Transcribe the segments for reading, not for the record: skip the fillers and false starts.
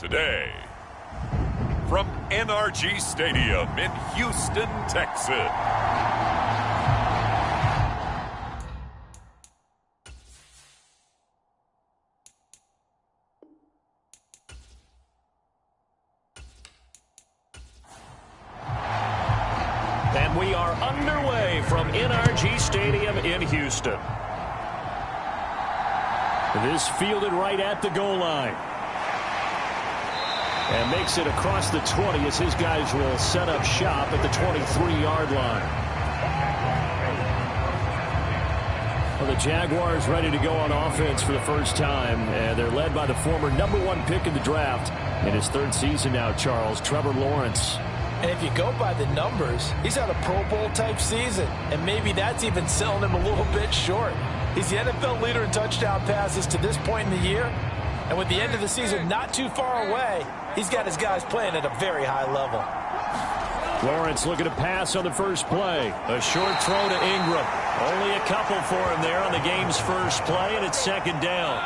today, from NRG Stadium in Houston, Texas. And we are underway from NRG Stadium in Houston. This fielded right at the goal line. And makes it across the 20 as his guys will set up shop at the 23-yard line. Well, the Jaguars ready to go on offense for the first time. And they're led by the former #1 pick in the draft. In his third season now, Charles, Trevor Lawrence. And if you go by the numbers, he's had a Pro Bowl type season. And maybe that's even selling him a little bit short. He's the NFL leader in touchdown passes to this point in the year. And with the end of the season not too far away, he's got his guys playing at a very high level. Lawrence looking to pass on the first play. A short throw to Ingram. Only a couple for him there on the game's first play, and it's second down.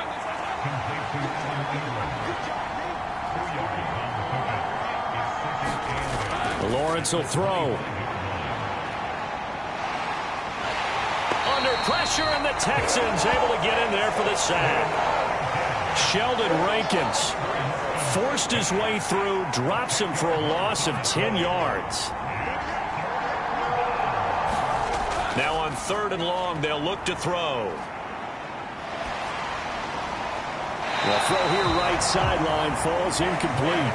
Lawrence will throw. Under pressure, and the Texans able to get in there for the sack. Sheldon Rankins forced his way through, drops him for a loss of 10 yards. Now on 3rd and long, they'll look to throw. The throw here right sideline falls incomplete.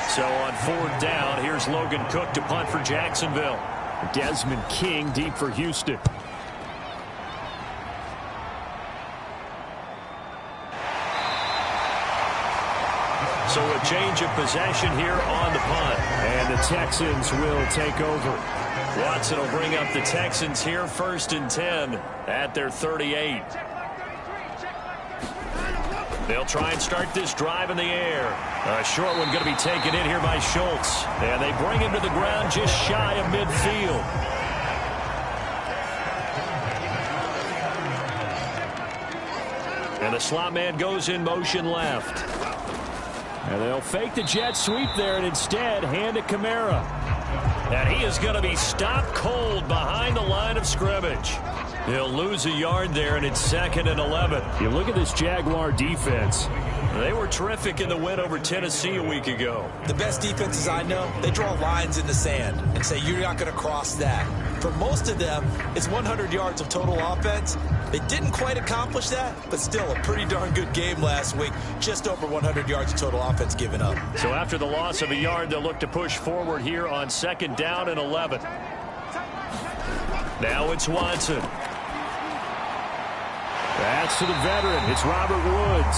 So on 4th down, here's Logan Cook to punt for Jacksonville. Desmond King deep for Houston. So a change of possession here on the punt. And the Texans will take over. Watson will bring up the Texans here 1st and 10 at their 38. They'll try and start this drive in the air. A short one going to be taken in here by Schultz. And they bring him to the ground just shy of midfield. And the slot man goes in motion left. And they'll fake the jet sweep there and instead hand it Kamara. And he is going to be stopped cold behind the line of scrimmage. He'll lose a yard there, and it's 2nd and 11. You look at this Jaguar defense. They were terrific in the win over Tennessee a week ago. The best defenses I know, they draw lines in the sand and say you're not going to cross that. For most of them, it's 100 yards of total offense. They didn't quite accomplish that, but still a pretty darn good game last week. Just over 100 yards of total offense given up. So after the loss of a yard, they'll look to push forward here on 2nd down and 11. Now it's Watson. That's to the veteran. It's Robert Woods.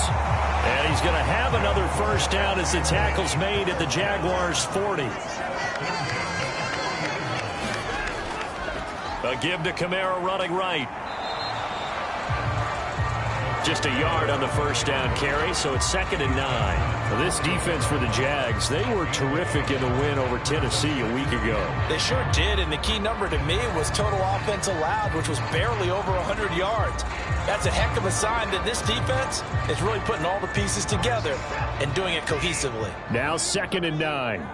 And he's going to have another first down as the tackle's made at the Jaguars' 40. A give to Kamara running right. Just a yard on the first down carry, so it's 2nd and 9. Well, this defense for the Jags, they were terrific in the win over Tennessee a week ago. They sure did, and the key number to me was total offense allowed, which was barely over 100 yards. That's a heck of a sign that this defense is really putting all the pieces together and doing it cohesively. Now 2nd and 9.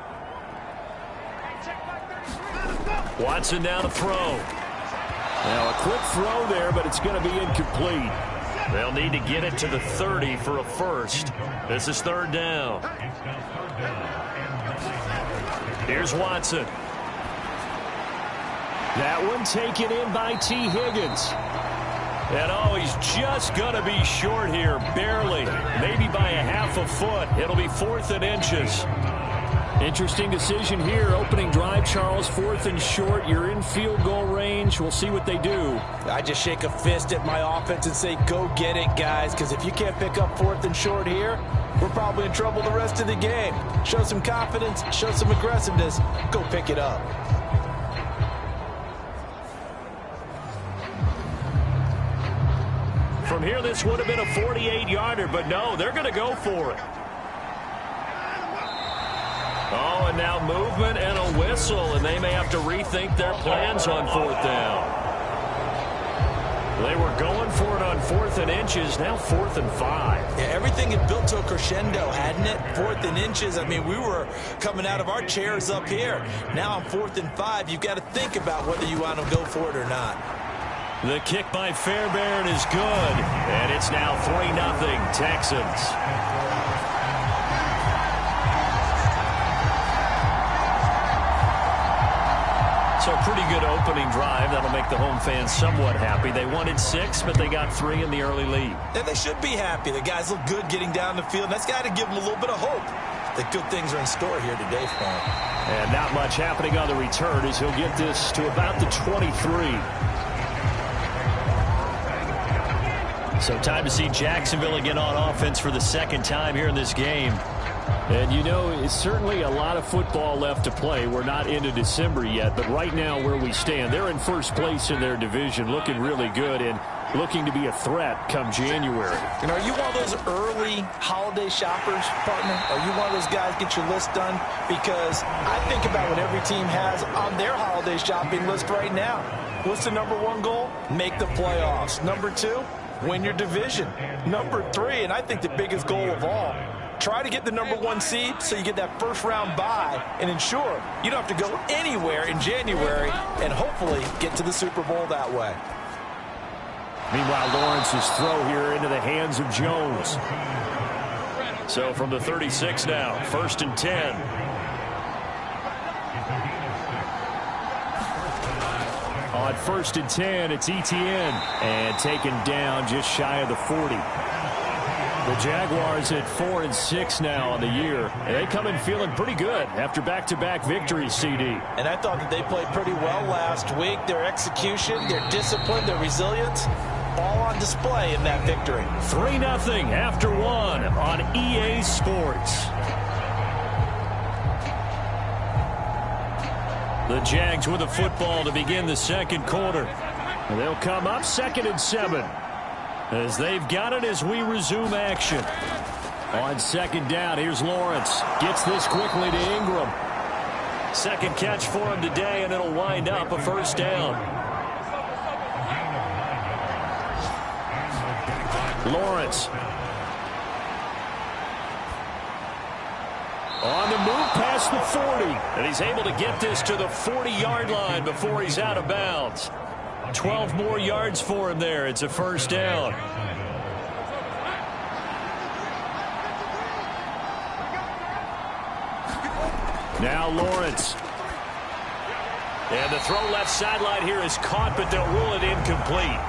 Watson down to throw. Now a quick throw there, but it's going to be incomplete. They'll need to get it to the 30 for a first. This is 3rd down. Here's Watson. That one taken in by T. Higgins. And oh, he's just going to be short here, barely. Maybe by a half a foot. It'll be 4th and inches. Interesting decision here. Opening drive, Charles, 4th and short. You're in field goal range. We'll see what they do. I just shake a fist at my offense and say, go get it, guys, because if you can't pick up 4th and short here, we're probably in trouble the rest of the game. Show some confidence, show some aggressiveness, go pick it up. From here, this would have been a 48-yarder, but no, they're going to go for it. Oh, and now movement and a whistle, and they may have to rethink their plans on 4th down. They were going for it on 4th and inches, now 4th and 5. Yeah, everything had built to a crescendo, hadn't it? 4th and inches. I mean, we were coming out of our chairs up here. Now on 4th and 5, you've got to think about whether you want to go for it or not. The kick by Fairbairn is good, and it's now 3-0 Texans. So a pretty good opening drive. That'll make the home fans somewhat happy. They wanted 6, but they got 3 in the early lead. And they should be happy. The guys look good getting down the field. That's got to give them a little bit of hope that good things are in store here today for them. And not much happening on the return as he'll get this to about the 23. So time to see Jacksonville again on offense for the second time here in this game. And, you know, it's certainly a lot of football left to play. We're not into December yet, but right now where we stand, they're in first place in their division, looking really good and looking to be a threat come January. And are you one of those early holiday shoppers, partner? Are you one of those guys get your list done? Because I think about what every team has on their holiday shopping list right now. What's the number 1 goal? Make the playoffs. Number 2, win your division. Number 3, and I think the biggest goal of all, try to get the number 1 seed so you get that first-round bye and ensure you don't have to go anywhere in January and hopefully get to the Super Bowl that way. Meanwhile, Lawrence's throw here into the hands of Jones. So from the 36 now, 1st and 10. On 1st and 10, it's Etienne. And taken down just shy of the 40. The Jaguars at 4 and 6 now on the year. And they come in feeling pretty good after back-to-back victories, CD. And I thought that they played pretty well last week. Their execution, their discipline, their resilience, all on display in that victory. 3-0 after 1 on EA Sports. The Jags with the football to begin the second quarter. And they'll come up 2nd and 7. As they've got it as we resume action. On 2nd down, here's Lawrence. Gets this quickly to Ingram. 2nd catch for him today, and it'll wind up a 1st down. Lawrence. On the move past the 40. And he's able to get this to the 40-yard line before he's out of bounds. 12 more yards for him there. It's a 1st down. Now Lawrence. And the throw left sideline here is caught, but they'll rule it incomplete.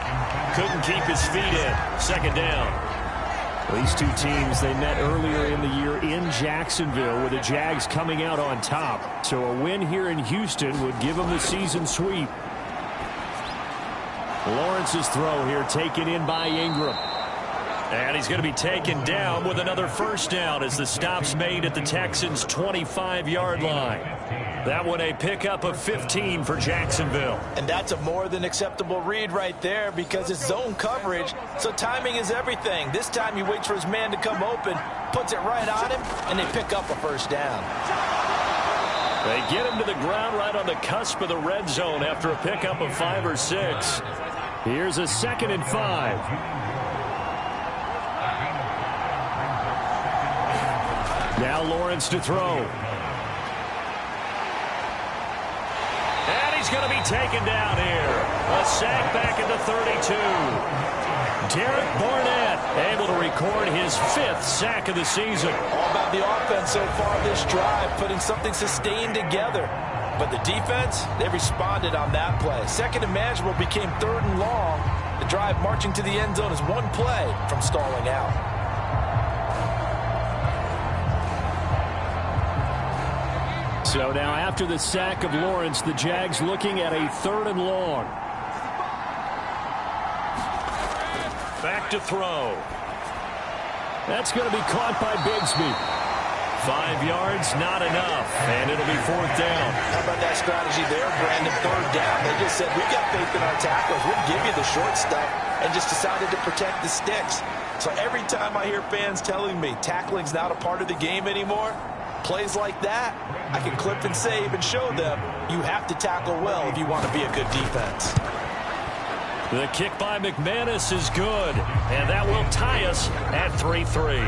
Couldn't keep his feet in. 2nd down. These two teams, they met earlier in the year in Jacksonville with the Jags coming out on top. So a win here in Houston would give them the season sweep. Lawrence's throw here taken in by Ingram. And he's going to be taken down with another 1st down as the stop's made at the Texans' 25-yard line. That one a pickup of 15 for Jacksonville. And that's a more than acceptable read right there because it's zone coverage, so timing is everything. This time he waits for his man to come open, puts it right on him, and they pick up a 1st down. They get him to the ground right on the cusp of the red zone after a pickup of 5 or 6. Here's a 2nd and 5. Now Lawrence to throw. And he's going to be taken down here. A sack back at the 32. Derek Barnett able to record his 5th sack of the season. All about the offense so far this drive, putting something sustained together. But the defense, they responded on that play. 2nd and manageable became 3rd and long. The drive marching to the end zone is one play from stalling out. So now after the sack of Lawrence, the Jags looking at a 3rd and long. Back to throw. That's going to be caught by Bigsby. 5 yards, not enough, and it'll be 4th down. How about that strategy there, Brandon? 3rd down. They just said, we've got faith in our tacklers. We'll give you the short stuff, and just decided to protect the sticks. So every time I hear fans telling me tackling's not a part of the game anymore, plays like that, I can clip and save and show them you have to tackle well if you want to be a good defense. The kick by McManus is good, and that will tie us at 3-3.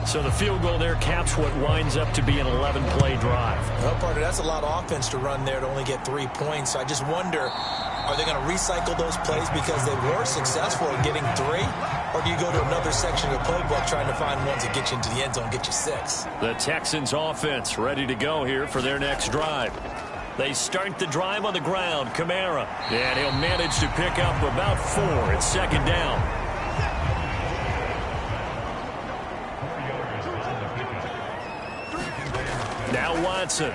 So the field goal there caps what winds up to be an 11-play drive. Well, partner, that's a lot of offense to run there to only get 3 points. So I just wonder, are they going to recycle those plays because they were successful in getting 3? Or do you go to another section of the playbook trying to find ones that get you into the end zone, get you 6? The Texans offense ready to go here for their next drive. They start the drive on the ground. Kamara. And he'll manage to pick up about 4. It's second down. Now Watson.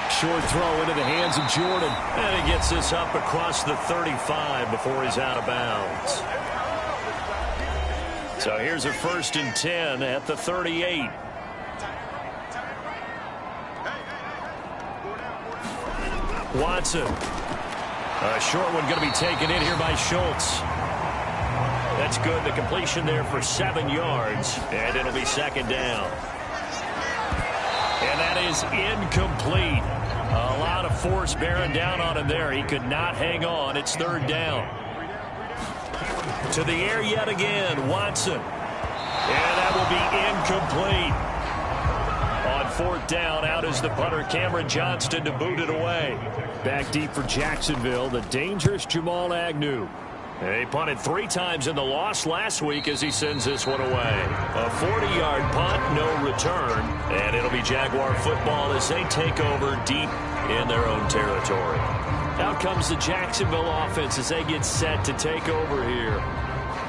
Short throw into the hands of Jordan. And he gets this up across the 35 before he's out of bounds. So here's a 1st and 10 at the 38. Watson. A short one going to be taken in here by Schultz. That's good. The completion there for 7 yards. And it'll be second down. And that is incomplete. A lot of force bearing down on him there. He could not hang on. It's 3rd down. To the air yet again. Watson. And that will be incomplete. On 4th down, out is the punter, Cameron Johnston, to boot it away. Back deep for Jacksonville, the dangerous Jamal Agnew. He punted 3 times in the loss last week as he sends this one away. A 40-yard punt, no return, and it'll be Jaguar football as they take over deep in their own territory. Out comes the Jacksonville offense as they get set to take over here.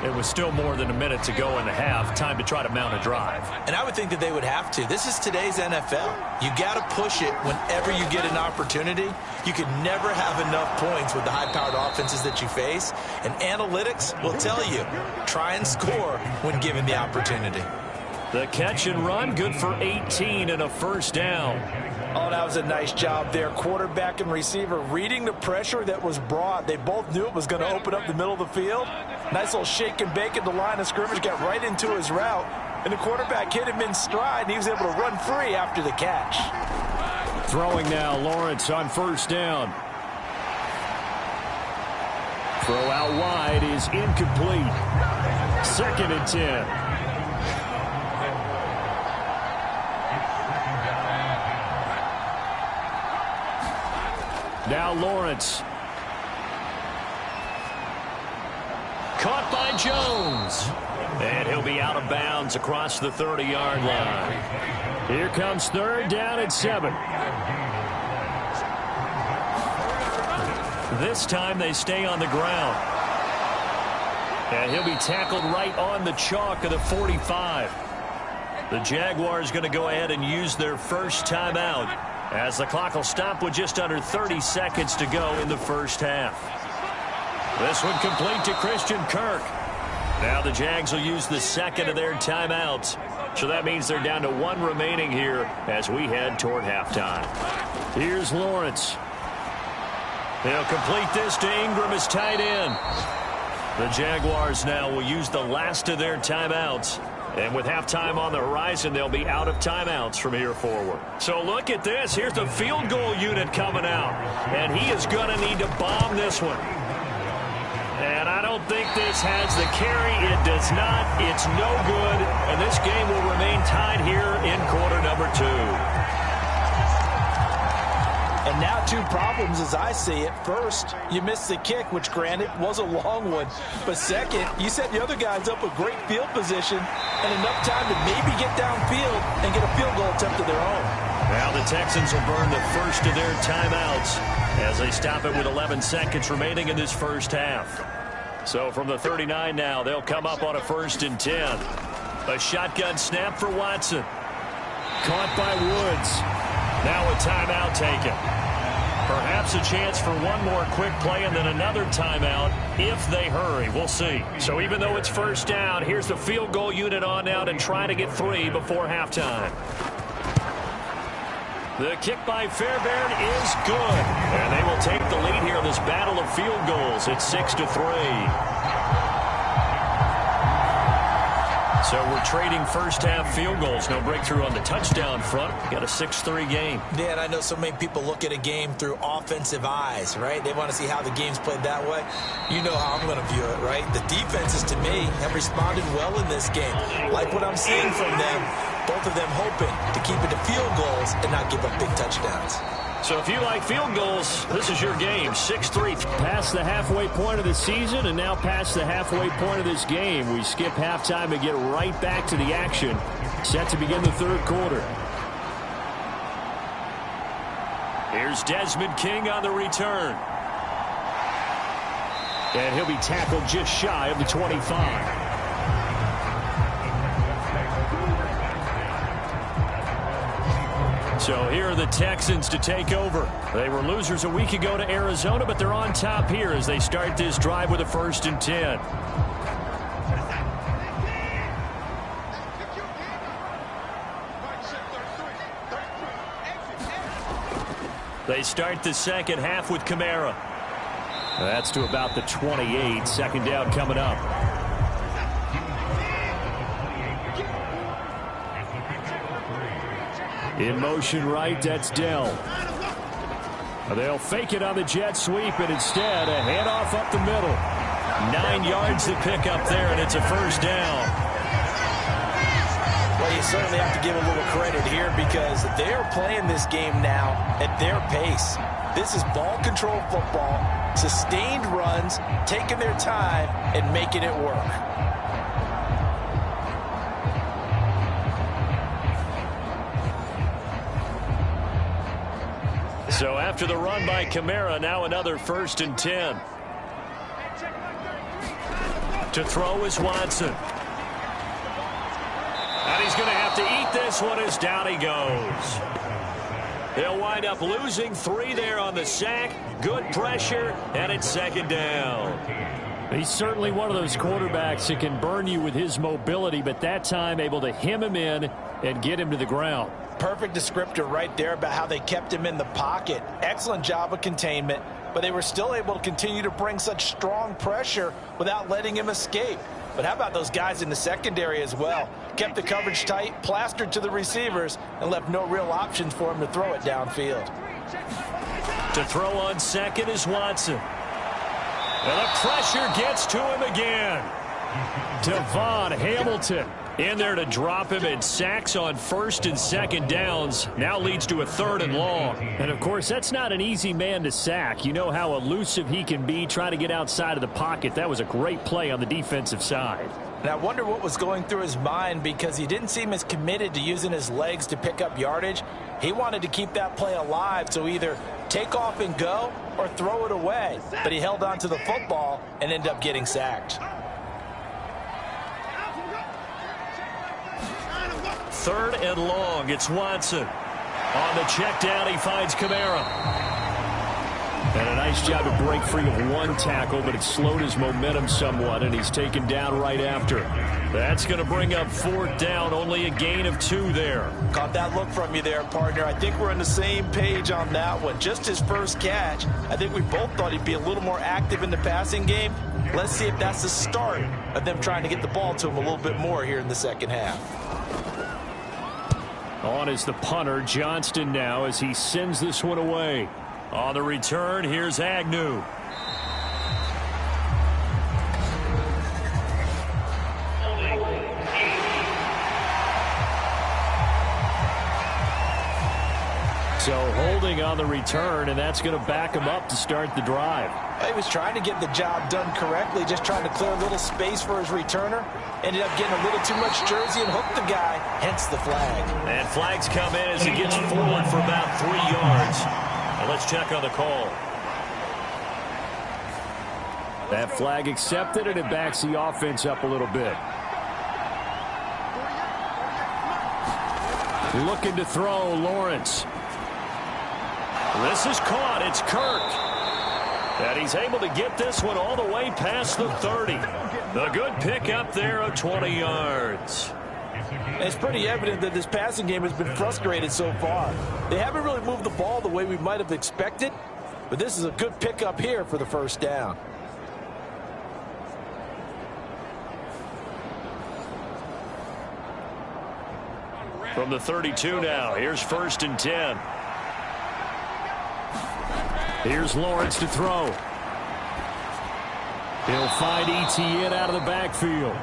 It was still more than a minute to go in the half. Time to try to mount a drive. And I would think that they would have to. This is today's NFL. You got to push it whenever you get an opportunity. You can never have enough points with the high-powered offenses that you face. And analytics will tell you, try and score when given the opportunity. The catch and run, good for 18 and a 1st down. Oh, that was a nice job there. Quarterback and receiver reading the pressure that was brought. They both knew it was going to open up the middle of the field. Nice little shake and bake at the line of scrimmage, got right into his route. And the quarterback hit him in stride, and he was able to run free after the catch. Throwing now, Lawrence on 1st down. Throw out wide is incomplete. 2nd and 10. Now Lawrence. Caught by Jones. And he'll be out of bounds across the 30-yard line. Here comes 3rd down and 7. This time they stay on the ground. And he'll be tackled right on the chalk of the 45. The Jaguars going to go ahead and use their first timeout, as the clock will stop with just under 30 seconds to go in the first half. This one complete to Christian Kirk. Now the Jags will use the 2nd of their timeouts. So that means they're down to 1 remaining here as we head toward halftime. Here's Lawrence. They'll complete this to Ingram as tight end. The Jaguars now will use the last of their timeouts. And with halftime on the horizon, they'll be out of timeouts from here forward. So look at this. Here's the field goal unit coming out. And he is going to need to bomb this one. And I don't think this has the carry. It does not. It's no good. And this game will remain tied here in quarter number 2. And now 2 problems as I see it. First, you missed the kick, which granted was a long one. But second, you set the other guys up with great field position and enough time to maybe get downfield and get a field goal attempt of their own. Now the Texans will burn the first of their timeouts as they stop it with 11 seconds remaining in this first half. So from the 39 now, they'll come up on a 1st and 10. A shotgun snap for Watson. Caught by Woods. Now a timeout taken. Perhaps a chance for one more quick play and then another timeout if they hurry. We'll see. So even though it's 1st down, here's the field goal unit on now to try to get 3 before halftime. The kick by Fairbairn is good. And they will take the lead here in this battle of field goals. It's 6-3. So we're trading first-half field goals. No breakthrough on the touchdown front. Got a 6-3 game. Yeah, and I know so many people look at a game through offensive eyes, right? They want to see how the game's played that way. You know how I'm going to view it, right? The defenses, to me, have responded well in this game. Like what I'm seeing from them, both of them hoping to keep it to field goals and not give up big touchdowns. So if you like field goals, this is your game. 6-3. Past the halfway point of the season and now past the halfway point of this game. We skip halftime and get right back to the action. Set to begin the third quarter. Here's Desmond King on the return. And he'll be tackled just shy of the 25. So here are the Texans to take over. They were losers a week ago to Arizona, but they're on top here as they start this drive with a 1st and 10. They start the second half with Kamara. That's to about the 28. Second down coming up. In motion right, that's Dell. They'll fake it on the jet sweep, and instead a handoff up the middle. 9 yards to pick up there, and it's a 1st down. Well, you certainly have to give a little credit here because they are playing this game now at their pace. This is ball control football, sustained runs, taking their time, and making it work. So after the run by Kamara, now another 1st and 10. To throw is Watson. And he's going to have to eat this one as down he goes. They'll wind up losing 3 there on the sack. Good pressure, and it's 2nd down. He's certainly one of those quarterbacks that can burn you with his mobility, but that time able to hem him in and get him to the ground. Perfect descriptor right there about how they kept him in the pocket. Excellent job of containment, but they were still able to continue to bring such strong pressure without letting him escape. But how about those guys in the secondary as well? Kept the coverage tight, plastered to the receivers, and left no real options for him to throw it downfield. To throw on second is Watson. And the pressure gets to him again. Devon Hamilton in there to drop him, and sacks on 1st and 2nd downs now leads to a 3rd and long. And, of course, that's not an easy man to sack. You know how elusive he can be trying to get outside of the pocket. That was a great play on the defensive side. And I wonder what was going through his mind because he didn't seem as committed to using his legs to pick up yardage. He wanted to keep that play alive, so either take off and go or throw it away. But he held on to the football and ended up getting sacked. 3rd and long. It's Watson. On the check down, he finds Kamara. And a nice job to break free of one tackle, but it slowed his momentum somewhat, and he's taken down right after. That's going to bring up 4th down, only a gain of 2 there. Caught that look from you there, partner. I think we're on the same page on that one. Just his first catch. I think we both thought he'd be a little more active in the passing game. Let's see if that's the start of them trying to get the ball to him a little bit more here in the second half. On is the punter, Johnston, now as he sends this one away. On the return, here's Agnew. So holding on the return, and that's going to back him up to start the drive. He was trying to get the job done correctly, just trying to clear a little space for his returner. Ended up getting a little too much jersey and hooked the guy, hence the flag. And flags come in as he gets forward for about 3 yards. Now let's check on the call. That flag accepted, and it backs the offense up a little bit. Looking to throw, Lawrence. This is caught. It's Kirk. And he's able to get this one all the way past the 30. A good pickup there of 20 yards. It's pretty evident that this passing game has been frustrated so far. They haven't really moved the ball the way we might have expected, but this is a good pickup here for the 1st down. From the 32 now, here's 1st and 10. Here's Lawrence to throw. He'll find Etienne out of the backfield.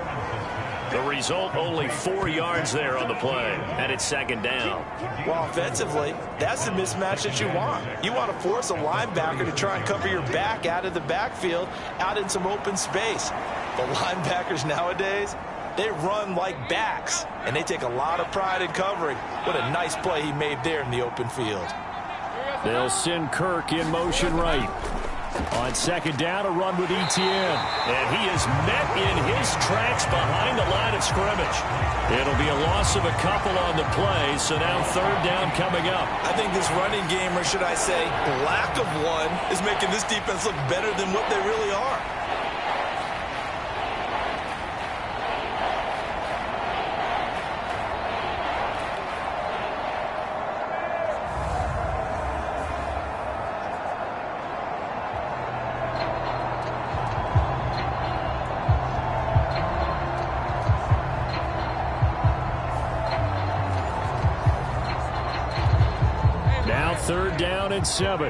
The result, only 4 yards there on the play, and it's 2nd down. Well, offensively, that's the mismatch that you want. You want to force a linebacker to try and cover your back out of the backfield, out in some open space. The linebackers nowadays, they run like backs, and they take a lot of pride in covering. What a nice play he made there in the open field. They'll send Kirk in motion right. On 2nd down, a run with Etienne. And he is met in his tracks behind the line of scrimmage. It'll be a loss of a couple on the play, so now 3rd down coming up. I think this running game, or should I say lack of one, is making this defense look better than what they really are. Now 3rd down and 7.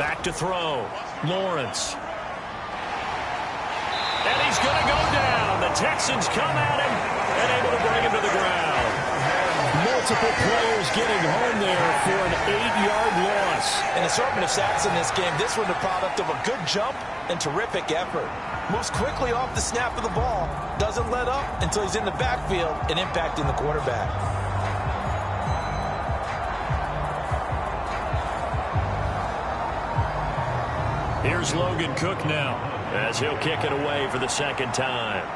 Back to throw. Lawrence. And he's going to go down. The Texans come at him and able to bring him to the ground. Multiple players getting home there for an 8-yard loss. An assortment of sacks in this game. This one the product of a good jump and terrific effort. Moves quickly off the snap of the ball. Doesn't let up until he's in the backfield and impacting the quarterback. Here's Logan Cook now as he'll kick it away for the 2nd time.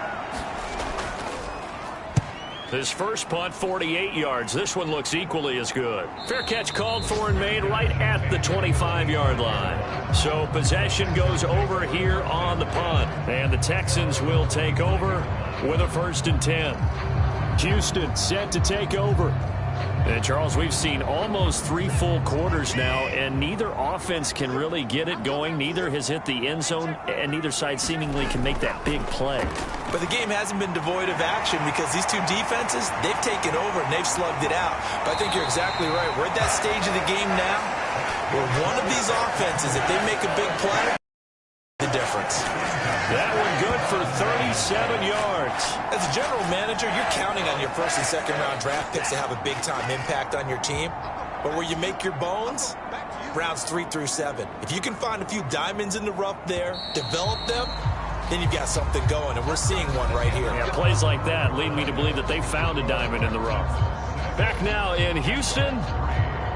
His first punt, 48 yards. This one looks equally as good. Fair catch called for and made right at the 25-yard line. So possession goes over here on the punt. And the Texans will take over with a 1st and 10. Houston set to take over. And Charles, we've seen almost 3 full quarters now, and neither offense can really get it going. Neither has hit the end zone, and neither side seemingly can make that big play. But the game hasn't been devoid of action because these two defenses, they've taken over and they've slugged it out. But I think you're exactly right. We're at that stage of the game now where one of these offenses, if they make a big play, the difference. That one good for 37 yards. As a general manager, you're counting on your 1st and 2nd round draft picks to have a big-time impact on your team. But where you make your bones, rounds 3 through 7. If you can find a few diamonds in the rough there, develop them, then you've got something going, and we're seeing one right here. Yeah, plays like that lead me to believe that they found a diamond in the rough. Back now in Houston.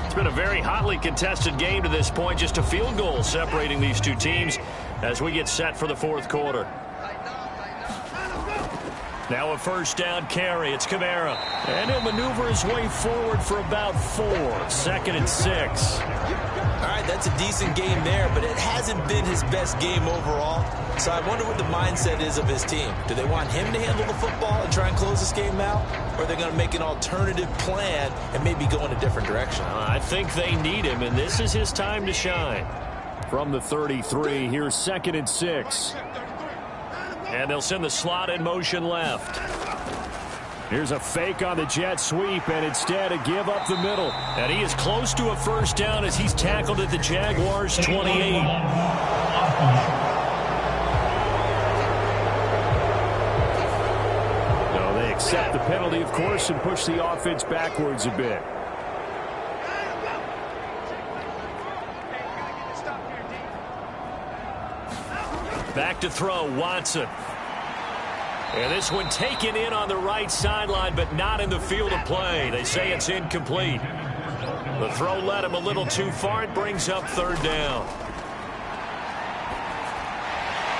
It's been a very hotly contested game to this point. Just a field goal separating these two teams as we get set for the 4th quarter. Now a 1st down carry. It's Kamara. And he'll maneuver his way forward for about 4. 2nd and 6. All right, that's a decent game there, but it hasn't been his best game overall. So I wonder what the mindset is of his team. Do they want him to handle the football and try and close this game out? Or are they going to make an alternative plan and maybe go in a different direction? I think they need him, and this is his time to shine. From the 33, here's 2nd and 6. And they'll send the slot in motion left. Here's a fake on the jet sweep, and instead a give up the middle. And he is close to a 1st down as he's tackled at the Jaguars' 28. No, they accept the penalty, of course, and push the offense backwards a bit. Back to throw, Watson. And this one taken in on the right sideline, but not in the field of play. They say it's incomplete. The throw led him a little too far. It brings up 3rd down.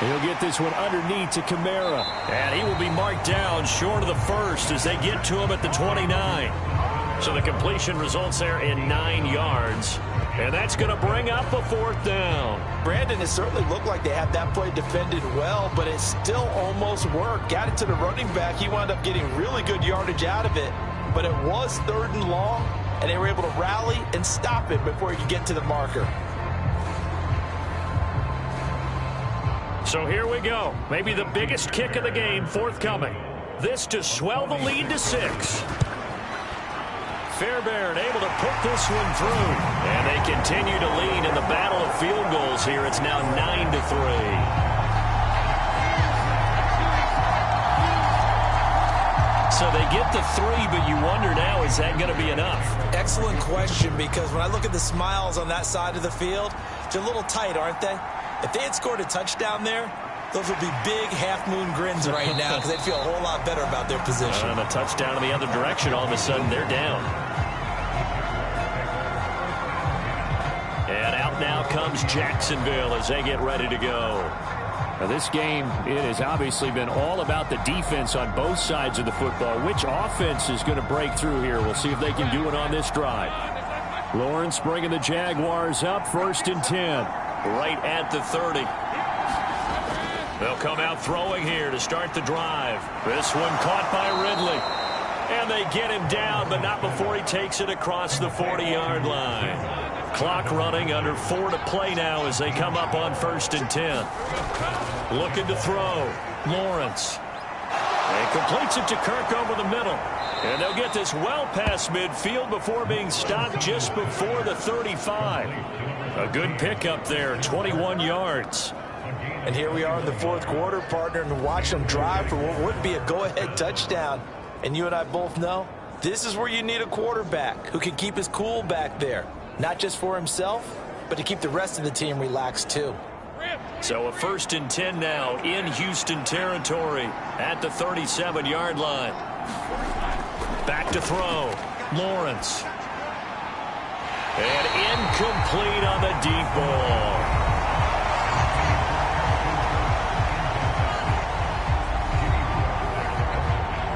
He'll get this one underneath to Kamara. And he will be marked down short of the 1st as they get to him at the 29. So the completion results there in 9 yards. And that's going to bring up a 4th down. Brandon, it certainly looked like they had that play defended well, but it still almost worked. Got it to the running back. He wound up getting really good yardage out of it. But it was 3rd and long, and they were able to rally and stop it before he could get to the marker. So here we go. Maybe the biggest kick of the game forthcoming. This to swell the lead to 6. Fairbairn able to put this one through. And they continue to lead in the battle of field goals here. It's now 9-3. So they get the 3, but you wonder now, is that going to be enough? Excellent question, because when I look at the smiles on that side of the field, they're a little tight, aren't they? If they had scored a touchdown there, those would be big half-moon grins right now because they'd feel a whole lot better about their position. And a touchdown in the other direction, all of a sudden they're down. And out now comes Jacksonville as they get ready to go. Now this game, it has obviously been all about the defense on both sides of the football. Which offense is going to break through here? We'll see if they can do it on this drive. Lawrence bringing the Jaguars up, 1st and 10. Right at the 30. They'll come out throwing here to start the drive. This one caught by Ridley. And they get him down, but not before he takes it across the 40-yard line. Clock running, under 4 to play now as they come up on 1st and 10. Looking to throw. Lawrence. And completes it to Kirk over the middle. And they'll get this well past midfield before being stopped just before the 35. A good pickup there, 21 yards. And here we are in the 4th quarter, partner, and watch them drive for what would be a go-ahead touchdown. And you and I both know this is where you need a quarterback who can keep his cool back there. Not just for himself, but to keep the rest of the team relaxed too. So a 1st and 10 now in Houston territory at the 37-yard line. Back to throw. Lawrence. And incomplete on the deep ball.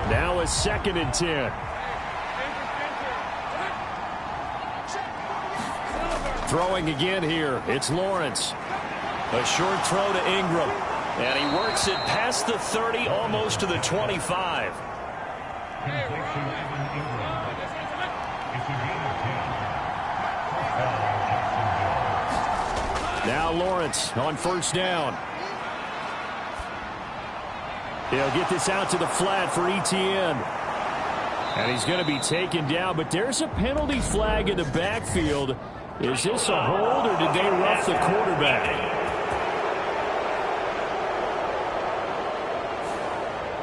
Now a 2nd and 10. Throwing again here. It's Lawrence. A short throw to Ingram. And he works it past the 30, almost to the 25. Now Lawrence on 1st down. He'll get this out to the flat for Etienne. And he's going to be taken down, but there's a penalty flag in the backfield. Is this a hold, or did they rough the quarterback?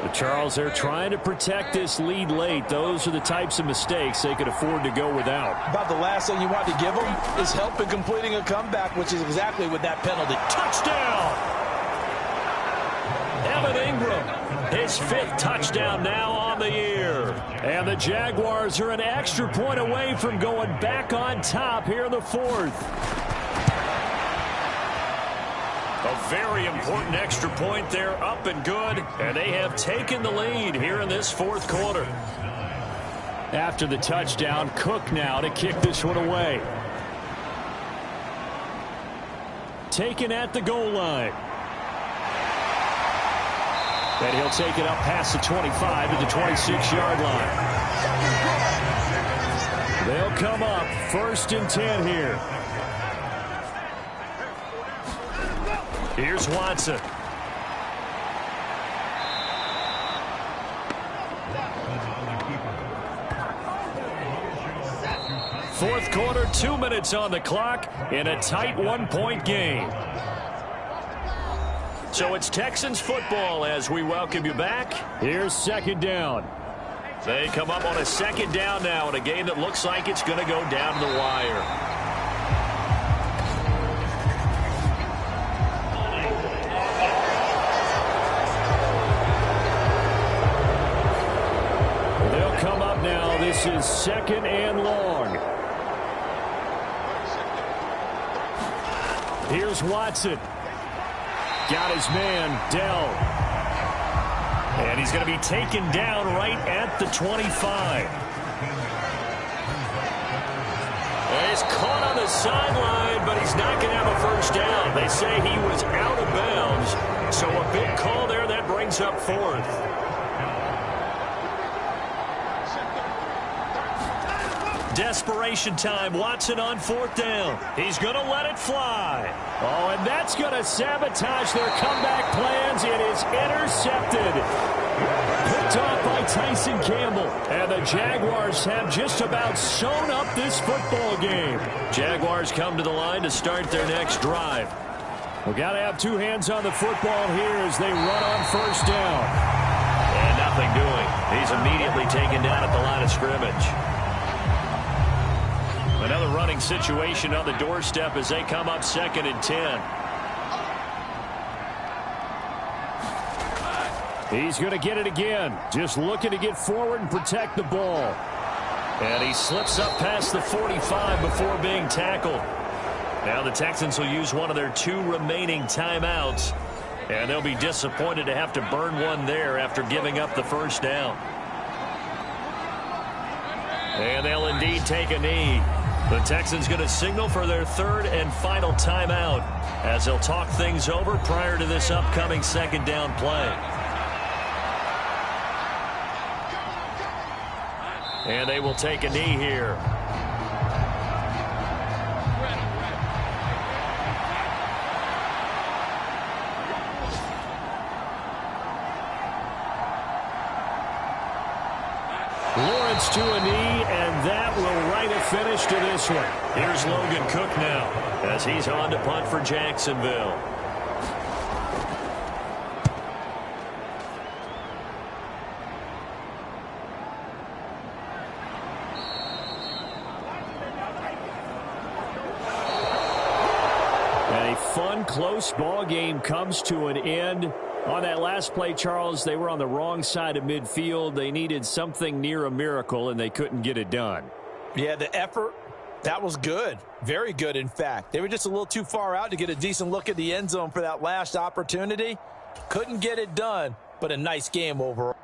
But Charles, they're trying to protect this lead late. Those are the types of mistakes they could afford to go without. About the last thing you want to give them is help in completing a comeback, which is exactly what that penalty. Touchdown! Evan Ingram, his 5th touchdown now on the year. And the Jaguars are an extra point away from going back on top here in the 4th. A very important extra point there, up and good. And they have taken the lead here in this 4th quarter. After the touchdown, Cook now to kick this one away. Taken at the goal line. And he'll take it up past the 25 to the 26-yard line. They'll come up 1st and 10 here. Here's Watson. Fourth quarter, 2 minutes on the clock in a tight 1-point game. So it's Texans football as we welcome you back. Here's 2nd down. They come up on a 2nd down now in a game that looks like it's going to go down to the wire. They'll come up now. This is 2nd and long. Here's Watson. Got his man, Dell. And he's going to be taken down right at the 25. And he's caught on the sideline, but he's not going to have a 1st down. They say he was out of bounds. So a big call there that brings up 4th. Desperation time. Watson on 4th down. He's going to let it fly. Oh, and that's going to sabotage their comeback plans. It is intercepted. Picked off by Tyson Campbell. And the Jaguars have just about sewn up this football game. Jaguars come to the line to start their next drive. We've got to have two hands on the football here as they run on 1st down. And nothing doing. He's immediately taken down at the line of scrimmage. Another running situation on the doorstep as they come up 2nd and 10. He's going to get it again. Just looking to get forward and protect the ball. And he slips up past the 45 before being tackled. Now the Texans will use one of their 2 remaining timeouts. And they'll be disappointed to have to burn one there after giving up the 1st down. And they'll indeed take a knee. The Texans going to signal for their 3rd and final timeout as they'll talk things over prior to this upcoming 2nd down play. And they will take a knee here. Lawrence to a knee, and that will write a finish to this one. Here's Logan Cook now as he's on to punt for Jacksonville. And a fun, close ball game comes to an end. On that last play, Charles, they were on the wrong side of midfield. They needed something near a miracle, and they couldn't get it done. Yeah, the effort, that was good. Very good, in fact. They were just a little too far out to get a decent look at the end zone for that last opportunity. Couldn't get it done, but a nice game overall.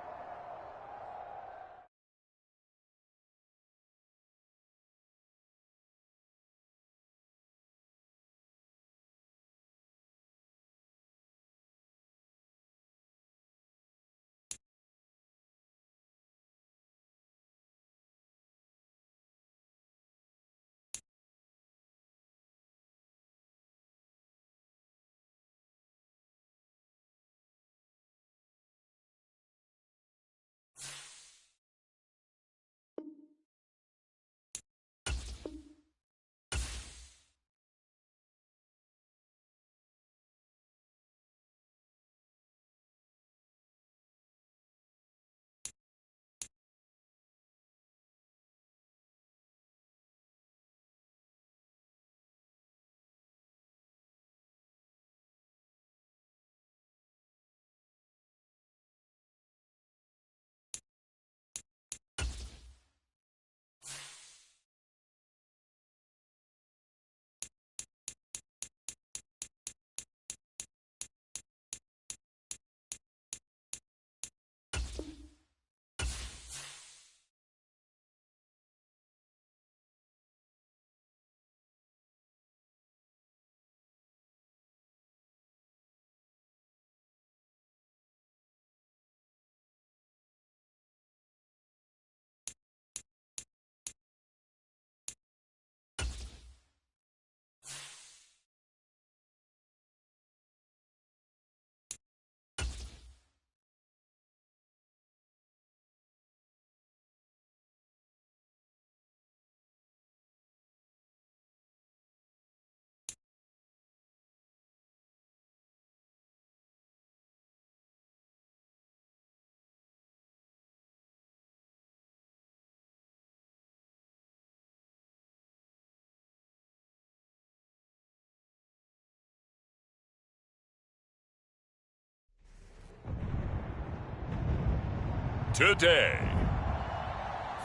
Today,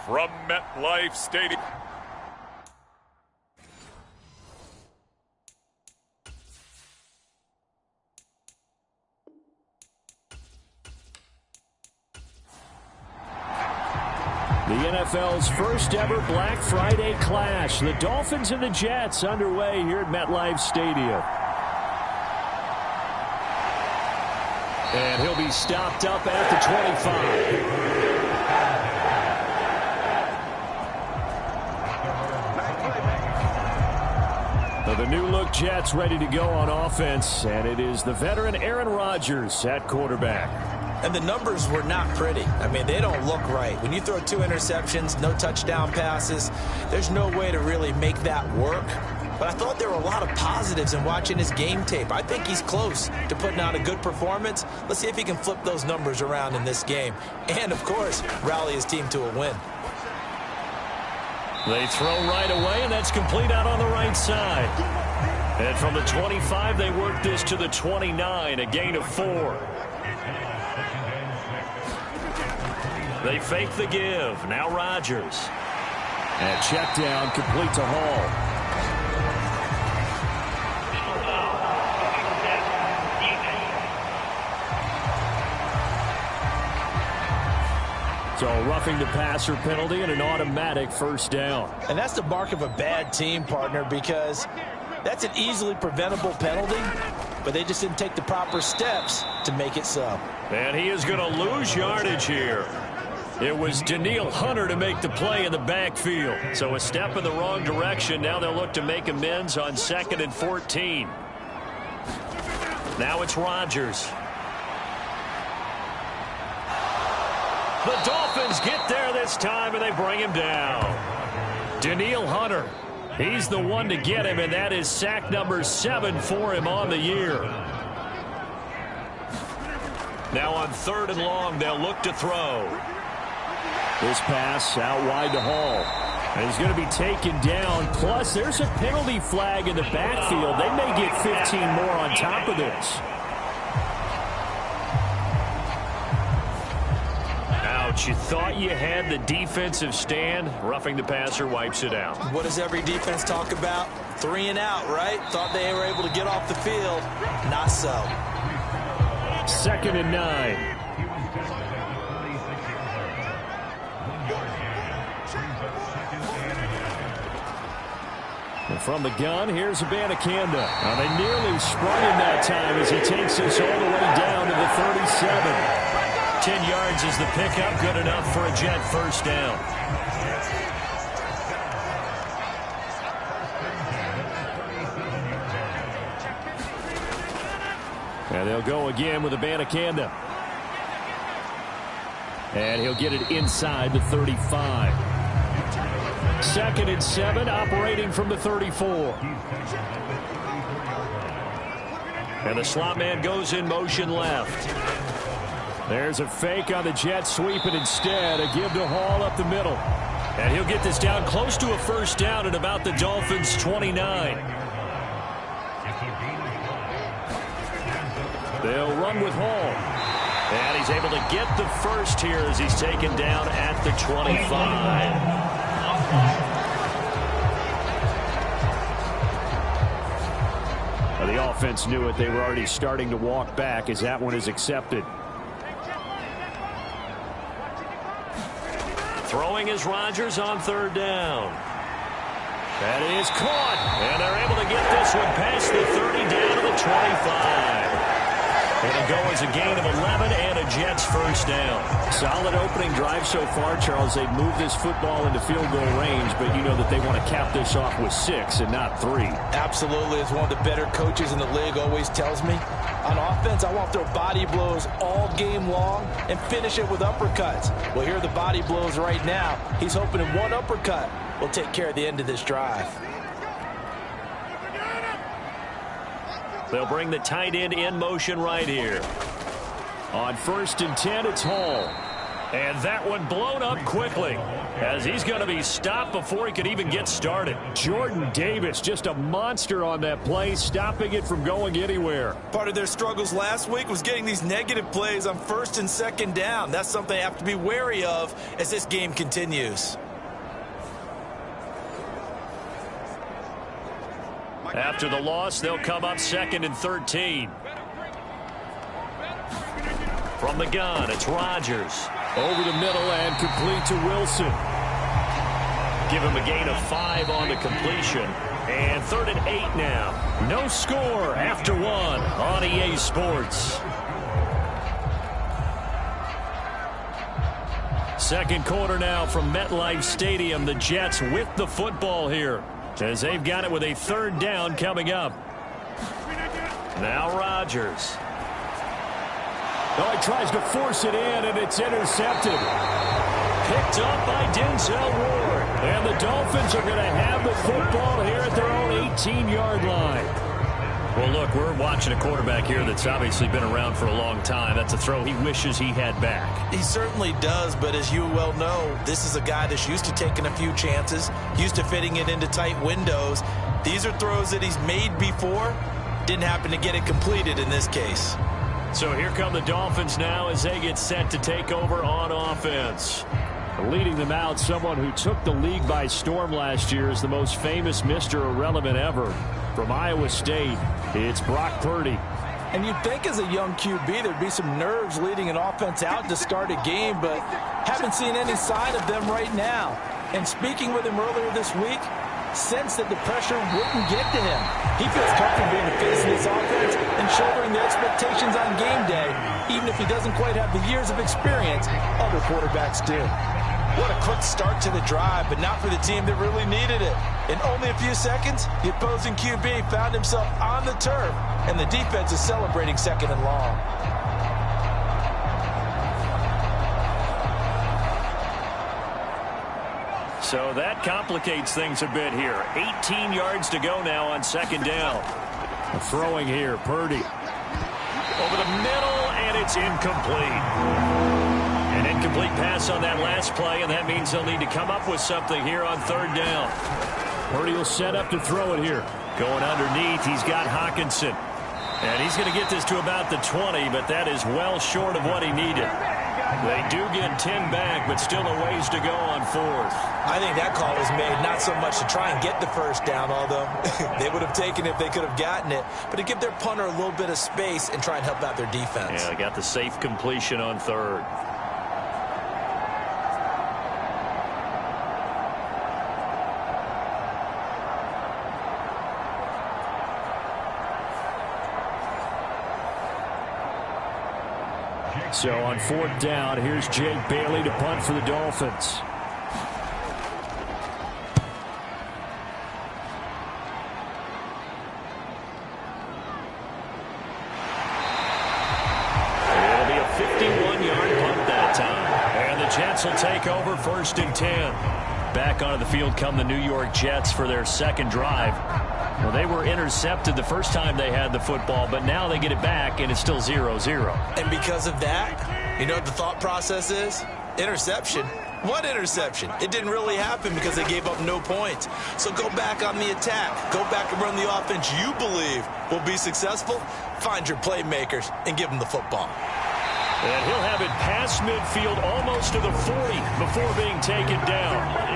from MetLife Stadium. The NFL's first ever Black Friday clash. The Dolphins and the Jets underway here at MetLife Stadium. And he'll be stopped up at the 25. So the new-look Jets ready to go on offense, and it is the veteran Aaron Rodgers at quarterback. And the numbers were not pretty. I mean, they don't look right. When you throw 2 interceptions, no touchdown passes, there's no way to really make that work. But I thought there were a lot of positives in watching his game tape. I think he's close to putting out a good performance. Let's see if he can flip those numbers around in this game. And, of course, rally his team to a win. They throw right away, and that's complete out on the right side. And from the 25, they work this to the 29, a gain of 4. They fake the give. Now Rodgers. And check down, complete to Hall. So a roughing the passer penalty and an automatic first down. And that's the mark of a bad team, partner, because that's an easily preventable penalty, but they just didn't take the proper steps to make it so. And he is going to lose yardage here. It was Danielle Hunter to make the play in the backfield. So a step in the wrong direction. Now they'll look to make amends on 2nd and 14. Now it's Rodgers. The Dolphins get there this time, and they bring him down. Danielle Hunter, he's the one to get him, and that is sack number 7 for him on the year. Now on 3rd and long, they'll look to throw. This pass out wide to Hall. And he's going to be taken down. Plus, there's a penalty flag in the backfield. They may get 15 more on top of this. You thought you had the defensive stand. Roughing the passer wipes it out. What does every defense talk about? 3 and out, right? Thought they were able to get off the field. Not so. 2nd and 9. And from the gun, here's Abanikanda. Now they nearly sprung him that time as he takes us all the way down to the 37. 10 yards is the pickup, good enough for a Jet first down. And they'll go again with Abanikanda. And he'll get it inside the 35. 2nd and 7, operating from the 34. And the slot man goes in motion left. There's a fake on the jet sweep, and instead a give to Hall up the middle. And he'll get this down close to a first down at about the Dolphins' 29. They'll run with Hall. And he's able to get the first here as he's taken down at the 25. Now, the offense knew it. They were already starting to walk back as that one is accepted. Throwing is Rodgers on 3rd down. That is caught. And they're able to get this one past the 30 down to the 25. It'll go as a gain of 11 and a Jets first down. Solid opening drive so far, Charles. They've moved this football into field goal range, but you know that they want to cap this off with 6 and not 3. Absolutely. As one of the better coaches in the league always tells me, on offense, I want their body blows all game long and finish it with uppercuts. Well, here are the body blows right now. He's hoping in one uppercut will take care of the end of this drive. They'll bring the tight end in motion right here. On 1st and 10, it's Hall. And that one blown up quickly as he's going to be stopped before he could even get started. Jordan Davis, just a monster on that play, stopping it from going anywhere. Part of their struggles last week was getting these negative plays on 1st and 2nd down. That's something they have to be wary of as this game continues. After the loss, they'll come up 2nd and 13. From the gun, it's Rodgers. Over the middle and complete to Wilson. Give him a gain of 5 on the completion. And 3rd and 8 now. No score after 1 on EA Sports. Second quarter now from MetLife Stadium. The Jets with the football here. as they've got it with a third down coming up. Now Rodgers. Oh, he tries to force it in, and it's intercepted. Picked up by Denzel Ward. And the Dolphins are going to have the football here at their own 18-yard line. Well, look, we're watching a quarterback here that's obviously been around for a long time. That's a throw he wishes he had back. He certainly does, but as you well know, this is a guy that's used to taking a few chances, used to fitting it into tight windows. These are throws that he's made before. Didn't happen to get it completed in this case. So here come the Dolphins now as they get set to take over on offense. Leading them out, someone who took the league by storm last year is the most famous Mr. Irrelevant ever. From Iowa State, it's Brock Purdy. And you'd think as a young QB there'd be some nerves leading an offense out to start a game, but haven't seen any sign of them right now. And speaking with him earlier this week, sensed that the pressure wouldn't get to him. He feels comfortable being the face of this offense and shouldering the expectations on game day, even if he doesn't quite have the years of experience other quarterbacks do. What a quick start to the drive, but not for the team that really needed it. In only a few seconds, the opposing QB found himself on the turf, and the defense is celebrating second and long. So that complicates things a bit here. 18 yards to go now on second down. Throwing here, Purdy. Over the middle, and it's incomplete. An incomplete pass on that last play, and that means they'll need to come up with something here on third down. Purdy will set up to throw it here. Going underneath, he's got Hawkinson. And he's going to get this to about the 20, but that is well short of what he needed. They do get 10 back, but still a ways to go on fourth. I think that call was made not so much to try and get the first down, although they would have taken it if they could have gotten it, but to give their punter a little bit of space and try and help out their defense. Yeah, they got the safe completion on third. So on fourth down, here's Jake Bailey to punt for the Dolphins. It'll be a 51-yard punt that time. And the Jets will take over first and 10. Back onto the field come the New York Jets for their second drive. Well, they were intercepted the first time they had the football, but now they get it back, and it's still 0-0. And because of that, you know what the thought process is? Interception. What interception? It didn't really happen because they gave up no points. So go back on the attack. Go back and run the offense you believe will be successful. Find your playmakers and give them the football. And he'll have it past midfield almost to the 40 before being taken down.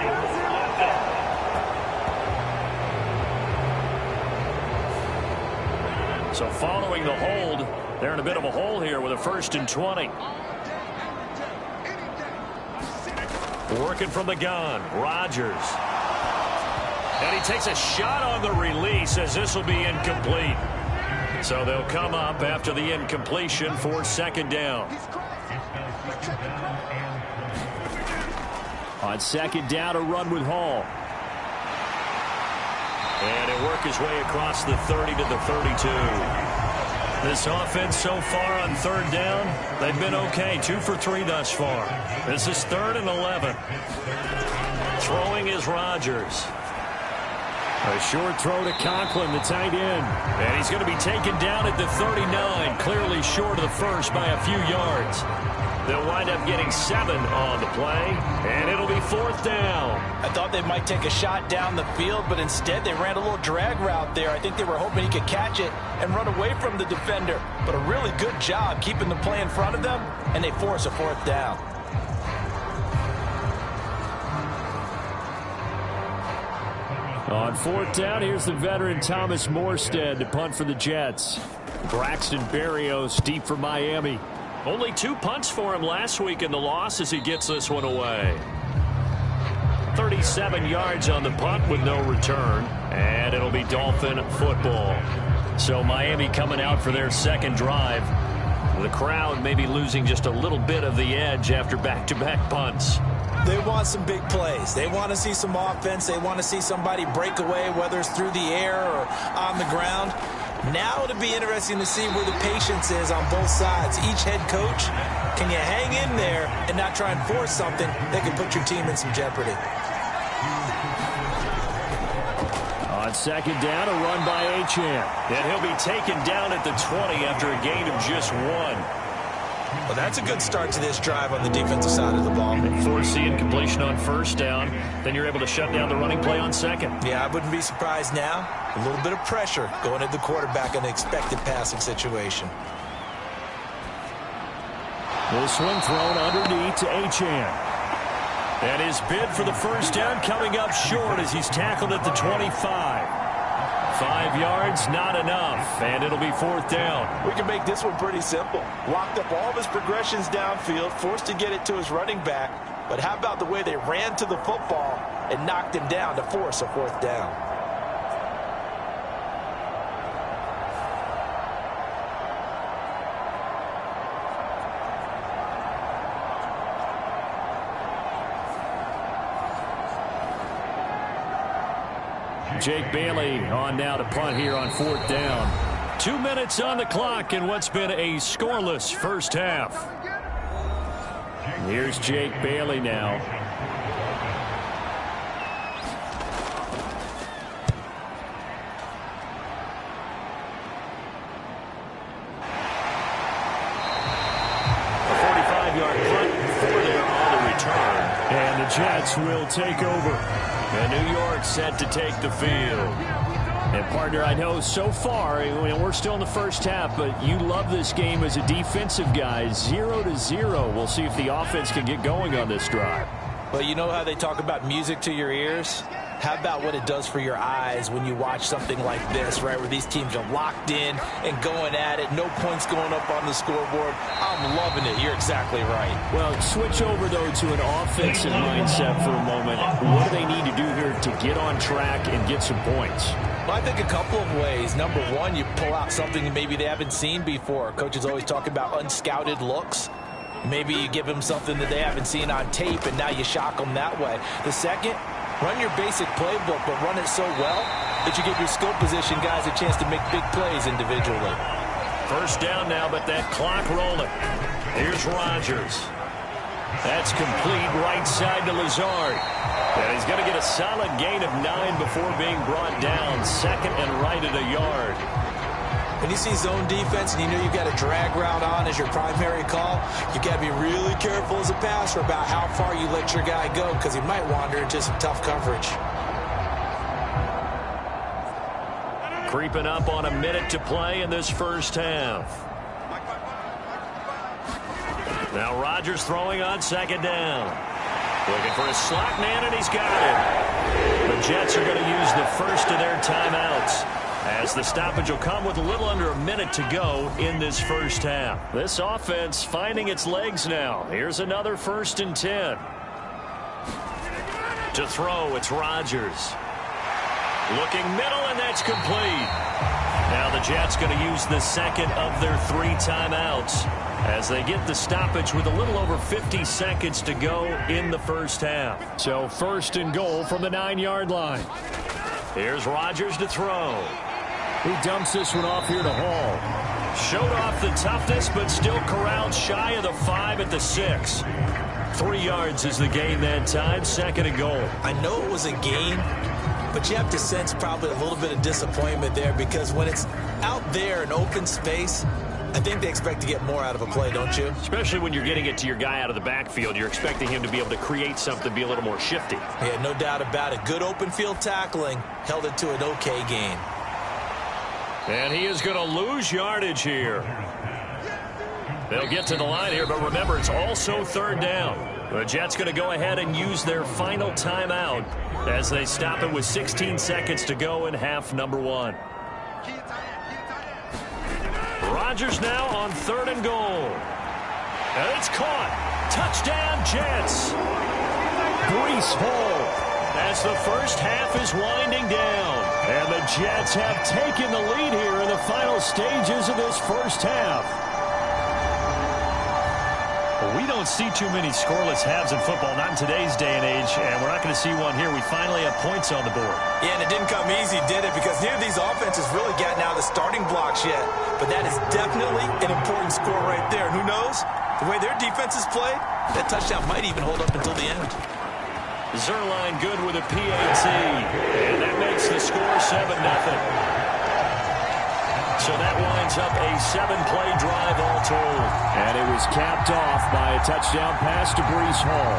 So following the hold, they're in a bit of a hole here with a first and 20. Working from the gun, Rodgers. And he takes a shot on the release as this will be incomplete. So they'll come up after the incompletion for second down. On second down, a run with Hall. And he'll work his way across the 30 to the 32. This offense so far on third down, they've been okay. 2 for 3 thus far. This is 3rd and 11. Throwing is Rodgers. A short throw to Conklin, the tight end. And he's going to be taken down at the 39, clearly short of the first by a few yards. They'll wind up getting 7 on the play, and it'll be 4th down. I thought they might take a shot down the field, but instead they ran a little drag route there. I think they were hoping he could catch it and run away from the defender. But a really good job keeping the play in front of them, and they force a 4th down. On 4th down, here's the veteran Thomas Morstead to punt for the Jets. Braxton Berrios deep for Miami. Only 2 punts for him last week in the loss as he gets this one away. 37 yards on the punt with no return, and it'll be Dolphin football. So Miami coming out for their second drive. The crowd maybe losing just a little bit of the edge after back-to-back punts. They want some big plays. They want to see some offense. They want to see somebody break away, whether it's through the air or on the ground. Now it'll be interesting to see where the patience is on both sides. Each head coach, can you hang in there and not try and force something that can put your team in some jeopardy? On second down, a run by Achane. And he'll be taken down at the 20 after a gain of just 1. Well, that's a good start to this drive on the defensive side of the ball. Force the incompletion on first down. Then you're able to shut down the running play on second. Yeah, I wouldn't be surprised now. A little bit of pressure going at the quarterback in an expected passing situation. This one thrown underneath to Achane. And his bid for the first down coming up short as he's tackled at the 25. 5 yards, not enough, and it'll be fourth down. We can make this one pretty simple. Locked up all of his progressions downfield, forced to get it to his running back. But how about the way they ran to the football and knocked him down to force a fourth down? Jake Bailey on now to punt here on fourth down. 2 minutes on the clock in what's been a scoreless first half. Here's Jake Bailey now. A 45-yard punt for there on the return. And the Jets will take over. And New York set to take the field. And, partner, I know so far, we're still in the first half, but you love this game as a defensive guy. 0-0. We'll see if the offense can get going on this drive. Well, you know how they talk about music to your ears? How about what it does for your eyes when you watch something like this, right, where these teams are locked in and going at it, no points going up on the scoreboard? I'm loving it. You're exactly right. Well, switch over, though, to an offensive mindset for a moment. What do they need to do here to get on track and get some points? Well, I think a couple of ways. Number one, you pull out something that maybe they haven't seen before. Coaches always talk about unscouted looks. Maybe you give them something that they haven't seen on tape, and now you shock them that way. The second, run your basic playbook, but run it so well that you give your skill position guys a chance to make big plays individually. First down now, but that clock rolling. Here's Rodgers. That's complete right side to Lazard. And he's going to get a solid gain of 9 before being brought down. Second and right at a yard. When you see zone defense and you know you've got a drag route on as your primary call, you've got to be really careful as a passer about how far you let your guy go because he might wander into some tough coverage. Creeping up on a minute to play in this first half. Now Rodgers throwing on second down. Looking for a slot man, and he's got it. The Jets are going to use the first of their timeouts, as the stoppage will come with a little under a minute to go in this first half. This offense finding its legs now. Here's another 1st and 10. To throw, it's Rodgers. Looking middle, and that's complete. Now the Jets going to use the second of their 3 timeouts as they get the stoppage with a little over 50 seconds to go in the first half. So 1st and goal from the 9-yard line. Here's Rodgers to throw. He dumps this one off here to Hall. Showed off the toughness, but still corralled shy of the 5 at the 6. 3 yards is the gain that time. 2nd and goal. I know it was a gain, but you have to sense probably a little bit of disappointment there because when it's out there in open space, I think they expect to get more out of a play, don't you? Especially when you're getting it to your guy out of the backfield. You're expecting him to be able to create something, be a little more shifty. Yeah, no doubt about it. Good open field tackling held it to an okay gain. And he is going to lose yardage here. They'll get to the line here, but remember, it's also 3rd down. The Jets going to go ahead and use their final timeout as they stop it with 16 seconds to go in half number 1. Rodgers now on 3rd and goal. And it's caught. Touchdown, Jets. Breece Hall as the first half is winding down. And the Jets have taken the lead here in the final stages of this first half. don't see too many scoreless halves in football, not in today's day and age, and we're not going to see one here. We finally have points on the board. Yeah, and it didn't come easy, did it? Because neither of these offenses really gotten out of the starting blocks yet. But that is definitely an important score right there. And who knows? The way their defenses play, that touchdown might even hold up until the end. Zerline good with a PAT, and that makes the score 7-0. So that winds up a 7-play drive all told. And it was capped off by a touchdown pass to Breece Hall.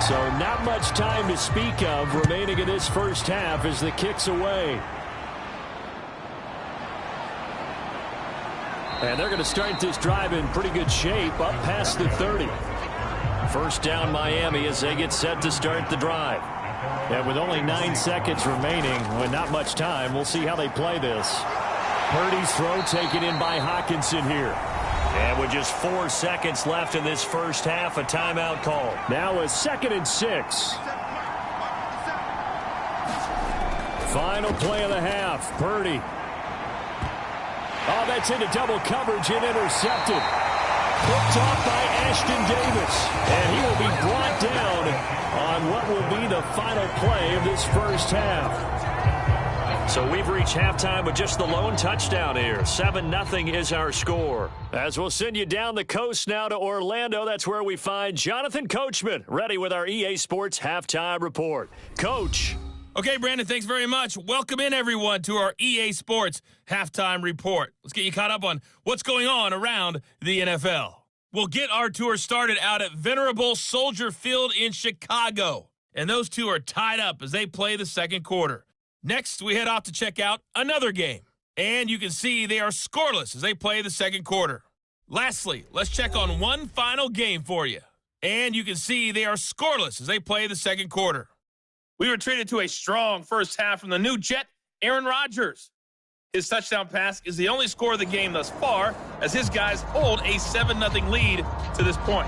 So not much time to speak of remaining in this first half as the kick's away. And they're going to start this drive in pretty good shape up past the 30. First down Miami as they get set to start the drive. And with only 9 seconds remaining, with not much time, we'll see how they play this. Purdy's throw taken in by Hockenson here. And with just 4 seconds left in this first half, a timeout call. Now a 2nd and 6. Final play of the half. Purdy. Oh, that's into double coverage and intercepted. Picked off by Ashton Davis. And he will be brought down on what will be the final play of this first half. So we've reached halftime with just the lone touchdown here. 7-0 is our score. As we'll send you down the coast now to Orlando, that's where we find Jonathan Coachman, ready with our EA Sports Halftime Report. Coach. Okay, Brandon, thanks very much. Welcome in, everyone, to our EA Sports Halftime Report. Let's get you caught up on what's going on around the NFL. We'll get our tour started out at Venerable Soldier Field in Chicago. And those two are tied up as they play the second quarter. Next, we head off to check out another game. And you can see they are scoreless as they play the second quarter. Lastly, let's check on one final game for you. And you can see they are scoreless as they play the second quarter. We were treated to a strong first half from the new Jet, Aaron Rodgers. His touchdown pass is the only score of the game thus far, as his guys hold a 7-0 lead to this point.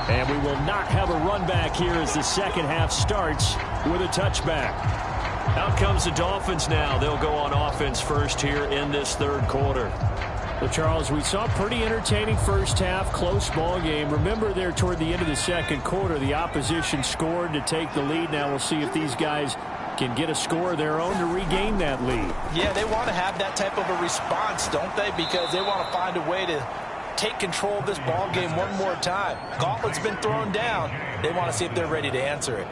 And we will not have a run back here as the second half starts with a touchback. Out comes the Dolphins now. They'll go on offense first here in this third quarter. Well, Charles, we saw a pretty entertaining first half, close ball game. Remember there toward the end of the second quarter, the opposition scored to take the lead. Now we'll see if these guys can get a score of their own to regain that lead. Yeah, they want to have that type of a response, don't they? Because they want to find a way to take control of this ball game one more time. Gauntlet's been thrown down. They want to see if they're ready to answer it.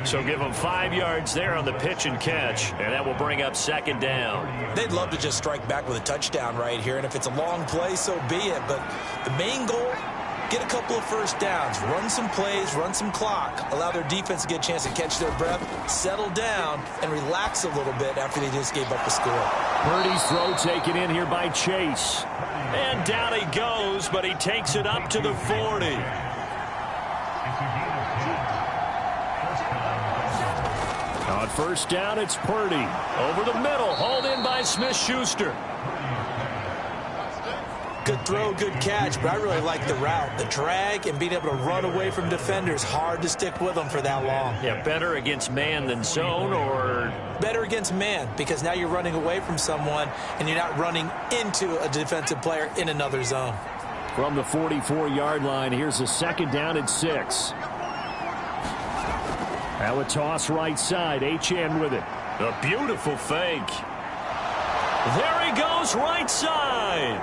So give them 5 yards there on the pitch and catch, and that will bring up second down. They'd love to just strike back with a touchdown right here, and if it's a long play, so be it. But the main goal, get a couple of first downs, run some plays, run some clock, allow their defense to get a chance to catch their breath, settle down, and relax a little bit after they just gave up a score. Purdy's throw taken in here by Chase. And down he goes, but he takes it up to the 40. On first down, it's Purdy. Over the middle, hauled in by Smith-Schuster. Good throw, good catch, but I really like the route. The drag and being able to run away from defenders, hard to stick with them for that long. Yeah, better against man than zone, or? Better against man, because now you're running away from someone and you're not running into a defensive player in another zone. From the 44-yard line, here's a second down and 6. Now a toss right side. Achane with it. A beautiful fake. There he goes right side.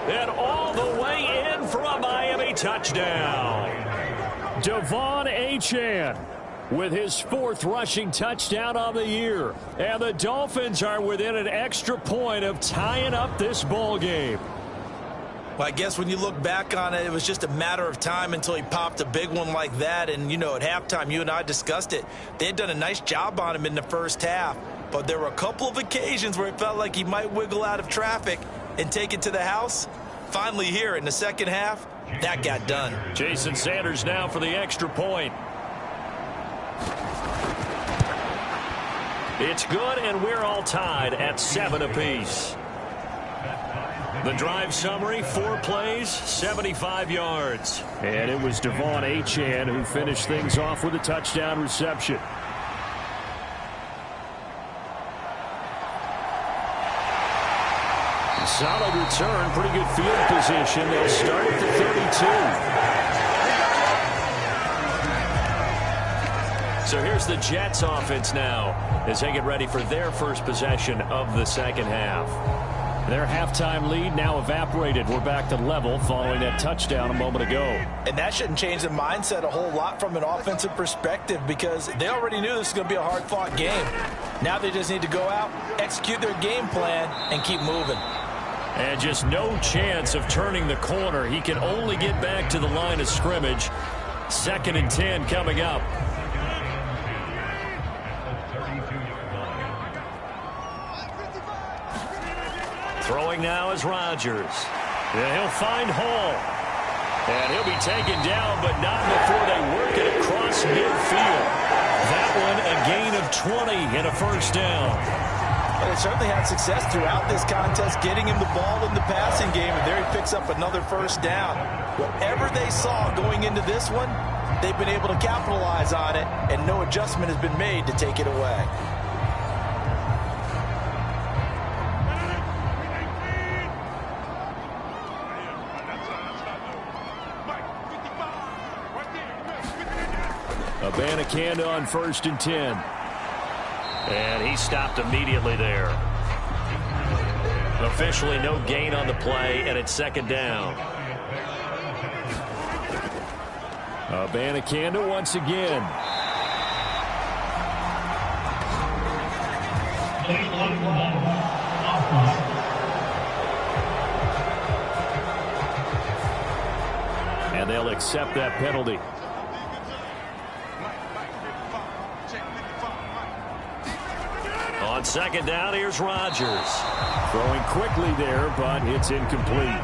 And all the way in for a Miami touchdown. Devon Achane with his 4th rushing touchdown on the year. And the Dolphins are within an extra point of tying up this ball game. Well, I guess when you look back on it, it was just a matter of time until he popped a big one like that. And, you know, at halftime, you and I discussed it. They had done a nice job on him in the first half. But there were a couple of occasions where it felt like he might wiggle out of traffic and take it to the house. Finally here in the second half, that got done. Jason Sanders now for the extra point. It's good, and we're all tied at 7 apiece. The drive summary, 4 plays, 75 yards. And it was Devon Achane who finished things off with a touchdown reception. Solid return, pretty good field position. They'll start at the 32. So here's the Jets offense now as they get ready for their first possession of the second half. Their halftime lead now evaporated. We're back to level following that touchdown a moment ago. And that shouldn't change the mindset a whole lot from an offensive perspective because they already knew this was going to be a hard-fought game. Now they just need to go out, execute their game plan, and keep moving. And just no chance of turning the corner. He can only get back to the line of scrimmage. 2nd and 10 coming up. Throwing now is Rodgers. And he'll find Hall. And he'll be taken down, but not before they work it across midfield. That one a gain of 20 and a first down. Well, they certainly had success throughout this contest, getting him the ball in the passing game, and there he picks up another first down. Whatever they saw going into this one, they've been able to capitalize on it, and no adjustment has been made to take it away. Abanikanda on 1st and 10. And he stopped immediately there. Officially no gain on the play, and it's 2nd down. Abanikanda once again. And they'll accept that penalty. On 2nd down, here's Rodgers. Throwing quickly there, but it's incomplete.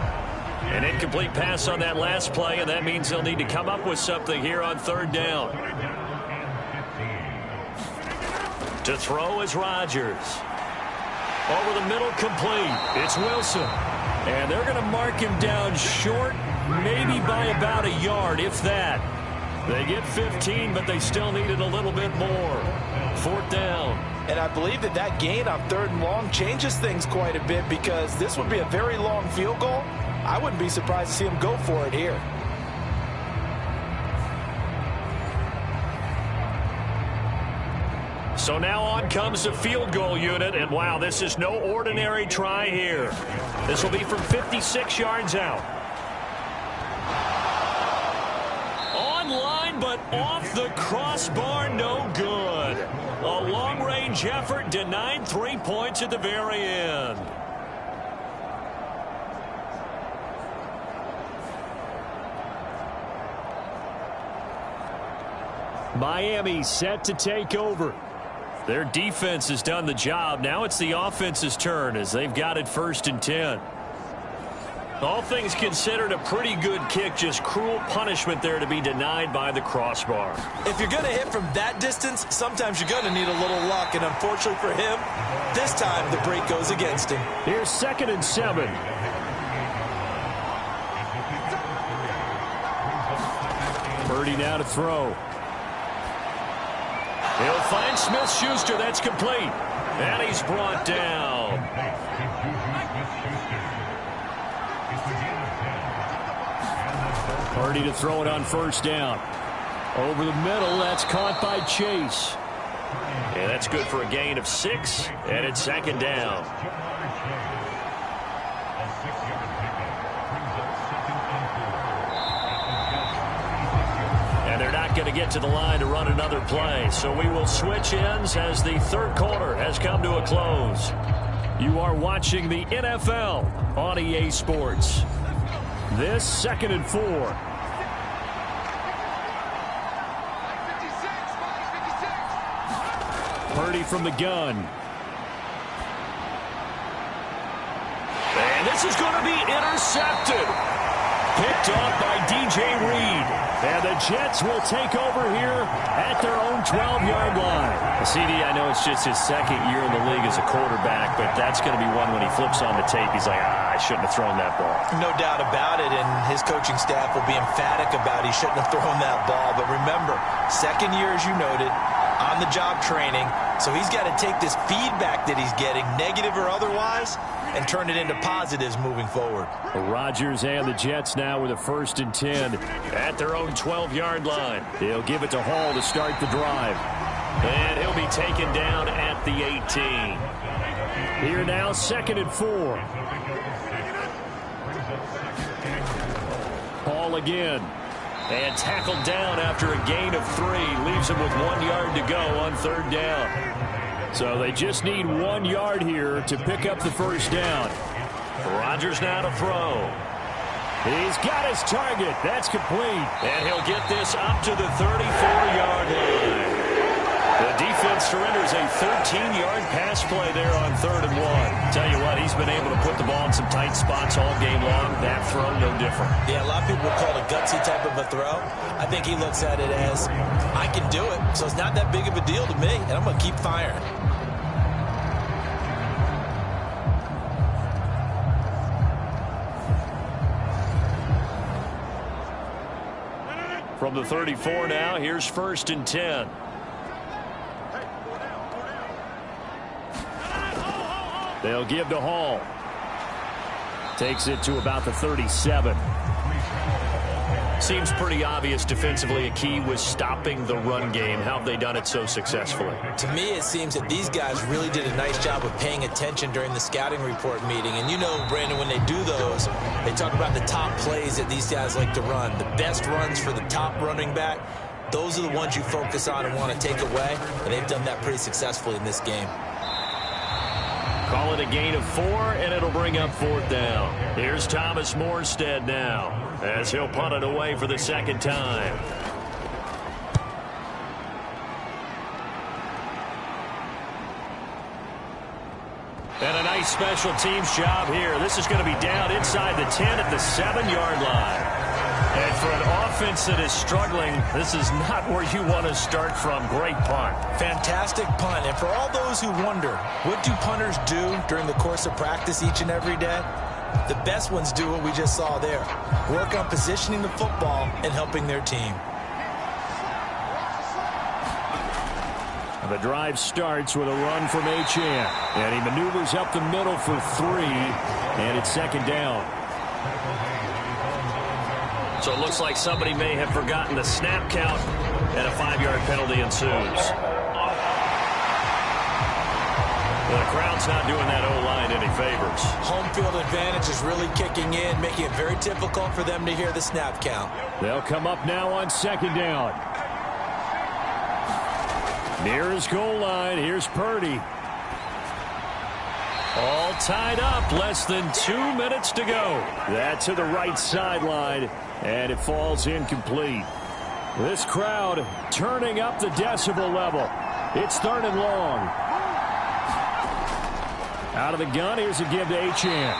An incomplete pass on that last play, and that means they'll need to come up with something here on 3rd down. To throw is Rodgers. Over the middle, complete. It's Wilson. And they're going to mark him down short, maybe by about a yard, if that. They get 15, but they still needed a little bit more. 4th down. And I believe that gain on 3rd and long changes things quite a bit because this would be a very long field goal. I wouldn't be surprised to see him go for it here. So now on comes the field goal unit, and wow, this is no ordinary try here. This will be from 56 yards out. Online, but off the crossbar, no good. A long-range effort denied 3 points at the very end. Miami set to take over. Their defense has done the job. Now it's the offense's turn as they've got it 1st and 10. All things considered, a pretty good kick. Just cruel punishment there to be denied by the crossbar. If you're going to hit from that distance, sometimes you're going to need a little luck. And unfortunately for him, this time the break goes against him. Here's 2nd and 7. Purdy now to throw. He'll find Smith-Schuster. That's complete. And he's brought down. Purdy to throw it on 1st down. Over the middle, that's caught by Chase. And that's good for a gain of 6, and it's 2nd down. And they're not going to get to the line to run another play, so we will switch ends as the 3rd quarter has come to a close. You are watching the NFL on EA Sports. This 2nd and 4. Purdy from the gun. And this is going to be intercepted. Picked off by DJ Reed. And the Jets will take over here at their own 12-yard line. CD, I know it's just his second year in the league as a quarterback, but that's going to be one when he flips on the tape. He's like, I shouldn't have thrown that ball. No doubt about it, and his coaching staff will be emphatic about he shouldn't have thrown that ball. But remember, second year, as you noted, on-the-job training, so he's got to take this feedback that he's getting, negative or otherwise, and turn it into positives moving forward. Rodgers and the Jets now with a 1st and 10 at their own 12-yard line. He'll give it to Hall to start the drive. And he'll be taken down at the 18. Here now, 2nd and 4. Hall again. And tackled down after a gain of 3. Leaves him with 1 yard to go on 3rd down. So they just need 1 yard here to pick up the 1st down. Rodgers now to throw. He's got his target. That's complete. And he'll get this up to the 34-yard line. The defense surrenders a 13-yard pass play there on 3rd and 1. Tell you what, he's been able to put the ball in some tight spots all game long. That throw, no different. Yeah, a lot of people would call it a gutsy type of a throw. I think he looks at it as, I can do it, so it's not that big of a deal to me, and I'm going to keep firing. From the 34 now, here's 1st and 10. They'll give to Hall. Takes it to about the 37. Seems pretty obvious defensively a key was stopping the run game. How have they done it so successfully? To me, it seems that these guys really did a nice job of paying attention during the scouting report meeting. And you know, Brandon, when they do those, they talk about the top plays that these guys like to run. The best runs for the top running back, those are the ones you focus on and want to take away. And they've done that pretty successfully in this game. Call it a gain of 4, and it'll bring up 4th down. Here's Thomas Morstead now, as he'll punt it away for the 2nd time. And a nice special teams job here. This is going to be down inside the 10 at the 7-yard line. And for an offense that is struggling, this is not where you want to start from. Great punt. Fantastic punt. And for all those who wonder, what do punters do during the course of practice each and every day? The best ones do what we just saw there. Work on positioning the football and helping their team. The drive starts with a run from Achane. And he maneuvers up the middle for 3. And it's 2nd down. So it looks like somebody may have forgotten the snap count, and a 5-yard penalty ensues. Well, the crowd's not doing that O-line any favors. Home field advantage is really kicking in, making it very difficult for them to hear the snap count. They'll come up now on 2nd down. Near his goal line, here's Purdy. All tied up, less than 2 minutes to go. That to the right sideline, and it falls incomplete. This crowd turning up the decibel level. It's 3rd and long. Out of the gun, here's a give to Achane.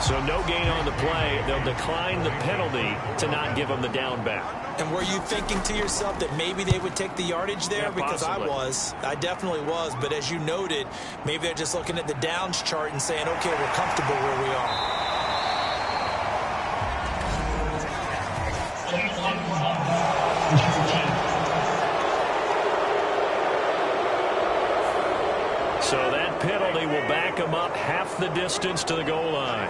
So no gain on the play. They'll decline the penalty to not give them the down back. And were you thinking to yourself that maybe they would take the yardage there? Yeah, because I definitely was. But as you noted, maybe they're just looking at the downs chart and saying, okay, we're comfortable where we are. So that penalty will back them up half the distance to the goal line.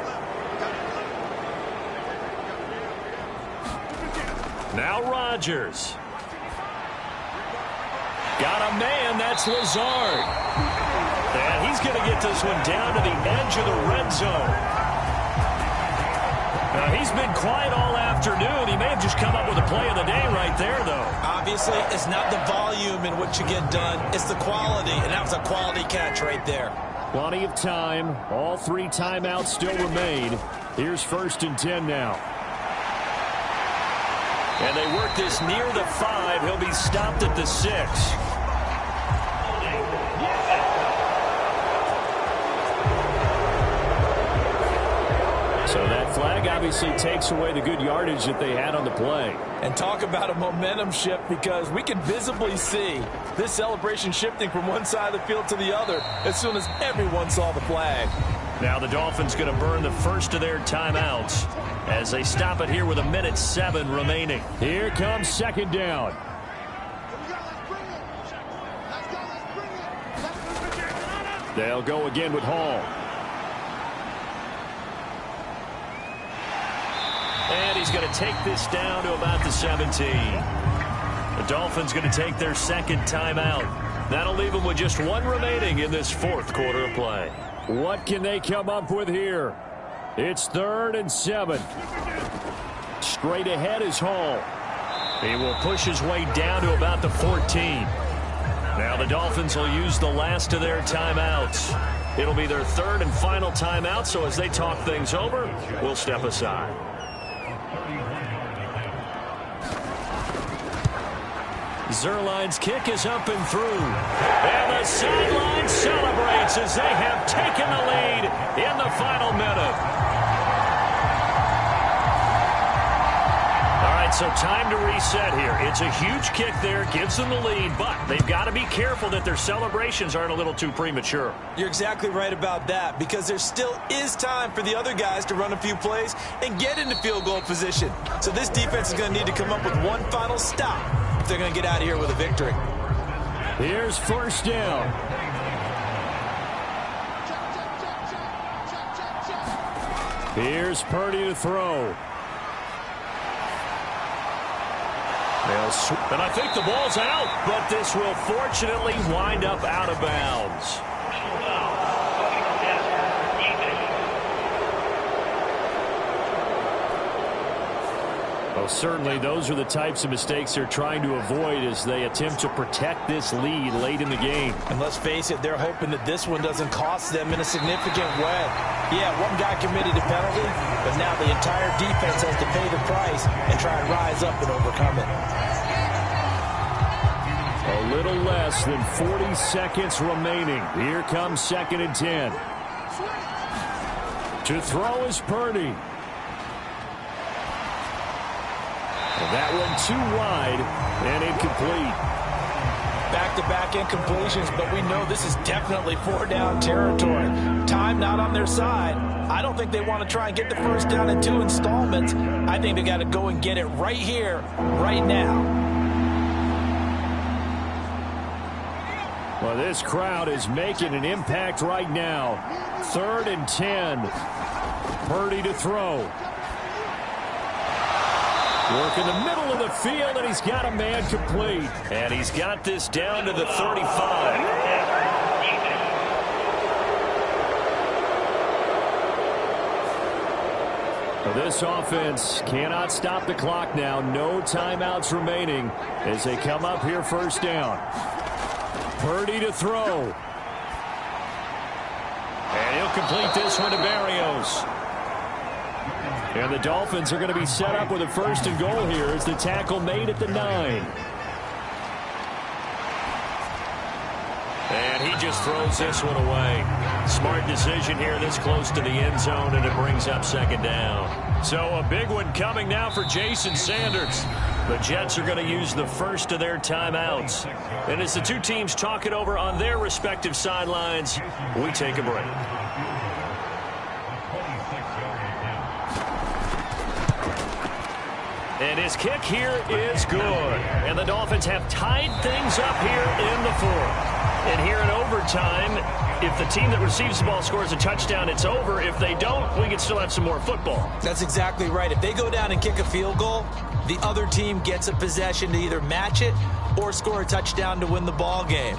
Now Rodgers. Got a man, that's Lazard. And he's going to get this one down to the edge of the red zone. Now, he's been quiet all afternoon. He may have just come up with a play of the day right there, though. Obviously, it's not the volume in what you get done. It's the quality, and that was a quality catch right there. Plenty of time. All 3 timeouts still remain. Here's 1st and 10 now. And they work this near the 5. He'll be stopped at the 6. So that flag obviously takes away the good yardage that they had on the play. And talk about a momentum shift, because we can visibly see this celebration shifting from one side of the field to the other as soon as everyone saw the flag. Now the Dolphins going to burn the first of their timeouts as they stop it here with 1:07 remaining. Here comes second down. They'll go again with Hall. And he's going to take this down to about the 17. The Dolphins going to take their second timeout. That'll leave them with just one remaining in this fourth quarter of play. What can they come up with here? It's 3rd and 7. Straight ahead is Hall. He will push his way down to about the 14. Now the Dolphins will use the last of their timeouts. It'll be their third and final timeout, so as they talk things over, we'll step aside. Zerline's kick is up and through. And the sideline celebrates as they have taken the lead in the final minute. All right, so time to reset here. It's a huge kick there, gives them the lead, but they've got to be careful that their celebrations aren't a little too premature. You're exactly right about that, because there still is time for the other guys to run a few plays and get into field goal position. So this defense is going to need to come up with one final stop if they're going to get out of here with a victory. Here's first down. Here's Purdy to throw. And I think the ball's out, but this will fortunately wind up out of bounds. Well, certainly those are the types of mistakes they're trying to avoid as they attempt to protect this lead late in the game. And let's face it, they're hoping that this one doesn't cost them in a significant way. Yeah, one guy committed a penalty, but now the entire defense has to pay the price and try and rise up and overcome it. A little less than 40 seconds remaining. Here comes 2nd and 10. To throw is Purdy. And that one too wide and incomplete. Back-to-back incompletions, but we know this is definitely 4-down territory. Time not on their side. I don't think they want to try and get the first down in 2 installments. I think they got to go and get it right here, right now. Well, this crowd is making an impact right now. 3rd and 10. Purdy to throw. Work in the middle of the field, and he's got a man complete. And he's got this down to the 35. Well, this offense cannot stop the clock now. No timeouts remaining as they come up here first down. Purdy to throw. And he'll complete this one to Barrios. And the Dolphins are going to be set up with a 1st and goal here as the tackle made at the 9. And he just throws this one away. Smart decision here this close to the end zone, and it brings up 2nd down. So a big one coming now for Jason Sanders. The Jets are going to use the first of their timeouts. And as the two teams talk it over on their respective sidelines, we take a break. And his kick here is good. And the Dolphins have tied things up here in the 4th. And here in overtime, if the team that receives the ball scores a touchdown, it's over. If they don't, we can still have some more football. That's exactly right. If they go down and kick a field goal, the other team gets a possession to either match it or score a touchdown to win the ball game.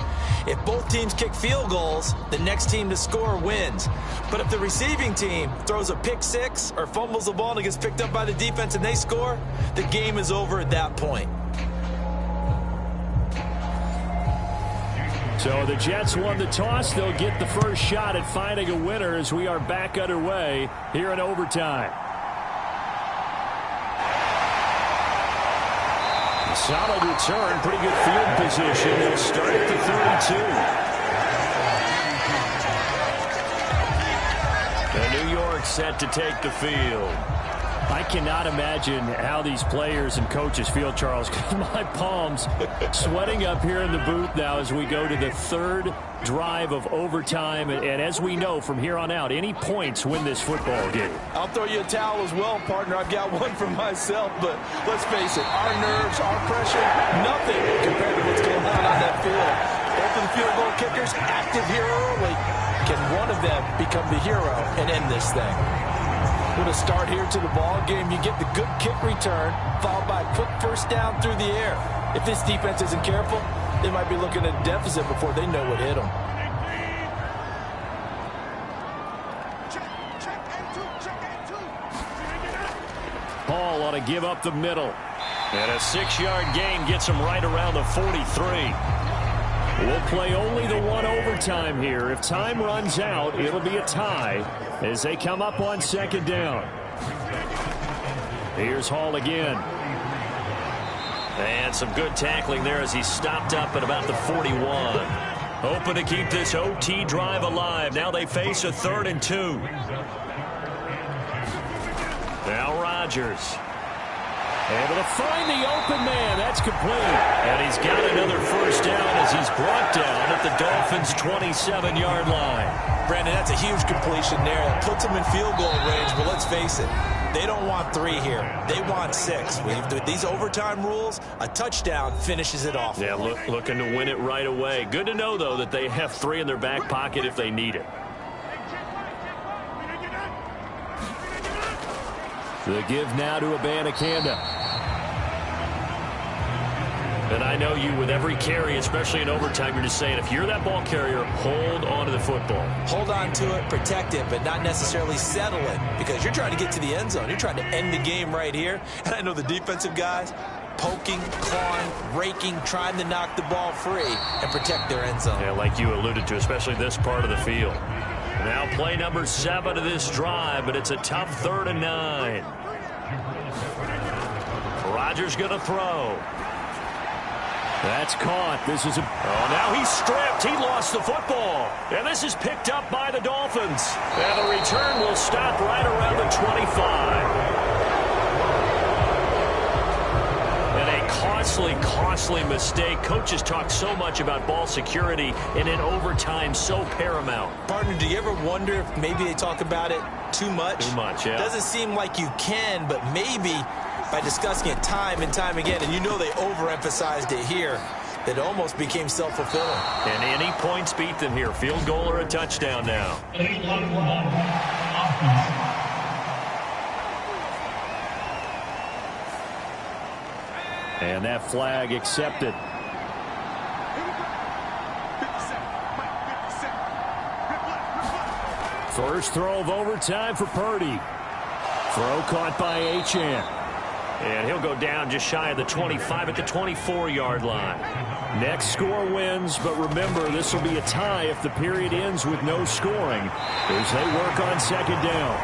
If both teams kick field goals, the next team to score wins. But if the receiving team throws a pick six or fumbles the ball and it gets picked up by the defense and they score, the game is over at that point. So the Jets won the toss. They'll get the first shot at finding a winner as we are back underway here in overtime. Solid return, pretty good field position. They'll start at the 32. And New York set to take the field. I cannot imagine how these players and coaches feel, Charles, because my palms sweating up here in the booth now as we go to the third drive of overtime. And as we know from here on out, any points win this football game. I'll throw you a towel as well, partner. I've got one for myself, but let's face it, our nerves, our pressure, nothing compared to what's going on that field. Both of the field goal kickers active here early. Can one of them become the hero and end this thing? With a start here to the ball game, you get the good kick return, followed by a quick first down through the air. If this defense isn't careful, they might be looking at a deficit before they know what hit them. Hall ought to give up the middle. And a 6-yard gain gets him right around the 43. We'll play only the one overtime here. If time runs out, it'll be a tie as they come up on second down. Here's Hall again. And some good tackling there as he stopped up at about the 41. Hoping to keep this OT drive alive. Now they face a 3rd and 2. Now Rodgers. Able to find the open man. That's complete. And he's got another first down as he's brought down at the Dolphins' 27-yard line. Brandon, that's a huge completion there. It puts them in field goal range, but let's face it, they don't want 3 here. They want 6. With these overtime rules, a touchdown finishes it off. Yeah, looking to win it right away. Good to know, though, that they have 3 in their back pocket if they need it. The give now to Abanikanda. And I know you, with every carry, especially in overtime, you're just saying, if you're that ball carrier, hold on to the football. Hold on to it, protect it, but not necessarily settle it, because you're trying to get to the end zone. You're trying to end the game right here. And I know the defensive guys poking, clawing, raking, trying to knock the ball free and protect their end zone. Yeah, like you alluded to, especially this part of the field. Now play number 7 of this drive, but it's a tough 3rd and 9. Rodgers going to throw. That's caught. This is a... Oh, now he's stripped. He lost the football. And this is picked up by the Dolphins. And the return will stop right around the 25. And a costly mistake. Coaches talk so much about ball security, and in overtime, so paramount. Partner, do you ever wonder if maybe they talk about it too much? Too much, yeah. Doesn't seem like you can, but maybe by discussing it time and time again, and you know they overemphasized it here, that it almost became self-fulfilling. And any points beat them here. Field goal or a touchdown now. And that flag accepted. First throw of overtime for Purdy. Throw caught by Achane. And he'll go down just shy of the 25 at the 24-yard line. Next score wins, but remember, this will be a tie if the period ends with no scoring as they work on second down.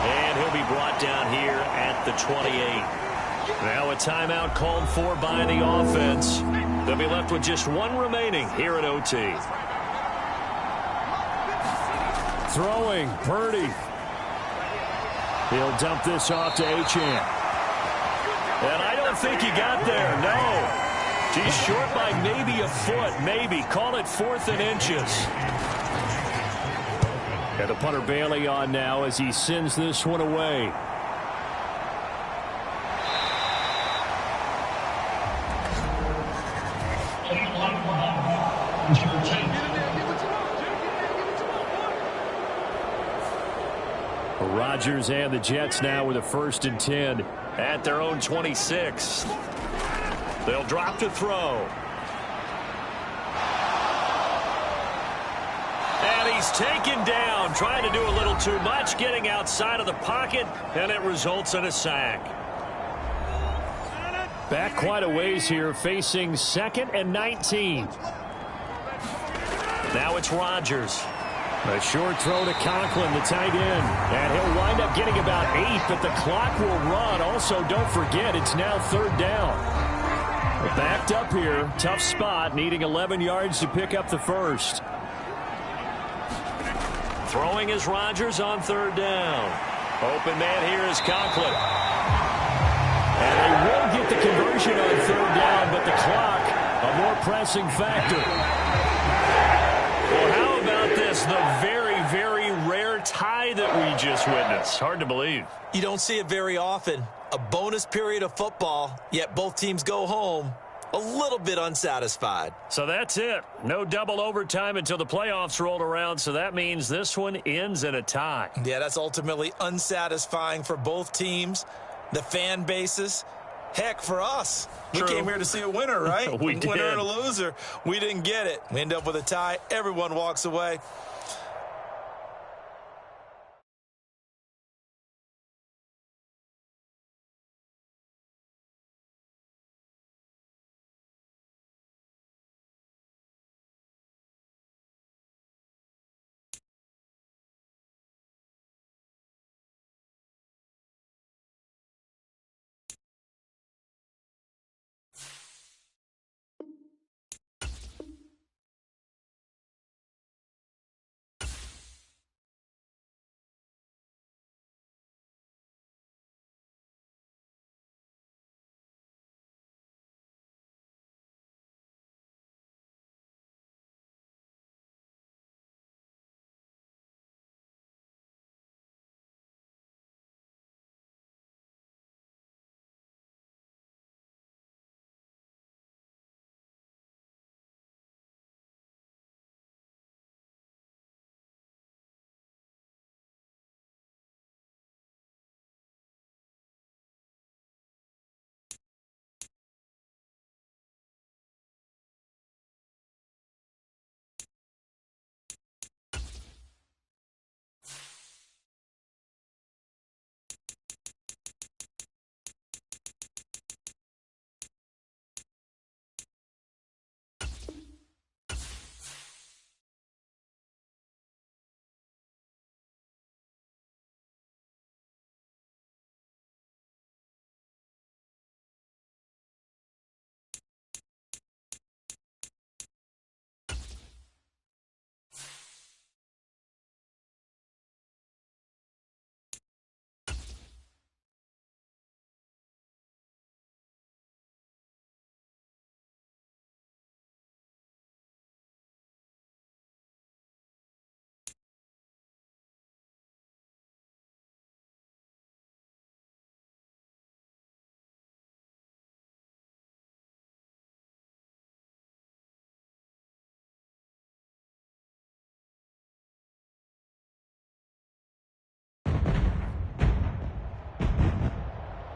And he'll be brought down here at the 28. Now a timeout called for by the offense. They'll be left with just 1 remaining here at OT. Throwing, Purdy. He'll dump this off to Achane. And I don't think he got there, no. He's short by maybe a foot, maybe. Call it 4th and inches. And the punter Bailey on now as he sends this one away. Rodgers and the Jets now with a 1st and 10 at their own 26. They'll drop to throw. And he's taken down, trying to do a little too much, getting outside of the pocket, and it results in a sack. Back quite a ways here, facing 2nd and 19. Now it's Rodgers. A short throw to Conklin, the tight end. And he'll wind up getting about 8, but the clock will run. Also, don't forget, it's now 3rd down. Backed up here. Tough spot. Needing 11 yards to pick up the first. Throwing is Rodgers on third down. Open man here is Conklin. And they will get the conversion on third down, but the clock, a more pressing factor. Well, how about this? The very, very rare tie that we just witnessed. Hard to believe. You don't see it very often. A bonus period of football, yet both teams go home a little bit unsatisfied. So that's it. No double overtime until the playoffs rolled around, so that means this one ends in a tie. Yeah, that's ultimately unsatisfying for both teams, the fan bases. Heck, for us. True. We came here to see a winner, right? We did. Winner and a loser. We didn't get it. We end up with a tie. Everyone walks away.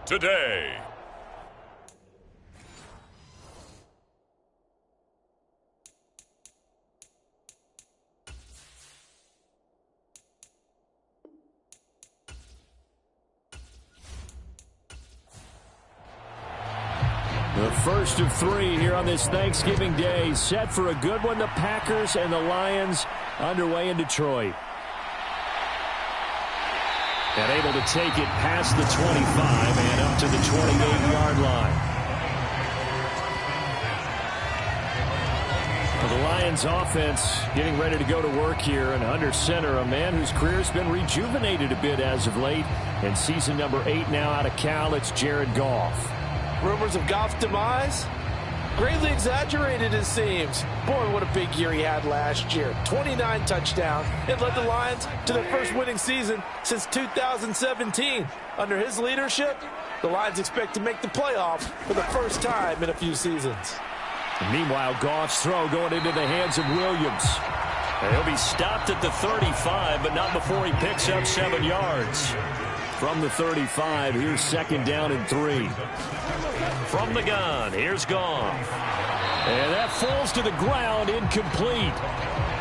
Today. The first of three here on this Thanksgiving Day. Set for a good one. The Packers and the Lions underway in Detroit. And able to take it past the 25 and up to the 28-yard line. For the Lions offense getting ready to go to work here, and under center, a man whose career has been rejuvenated a bit as of late. And season number 8 now out of Cal, it's Jared Goff. Rumors of Goff's demise? Greatly exaggerated, it seems. Boy, what a big year he had last year. 29 touchdowns. It led the Lions to their first winning season since 2017. Under his leadership, the Lions expect to make the playoffs for the first time in a few seasons. And meanwhile, Goff's throw going into the hands of Williams. And he'll be stopped at the 35, but not before he picks up 7 yards. From the 35, here's second down and 3. From the gun, here's Goff. And that falls to the ground, incomplete.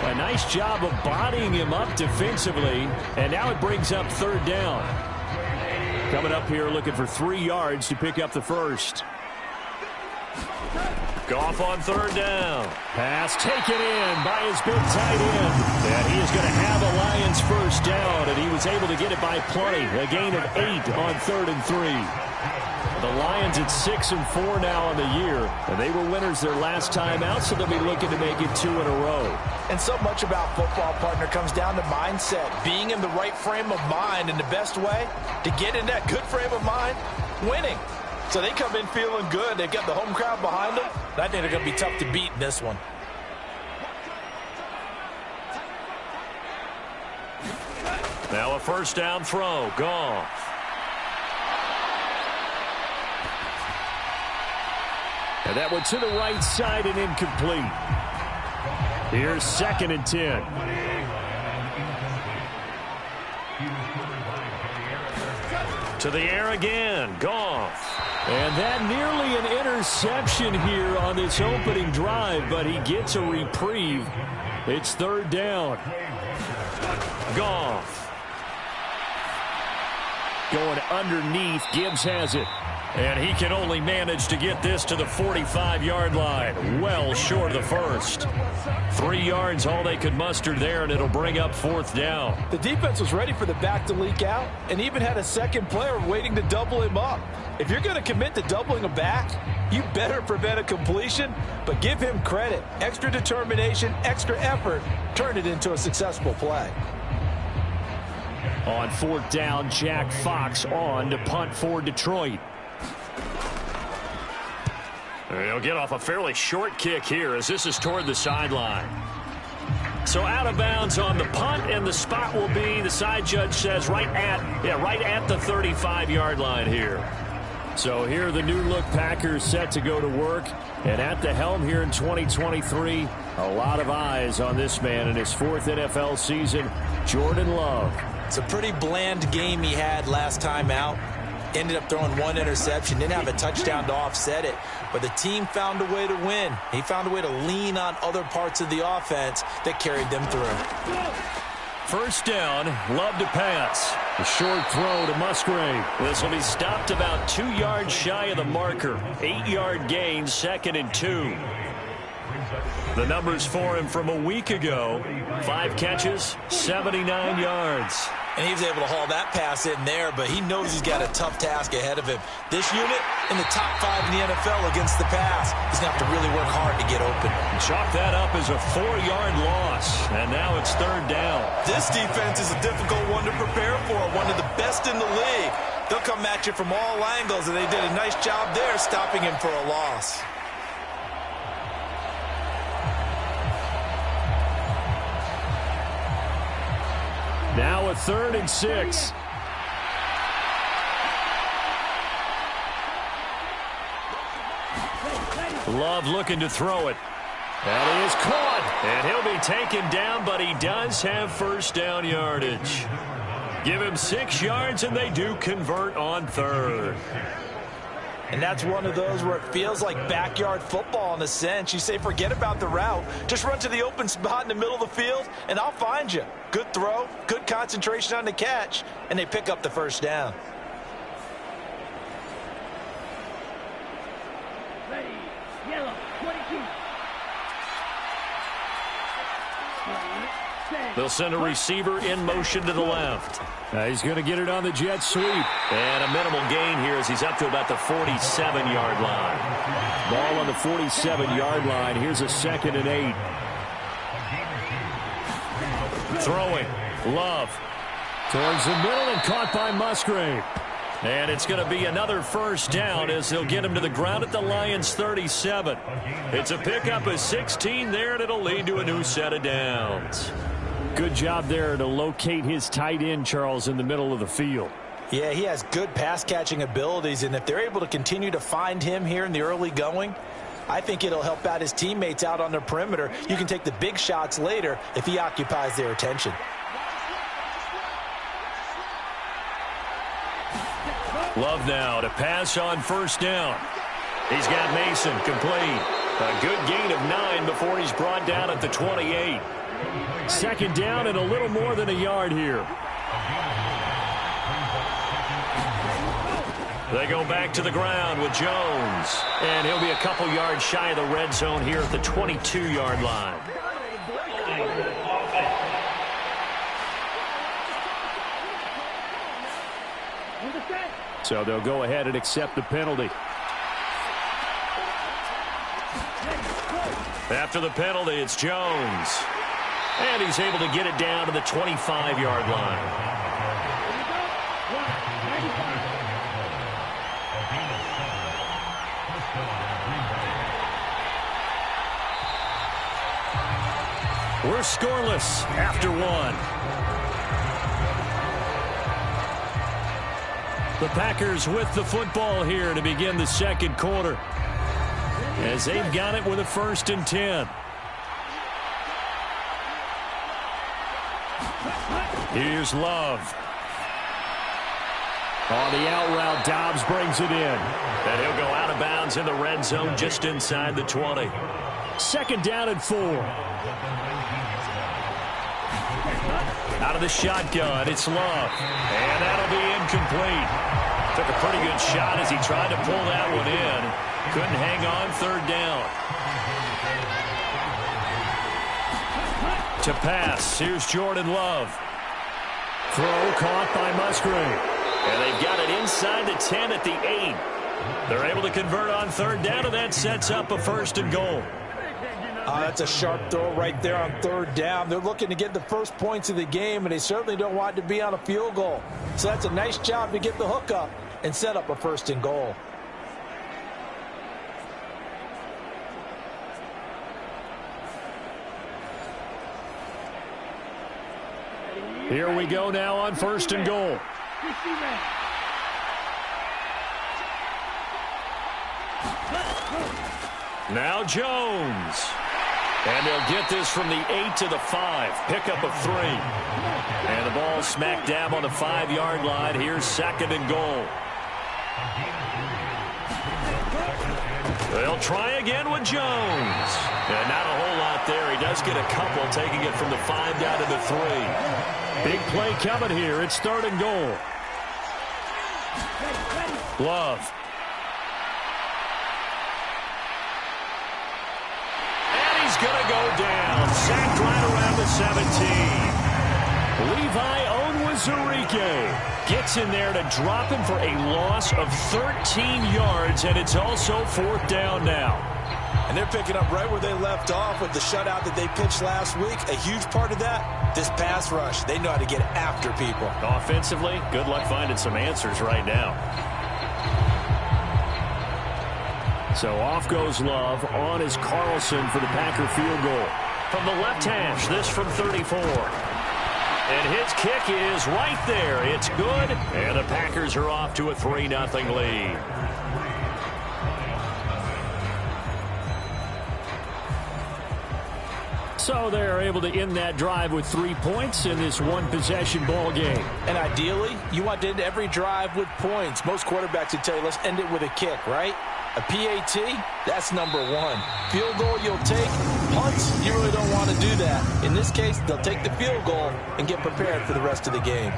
A nice job of bodying him up defensively. And now it brings up third down. Coming up here looking for 3 yards to pick up the first. Goff on third down. Pass taken in by his big tight end. And he is going to have a Lions first down, and he was able to get it by plenty. A gain of 8 on 3rd and 3. The Lions at 6-4 now on the year, and they were winners their last time out, so they'll be looking to make it 2 in a row. And so much about football, partner, comes down to mindset, being in the right frame of mind, and the best way to get in that good frame of mind, winning. So they come in feeling good. They've got the home crowd behind them. And I think they're going to be tough to beat in this one. Now a first down throw. Goff. And that one to the right side and incomplete. Here's 2nd and 10. To the air again. Goff. And that nearly an interception here on this opening drive, but he gets a reprieve. It's 3rd down. Goff. Going underneath. Gibbs has it. And he can only manage to get this to the 45-yard line. Well short of the first. 3 yards all they could muster there, and it'll bring up 4th down. The defense was ready for the back to leak out and even had a second player waiting to double him up. If you're going to commit to doubling a back, you better prevent a completion, but give him credit. Extra determination, extra effort, turn it into a successful play. On 4th down, Jack Fox on to punt for Detroit. He'll get off a fairly short kick here as this is toward the sideline. So out of bounds on the punt, and the spot will be, the side judge says, right at the 35-yard line here. So here the new look Packers set to go to work. And at the helm here in 2023, a lot of eyes on this man in his 4th NFL season, Jordan Love. It's a pretty bland game he had last time out. Ended up throwing 1 interception. Didn't have a touchdown to offset it. But the team found a way to win. He found a way to lean on other parts of the offense that carried them through. First down, Love to pass. A short throw to Musgrave. This will be stopped about 2 yards shy of the marker. 8-yard gain, 2nd and 2. The numbers for him from a week ago. 5 catches, 79 yards. And he was able to haul that pass in there, but he knows he's got a tough task ahead of him. This unit in the top 5 in the NFL against the pass. He's going to have to really work hard to get open. Chalk that up as a 4-yard loss, and now it's 3rd down. This defense is a difficult one to prepare for, one of the best in the league. They'll come at you from all angles, and they did a nice job there stopping him for a loss. Now a 3rd and 6. Love looking to throw it. That is caught. And he'll be taken down, but he does have first down yardage. Give him 6 yards, and they do convert on 3rd. And that's one of those where it feels like backyard football in a sense. You say, forget about the route. Just run to the open spot in the middle of the field, and I'll find you. Good throw, good concentration on the catch, and they pick up the first down. Ready, yellow, 22. They'll send a receiver in motion to the left. He's going to get it on the jet sweep. And a minimal gain here as he's up to about the 47-yard line. Ball on the 47-yard line. Here's a 2nd and 8. Throwing. Love. Towards the middle and caught by Musgrave. And it's going to be another first down as they'll get him to the ground at the Lions' 37. It's a pickup of 16 there, and it'll lead to a new set of downs. Good job there to locate his tight end, Charles, in the middle of the field. Yeah, he has good pass-catching abilities, and if they're able to continue to find him here in the early going, I think it'll help out his teammates out on the perimeter. You can take the big shots later if he occupies their attention. Love now to pass on first down. He's got Mason complete. A good gain of 9 before he's brought down at the 28. 2nd down and a little more than a yard here. They go back to the ground with Jones. And he'll be a couple yards shy of the red zone here at the 22-yard line. Understand? So they'll go ahead and accept the penalty. After the penalty, it's Jones. And he's able to get it down to the 25-yard line. We're scoreless after one. The Packers with the football here to begin the second quarter, as they've got it with a 1st and 10. Here's Love. On the out route, Dobbs brings it in. And he'll go out of bounds in the red zone just inside the 20. 2nd down and 4. Out of the shotgun, it's Love. And that'll be incomplete. Took a pretty good shot as he tried to pull that one in. Couldn't hang on 3rd down. To pass, here's Jordan Love. Throw caught by Musgrave. And they've got it inside the 10 at the 8. They're able to convert on 3rd down, and that sets up a 1st and goal. That's a sharp throw right there on 3rd down. They're looking to get the first points of the game, and they certainly don't want to be on a field goal. So that's a nice job to get the hook up and set up a 1st and goal. Here we go now on 1st and goal. Now Jones. And they'll get this from the 8 to the 5. Pickup of 3. And the ball smack dab on the 5-yard line. Here's 2nd and goal. They'll try again with Jones. And not a whole lot there. He does get a couple, taking it from the 5 down to the 3. Big play coming here. It's 3rd and goal. Love. And he's going to go down. Sacked right around the 17. Levi Onwuzurike gets in there to drop him for a loss of 13 yards, and it's also 4th down now. And they're picking up right where they left off with the shutout that they pitched last week. A huge part of that, this pass rush. They know how to get after people. Offensively, good luck finding some answers right now. So off goes Love. On is Carlson for the Packer field goal. From the left hash, this from 34. And his kick is right there. It's good. And the Packers are off to a 3-0 lead. So they're able to end that drive with 3 points in this one-possession ball game. And ideally, you want to end every drive with points. Most quarterbacks would tell you, let's end it with a kick, right? A PAT, that's number 1. Field goal you'll take. Punts, you really don't want to do that. In this case, they'll take the field goal and get prepared for the rest of the game.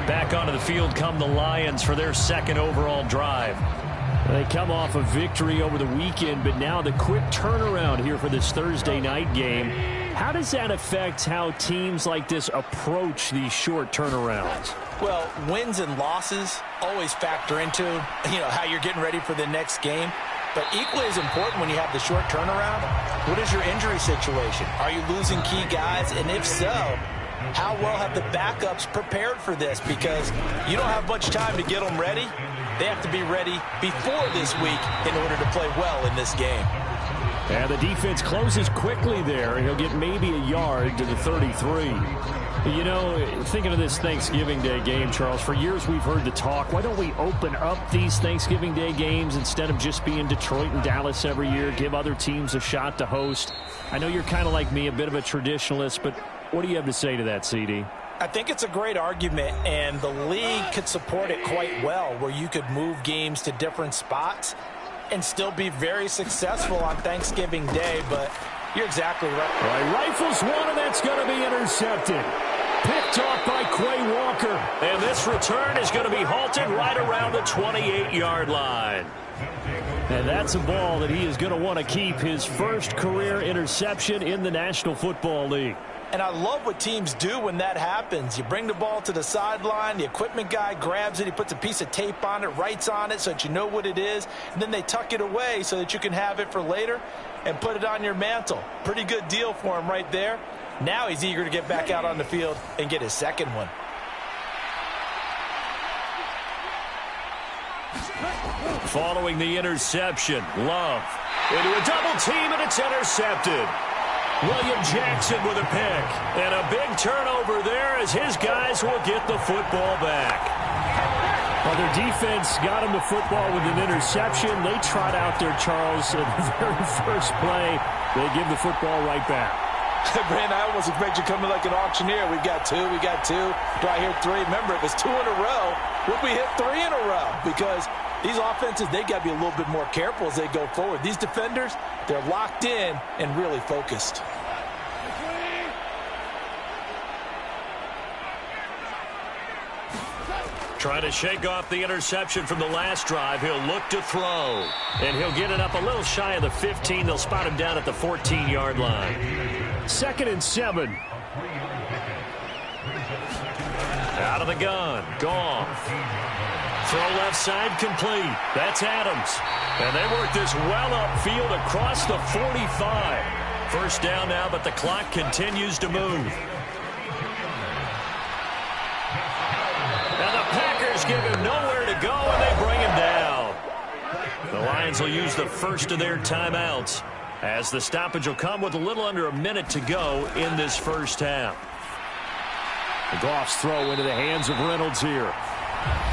Back onto the field come the Lions for their 2nd overall drive. They come off a victory over the weekend, but now the quick turnaround here for this Thursday night game. How does that affect how teams like this approach these short turnarounds? Well, wins and losses always factor into, how you're getting ready for the next game. But equally as important when you have the short turnaround, what is your injury situation? Are you losing key guys? And if so, how well have the backups prepared for this? Because you don't have much time to get them ready. They have to be ready before this week in order to play well in this game. And the defense closes quickly there. He'll get maybe a yard to the 33. Thinking of this Thanksgiving Day game, Charles, for years we've heard the talk, why don't we open up these Thanksgiving Day games instead of just being Detroit and Dallas every year, give other teams a shot to host? I know you're kind of like me, a bit of a traditionalist, but what do you have to say to that, CD? I think it's a great argument, and the league could support it quite well, where you could move games to different spots and still be very successful on Thanksgiving Day, but you're exactly right. All right, rifles one, and that's going to be intercepted. Picked off by Quay Walker. And this return is going to be halted right around the 28-yard line. And that's a ball that he is going to want to keep, his first career interception in the National Football League. And I love what teams do when that happens. You bring the ball to the sideline, the equipment guy grabs it, he puts a piece of tape on it, writes on it so that you know what it is, and then they tuck it away so that you can have it for later and put it on your mantle. Pretty good deal for him right there. Now he's eager to get back out on the field and get his second one. Following the interception, Love into a double team, and it's intercepted. William Jackson with a pick, and a big turnover there as his guys will get the football back. Well, their defense got him the football with an interception. They trot out there, Charles, in the very first play. They give the football right back. Brandon, I almost expect you coming like an auctioneer. We got two. Do I hear three? Remember, if it's two in a row, would we hit three in a row? Because these offenses, they got to be a little bit more careful as they go forward. These defenders, they're locked in and really focused. Trying to shake off the interception from the last drive. He'll look to throw, and he'll get it up a little shy of the 15. They'll spot him down at the 14-yard line. 2nd and 7. Out of the gun. Goff. Throw left side complete. That's Adams. And they work this well upfield across the 45. First down now, but the clock continues to move. And the Packers give him nowhere to go, and they bring him down. The Lions will use the first of their timeouts, as the stoppage will come with a little under a minute to go in this first half. The Goff's throw into the hands of Reynolds here.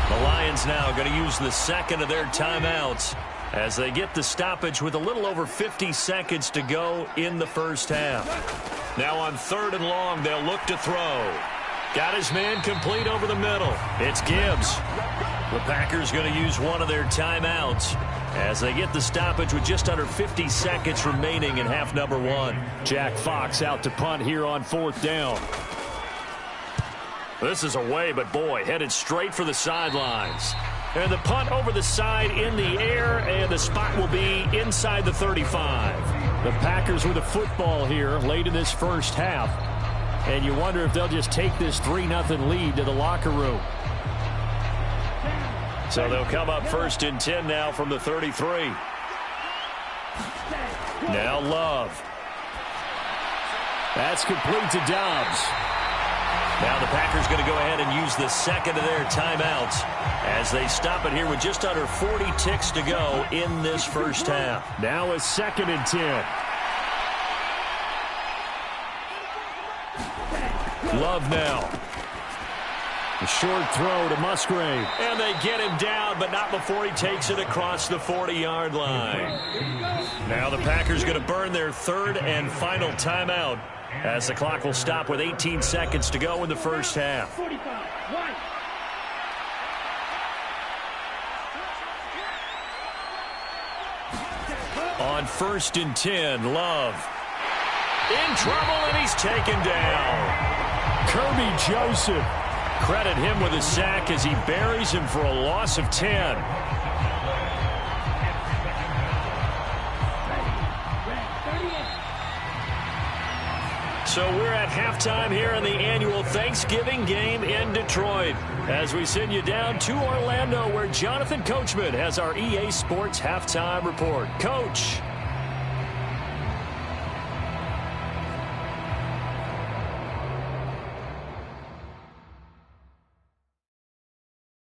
The Lions now going to use the second of their timeouts as they get the stoppage with a little over 50 seconds to go in the first half. Now on 3rd and long, they'll look to throw. Got his man complete over the middle. It's Gibbs. The Packers going to use one of their timeouts as they get the stoppage with just under 50 seconds remaining in half number 1. Jack Fox out to punt here on 4th down. This is away, but boy, headed straight for the sidelines. And the punt over the side in the air, and the spot will be inside the 35. The Packers with a football here late in this first half. And you wonder if they'll just take this 3-0 lead to the locker room. So they'll come up 1st and 10 now from the 33. Now Love. That's complete to Dobbs. Now the Packers going to go ahead and use the second of their timeouts as they stop it here with just under 40 ticks to go in this first half. Now a 2nd and 10. Love now. A short throw to Musgrave. And they get him down, but not before he takes it across the 40-yard line. Now the Packers going to burn their 3rd and final timeout as the clock will stop with 18 seconds to go in the first half. On 1st and 10, Love. In trouble, and he's taken down. Kirby Joseph. Credit him with a sack as he buries him for a loss of 10. So we're at halftime here in the annual Thanksgiving game in Detroit as we send you down to Orlando where Jonathan Coachman has our EA Sports halftime report. Coach.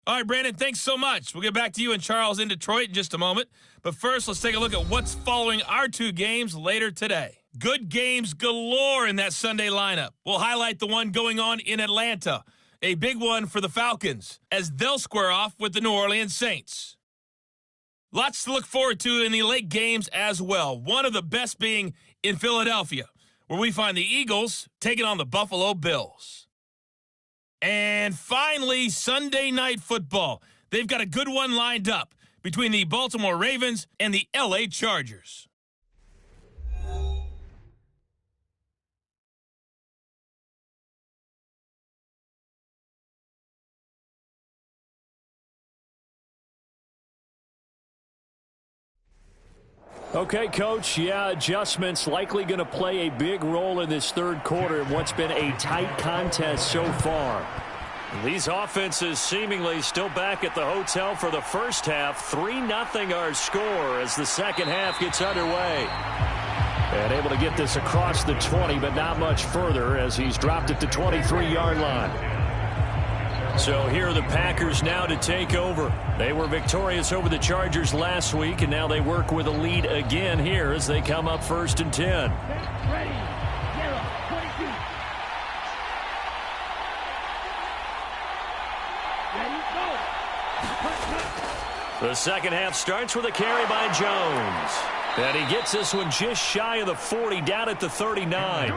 All right, Brandon, thanks so much. We'll get back to you and Charles in Detroit in just a moment. But first, let's take a look at what's following our 2 games later today. Good games galore in that Sunday lineup. We'll highlight the one going on in Atlanta, a big one for the Falcons, as they'll square off with the New Orleans Saints. Lots to look forward to in the late games as well, one of the best being in Philadelphia, where we find the Eagles taking on the Buffalo Bills. And finally, Sunday Night Football. They've got a good one lined up between the Baltimore Ravens and the LA Chargers. Okay, Coach, yeah, adjustments likely going to play a big role in this third quarter in what's been a tight contest so far. These offenses seemingly still back at the hotel for the first half. 3-0 our score as the second half gets underway. And able to get this across the 20, but not much further as he's dropped it to 23-yard line. So here are the Packers now to take over. They were victorious over the Chargers last week, and now they work with a lead again here as they come up 1st and 10. Ready. Yellow. 22. Ready. Go. The second half starts with a carry by Jones. And he gets this one just shy of the 40, down at the 39.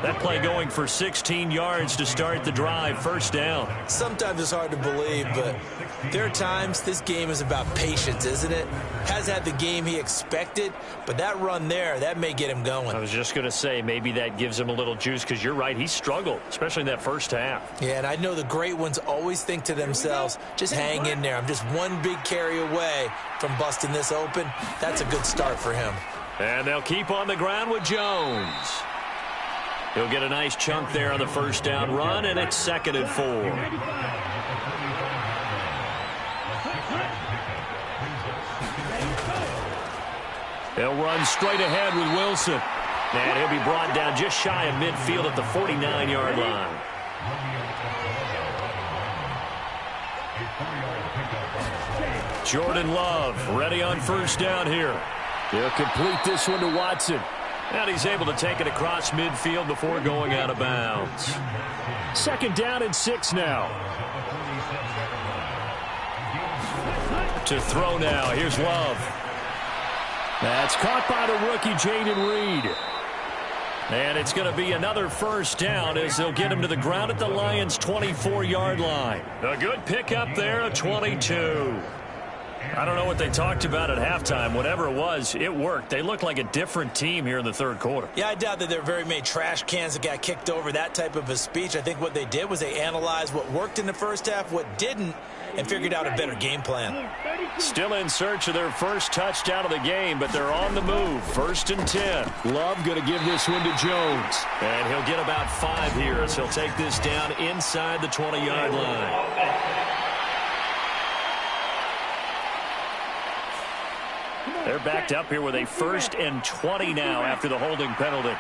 That play going for 16 yards to start the drive, first down. Sometimes it's hard to believe, but there are times this game is about patience, isn't it? Has had the game he expected, but that run there, that may get him going. I was just going to say, maybe that gives him a little juice, because you're right, he struggled, especially in that first half. Yeah, and I know the great ones always think to themselves, just hang in there. I'm just one big carry away from busting this open. That's a good start for him. And they'll keep on the ground with Jones. He'll get a nice chunk there on the first down run, and it's 2nd and 4. They'll run straight ahead with Wilson. And he'll be brought down just shy of midfield at the 49-yard line. Jordan Love ready on first down here. He'll complete this one to Watson. And he's able to take it across midfield before going out of bounds. 2nd down and 6 now. To throw now. Here's Love. That's caught by the rookie, Jaden Reed. And it's going to be another first down as they'll get him to the ground at the Lions' 24-yard line. A good pickup there, a 22. I don't know what they talked about at halftime. Whatever it was, it worked. They look like a different team here in the third quarter. Yeah, I doubt that there are very many trash cans that got kicked over, that type of a speech. I think what they did was they analyzed what worked in the first half, what didn't, and figured out a better game plan. Still in search of their first touchdown of the game, but they're on the move. 1st and 10. Love going to give this one to Jones. And he'll get about 5 here as he'll take this down inside the 20-yard line. They're backed up here with a 1st and 20 now after the holding penalty.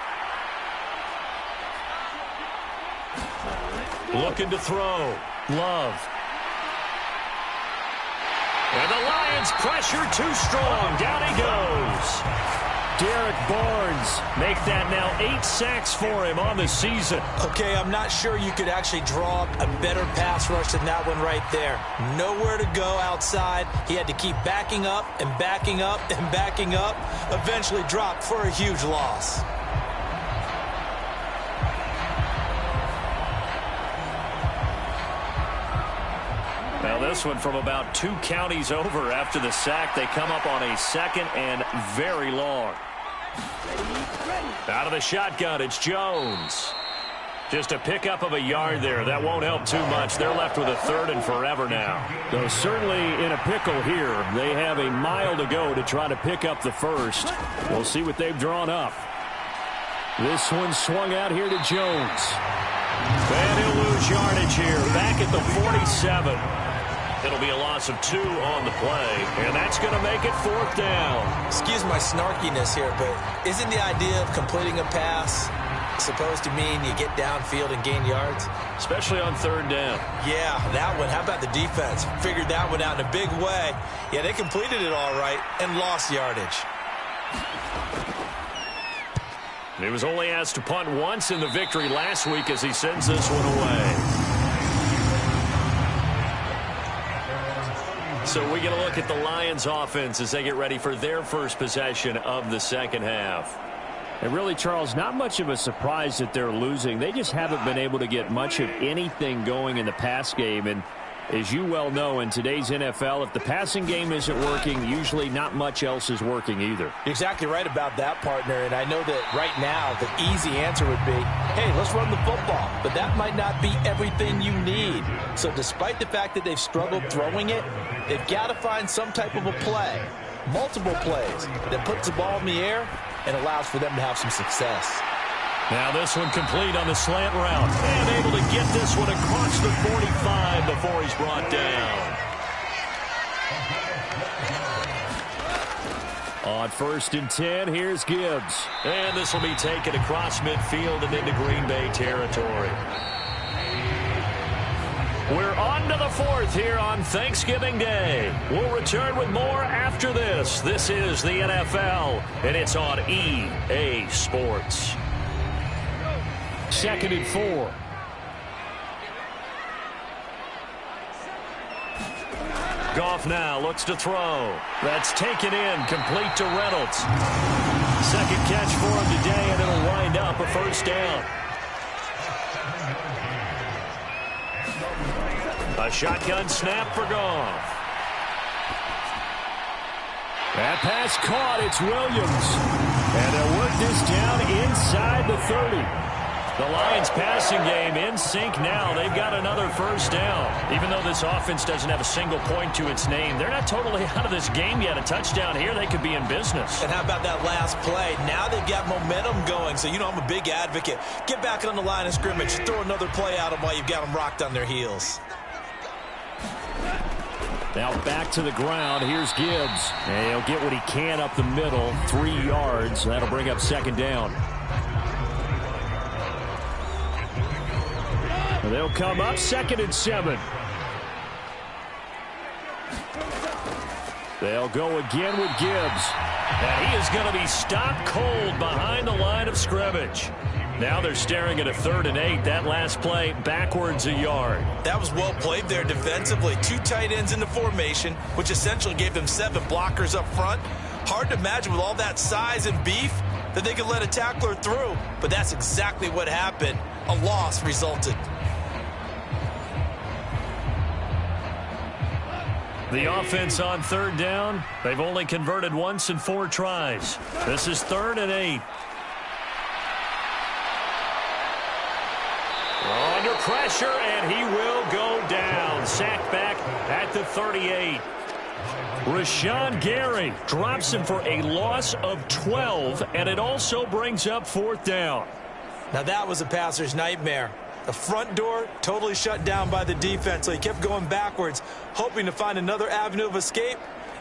Looking to throw. Love. And the Lions pressure too strong. Down he goes. Derek Barnes make that now 8 sacks for him on the season. Okay, I'm not sure you could actually draw up a better pass rush than that one right there. Nowhere to go outside. He had to keep backing up and backing up and backing up. Eventually dropped for a huge loss. Now this one from about 2 counties over after the sack. They come up on a 2nd and very long. Out of the shotgun, it's Jones. Just a pickup of a yard there. That won't help too much. They're left with a 3rd and forever now. Though certainly in a pickle here. They have a mile to go to try to pick up the first. We'll see what they've drawn up. This one swung out here to Jones. And he'll lose yardage here. Back at the 47. It'll be a loss of 2 on the play, and that's going to make it 4th down. Excuse my snarkiness here, but isn't the idea of completing a pass supposed to mean you get downfield and gain yards? Especially on 3rd down. Yeah, that one. How about the defense? Figured that one out in a big way. Yeah, they completed it all right and lost yardage. He was only asked to punt once in the victory last week as he sends this one away. So we get a look at the Lions offense as they get ready for their first possession of the second half. And really, Charles, not much of a surprise that they're losing. They just haven't been able to get much of anything going in the pass game. And as you well know, in today's NFL, if the passing game isn't working, usually not much else is working either. You're exactly right about that, partner. And I know that right now the easy answer would be, hey, let's run the football. But that might not be everything you need. So despite the fact that they've struggled throwing it, they've got to find some type of a play. multiple plays that puts the ball in the air and allows for them to have some success. Now this one complete on the slant route. And able to get this one across the 45 before he's brought down. On 1st and 10, here's Gibbs. And this will be taken across midfield and into Green Bay territory. We're on to the 4th here on Thanksgiving Day. We'll return with more after this. This is the NFL, and it's on EA Sports. 2nd and 4. Goff now looks to throw. That's taken in, complete to Reynolds. Second catch for him today, and it'll wind up a first down. A shotgun snap for Goff. That pass caught. It's Williams. And they'll work this down inside the 30. The Lions passing game in sync now. They've got another first down. Even though this offense doesn't have a single point to its name, they're not totally out of this game yet. A touchdown here, they could be in business. And how about that last play? Now they've got momentum going. So, you know, I'm a big advocate. Get back on the line of scrimmage. Throw another play at them while you've got them rocked on their heels. Now back to the ground. Here's Gibbs. And he'll get what he can up the middle. 3 yards. That'll bring up second down. They'll come up 2nd and 7. They'll go again with Gibbs. And he is going to be stopped cold behind the line of scrimmage. Now they're staring at a 3rd and 8. That last play backwards a yard. That was well played there defensively. 2 tight ends in the formation, which essentially gave them 7 blockers up front. Hard to imagine with all that size and beef that they could let a tackler through. But that's exactly what happened. A loss resulted. The offense on 3rd down. They've only converted once in 4 tries. This is 3rd and 8. Under pressure, and he will go down. Sacked back at the 38. Rashawn Gary drops him for a loss of 12, and it also brings up 4th down. Now that was a passer's nightmare. The front door totally shut down by the defense, so he kept going backwards, hoping to find another avenue of escape.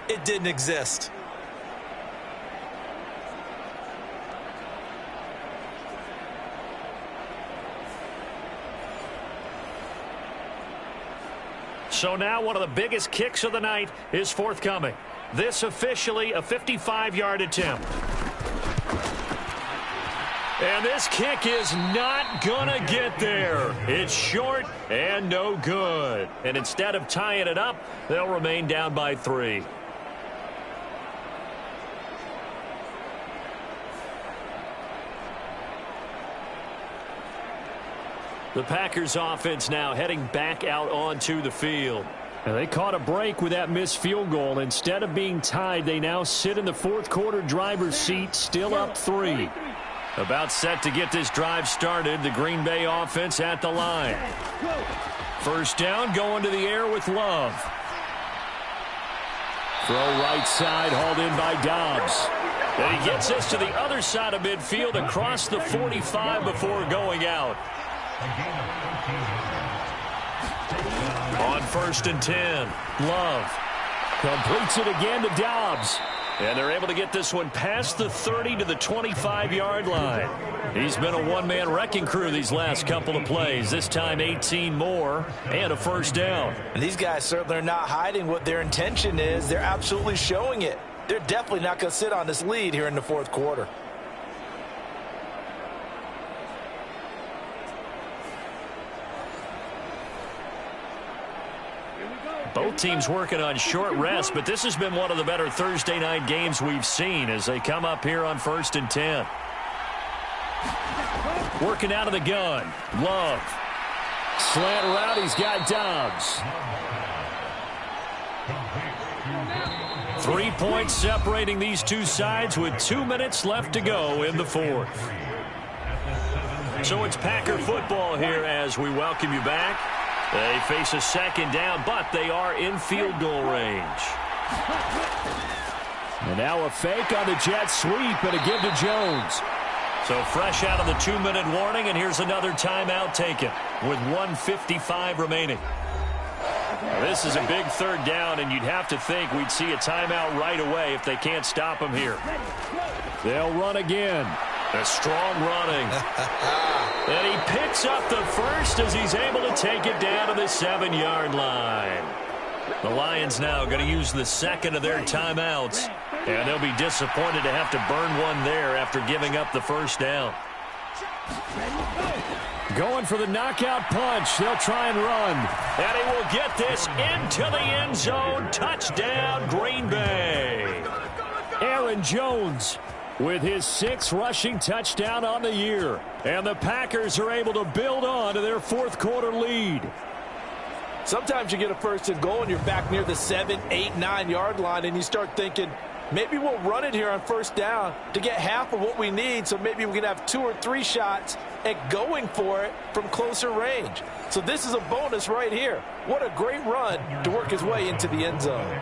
It didn't exist. So now one of the biggest kicks of the night is forthcoming. This officially a 55-yard attempt. And this kick is not going to get there. It's short and no good. And instead of tying it up, they'll remain down by 3. The Packers offense now heading back out onto the field. And they caught a break with that missed field goal. Instead of being tied, they now sit in the 4th quarter driver's seat, still up 3. About set to get this drive started. The Green Bay offense at the line. First down, going to the air with Love. Throw right side, hauled in by Dobbs. And he gets us to the other side of midfield across the 45 before going out. On 1st and 10, Love completes it again to Dobbs. And they're able to get this one past the 30 to the 25-yard line. He's been a one-man wrecking crew these last couple of plays. This time 18 more and a first down. And these guys certainly are not hiding what their intention is. They're absolutely showing it. They're definitely not going to sit on this lead here in the 4th quarter. Both teams working on short rest, but this has been one of the better Thursday night games we've seen as they come up here on 1st and 10. Working out of the gun. Love. Slant route, he's got Dobbs. 3 points separating these two sides with 2 minutes left to go in the 4th. So it's Packer football here as we welcome you back. They face a second down, but they are in field goal range. And now a fake on the jet sweep and a give to Jones. So fresh out of the 2-minute warning, and here's another timeout taken with 1:55 remaining. Now, this is a big third down, and you'd have to think we'd see a timeout right away if they can't stop him here. They'll run again. A strong running. And he picks up the first as he's able to take it down to the 7-yard line. The Lions now going to use the second of their timeouts, and they'll be disappointed to have to burn one there after giving up the first down. Going for the knockout punch. They'll try and run. And he will get this into the end zone. Touchdown, Green Bay. Aaron Jones with his 6th rushing touchdown on the year. And the Packers are able to build on to their fourth-quarter lead. Sometimes you get a first and goal and you're back near the 7, 8, 9-yard line, and you start thinking, maybe we'll run it here on first down to get half of what we need, so maybe we can have 2 or 3 shots at going for it from closer range. So this is a bonus right here. What a great run to work his way into the end zone.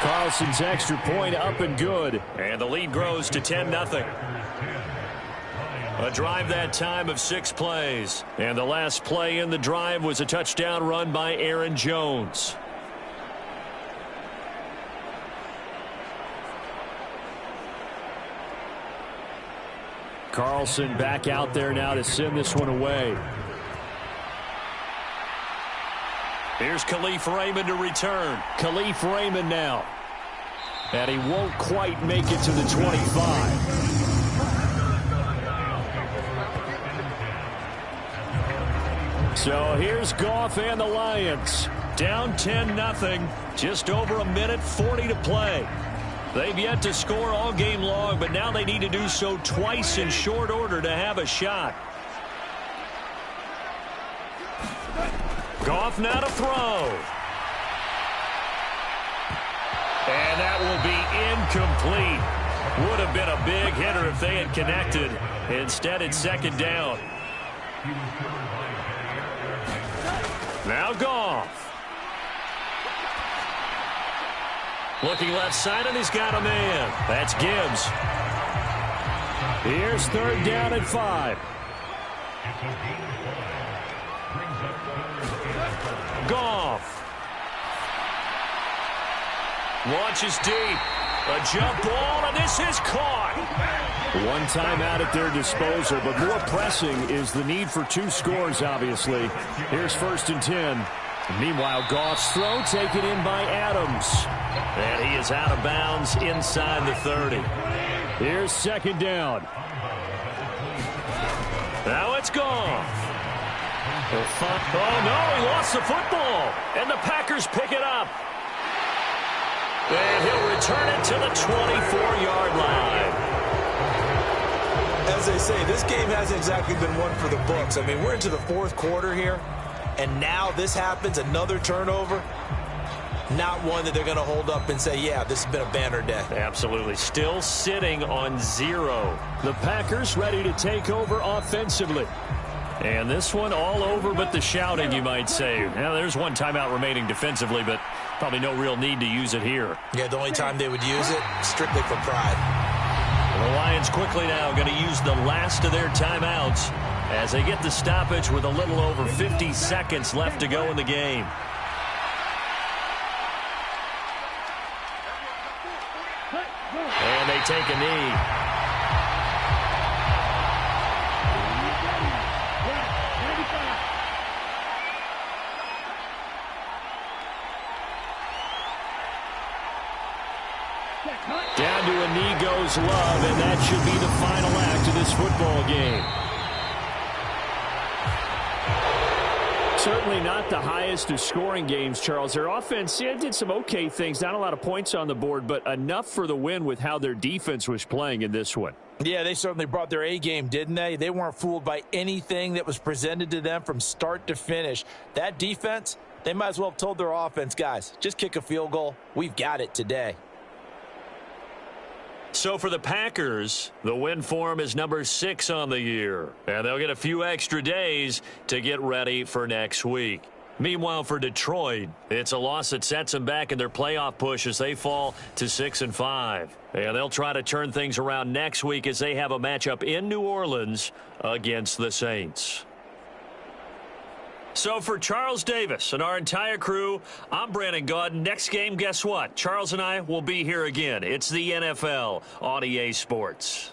Carlson's extra point up and good. And the lead grows to 10-0. A drive that time of 6 plays. And the last play in the drive was a touchdown run by Aaron Jones. Carlson back out there now to send this one away. Here's Khalif Raymond to return. Khalif Raymond now. And he won't quite make it to the 25. So here's Goff and the Lions. Down 10-0. Just over a minute 40 to play. They've yet to score all game long, but now they need to do so twice in short order to have a shot. Goff now to throw. And that will be incomplete. Would have been a big hitter if they had connected. Instead, it's second down. Now Goff. Looking left side, and he's got a man. That's Gibbs. Here's third down and 5. Goff. Launches deep. A jump ball, and this is caught. One timeout at their disposal, but more pressing is the need for 2 scores, obviously. Here's 1st and 10. Meanwhile, Goff's throw taken in by Adams. And he is out of bounds inside the 30. Here's 2nd down. Now it's Goff. Oh, no, he lost the football. And the Packers pick it up. And he'll return it to the 24-yard line. As they say, this game hasn't exactly been one for the books. I mean, we're into the 4th quarter here, and now this happens, another turnover. Not one that they're going to hold up and say, yeah, this has been a banner day. Absolutely. Still sitting on 0. The Packers ready to take over offensively. And this one all over but the shouting, you might say. Now, there's one timeout remaining defensively, but probably no real need to use it here. Yeah, the only time they would use it, strictly for pride. And the Lions quickly now going to use the last of their timeouts as they get the stoppage with a little over 50 seconds left to go in the game. And they take a knee. Down to a knee goes Love, and that should be the final act of this football game. Certainly not the highest of scoring games, Charles. Their offense did some okay things. Not a lot of points on the board, but enough for the win with how their defense was playing in this one. Yeah, they certainly brought their A game, didn't they? They weren't fooled by anything that was presented to them from start to finish. That defense, they might as well have told their offense, guys, just kick a field goal. We've got it today. So for the Packers, the win form is number 6 on the year. And they'll get a few extra days to get ready for next week. Meanwhile, for Detroit, it's a loss that sets them back in their playoff push as they fall to 6-5. And they'll try to turn things around next week as they have a matchup in New Orleans against the Saints. So for Charles Davis and our entire crew, I'm Brandon Gaudin. Next game, guess what? Charles and I will be here again. It's the NFL on EA Sports.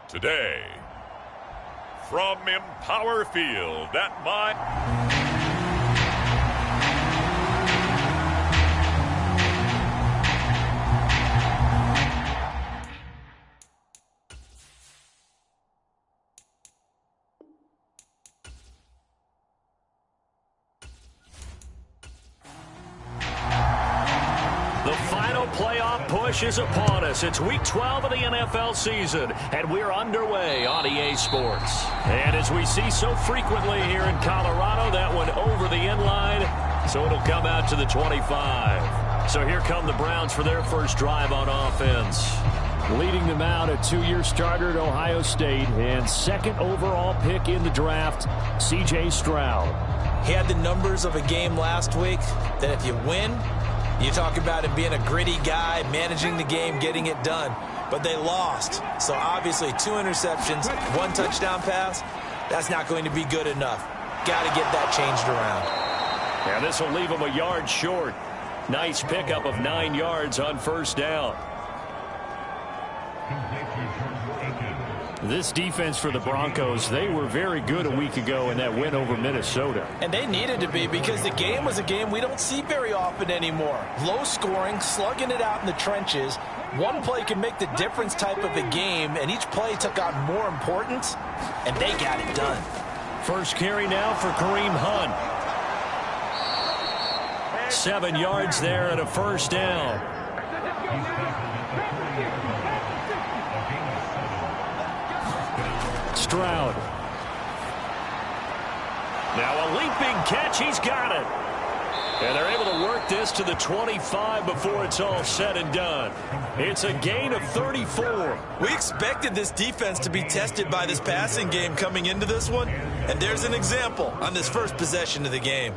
Today, from Empower Field at The final playoff push is upon us. It's Week 12 of the NFL season, and we're underway on EA Sports. And as we see so frequently here in Colorado, that one over the end line, so it'll come out to the 25. So here come the Browns for their first drive on offense. Leading them out, a 2-year starter at Ohio State and second overall pick in the draft, C.J. Stroud. He had the numbers of a game last week that if you win, you talk about him being a gritty guy, managing the game, getting it done. But they lost. So obviously 2 interceptions, 1 touchdown pass, that's not going to be good enough. Got to get that changed around. And this will leave him a yard short. Nice pickup of 9 yards on first down. This defense for the Broncos, they were very good a week ago in that win over Minnesota. And they needed to be because the game was a game we don't see very often anymore. Low scoring, slugging it out in the trenches. One play can make the difference type of a game, and each play took on more importance, and they got it done. First carry now for Kareem Hunt. 7 yards there and a first down. Stroud. Now a leaping catch. He's got it. And they're able to work this to the 25 before it's all said and done. It's a gain of 34. We expected this defense to be tested by this passing game coming into this one, and there's an example on this first possession of the game.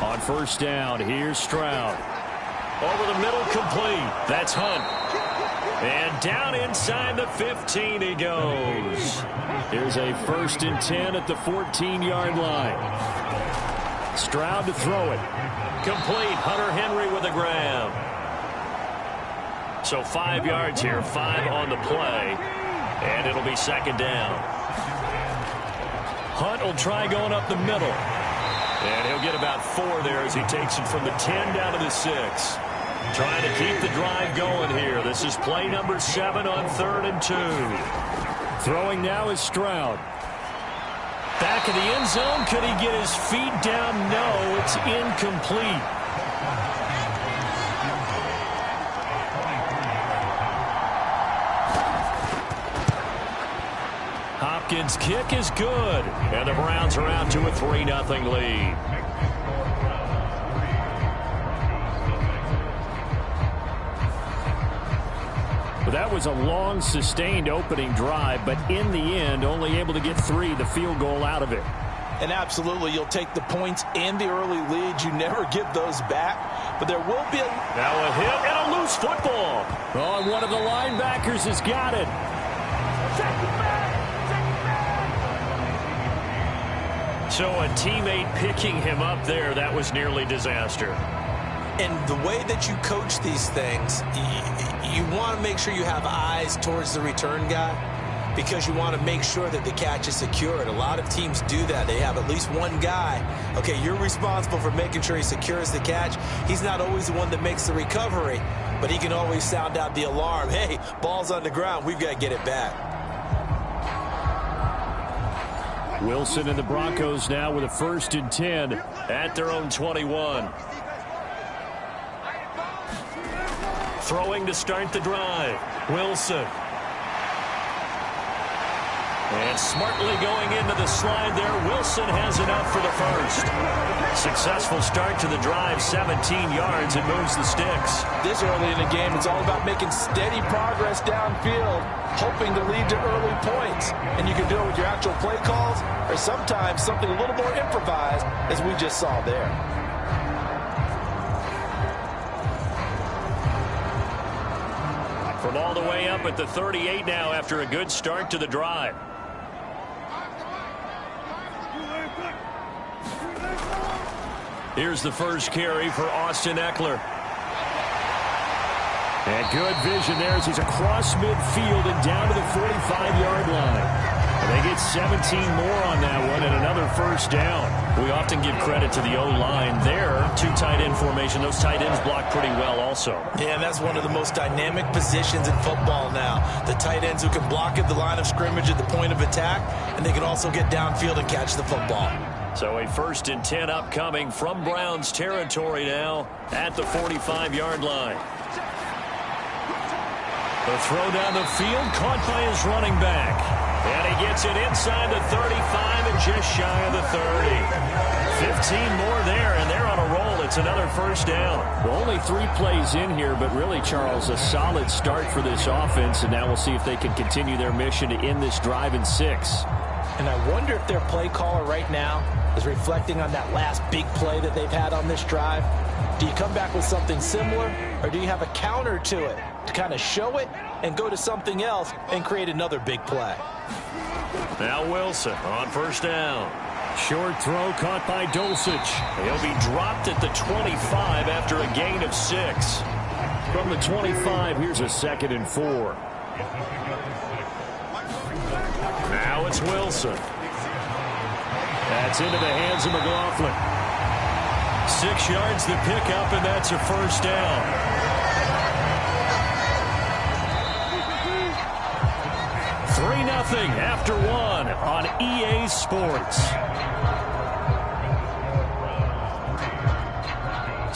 On first down, here's Stroud. Over the middle, complete. That's Hunt. And down inside the 15 he goes. Here's a 1st and 10 at the 14-yard line. Stroud to throw it. Complete. Hunter Henry with a grab. So 5 yards here, 5 on the play. And it'll be second down. Hunt will try going up the middle. And he'll get about 4 there as he takes it from the 10 down to the 6. Trying to keep the drive going here. This is play number 7 on 3rd and 2. Throwing now is Stroud. Back in the end zone. Could he get his feet down? No, it's incomplete. Hopkins' kick is good. And the Browns are out to a 3-0 lead. Well, that was a long, sustained opening drive, but in the end, only able to get 3, the field goal out of it. And absolutely, you'll take the points and the early lead. You never give those back. But there will be now a hit and a loose football. Oh, and one of the linebackers has got it. So a teammate picking him up there, that was nearly disaster. And the way that you coach these things, you want to make sure you have eyes towards the return guy because you want to make sure that the catch is secured. A lot of teams do that. They have at least one guy. Okay, you're responsible for making sure he secures the catch. He's not always the one that makes the recovery, but he can always sound out the alarm. Hey, ball's on the ground. We've got to get it back. Wilson and the Broncos now with a 1st and 10 at their own 21. Throwing to start the drive. Wilson. And smartly going into the slide there. Wilson has enough for the first. Successful start to the drive. 17 yards and moves the sticks. This early in the game, it's all about making steady progress downfield, hoping to lead to early points. And you can do it with your actual play calls or sometimes something a little more improvised, as we just saw there. From all the way up at the 38 now after a good start to the drive. Here's the first carry for Austin Eckler. And good vision there as he's across midfield and down to the 45-yard line. And they get 17 more on that one and another first down. We often give credit to the O-line there. Two tight end formation. Those tight ends block pretty well also. Yeah, and that's one of the most dynamic positions in football now. The tight ends who can block at the line of scrimmage at the point of attack, and they can also get downfield and catch the football. So a 1st and 10 upcoming from Browns territory now at the 45-yard line. The throw down the field, caught by his running back. And he gets it inside the 35 and just shy of the 30. 15 more there, and they're on a roll. It's another first down. Well, only 3 plays in here, but really, Charles, a solid start for this offense. And now we'll see if they can continue their mission to end this drive in 6. And I wonder if their play caller right now is reflecting on that last big play that they've had on this drive. Do you come back with something similar, or do you have a counter to it to kind of show it and go to something else and create another big play? Now Wilson on first down. Short throw caught by Dulcich. He'll be dropped at the 25 after a gain of 6. From the 25, here's a 2nd and 4. Now it's Wilson. That's into the hands of McLaughlin. 6 yards the pickup, and that's a first down. 3-0 after 1 on EA Sports.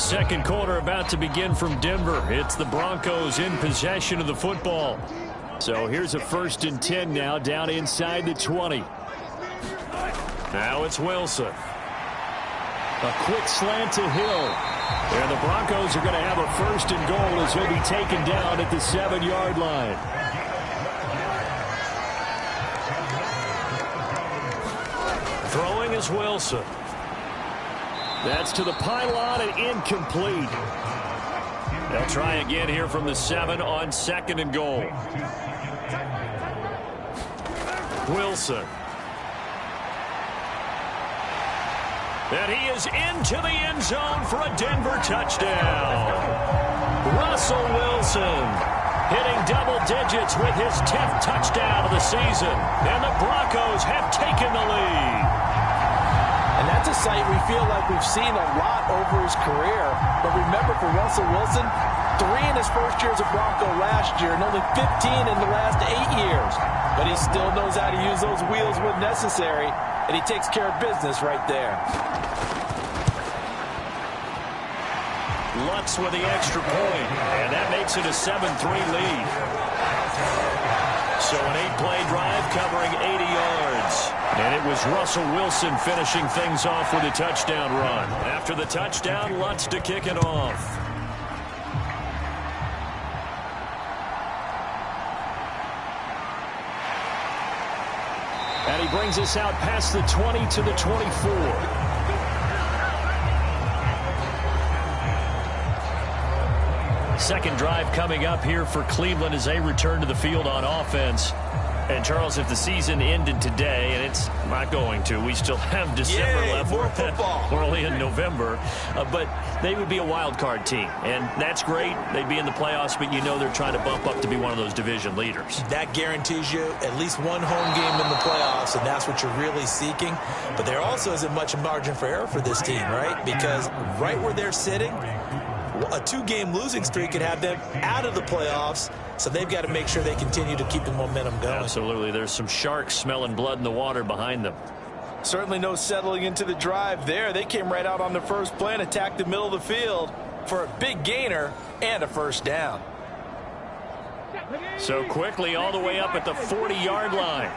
Second quarter about to begin from Denver. It's the Broncos in possession of the football. So here's a 1st and 10 now down inside the 20. Now it's Wilson. A quick slant to Hill. And the Broncos are going to have a 1st and goal as he'll be taken down at the 7-yard line. Throwing is Wilson. That's to the pylon and incomplete. They'll try again here from the 7 on 2nd and goal. Wilson. And he is into the end zone for a Denver touchdown. Russell Wilson hitting double digits with his 10th touchdown of the season. And the Broncos have taken the lead. And that's a sight we feel like we've seen a lot over his career. But remember, for Russell Wilson, 3 in his first year as a Bronco last year and only 15 in the last 8 years. But he still knows how to use those wheels when necessary, and he takes care of business right there. Lutz with the extra point, and that makes it a 7-3 lead. So an 8-play drive covering 80 yards. And it was Russell Wilson finishing things off with a touchdown run. After the touchdown, Lutz to kick it off. And he brings us out past the 20 to the 24. Second drive coming up here for Cleveland as they return to the field on offense. And, Charles, if the season ended today, and it's not going to, we still have December left. More football. We're only in November. But they would be a wild card team, and that's great. They'd be in the playoffs, but you know they're trying to bump up to be one of those division leaders. That guarantees you at least one home game in the playoffs, and that's what you're really seeking. But there also isn't much margin for error for this team, right? Because right where they're sitting, a 2-game losing streak could have them out of the playoffs, so they've got to make sure they continue to keep the momentum going. Absolutely. There's some sharks smelling blood in the water behind them. Certainly no settling into the drive there. They came right out on the first play and attacked the middle of the field for a big gainer and a first down. So quickly all the way up at the 40-yard line.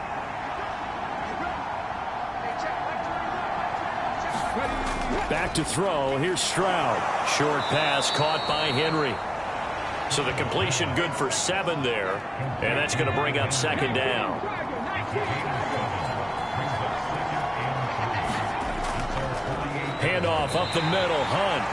Back to throw. Here's Stroud. Short pass caught by Henry. So the completion good for 7 there. And that's going to bring up second down. Handoff up the middle. Hunt.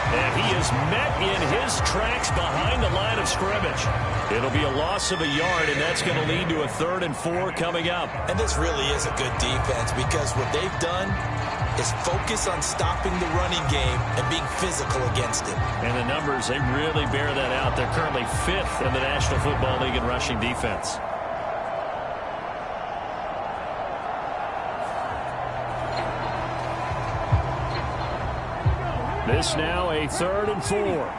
And he is met in his tracks behind the line of scrimmage. It'll be a loss of a yard, and that's going to lead to a 3rd and 4 coming up. And this really is a good defense because what they've done is focus on stopping the running game and being physical against it. And the numbers, they really bear that out. They're currently 5th in the National Football League in rushing defense. This now a 3rd and 4.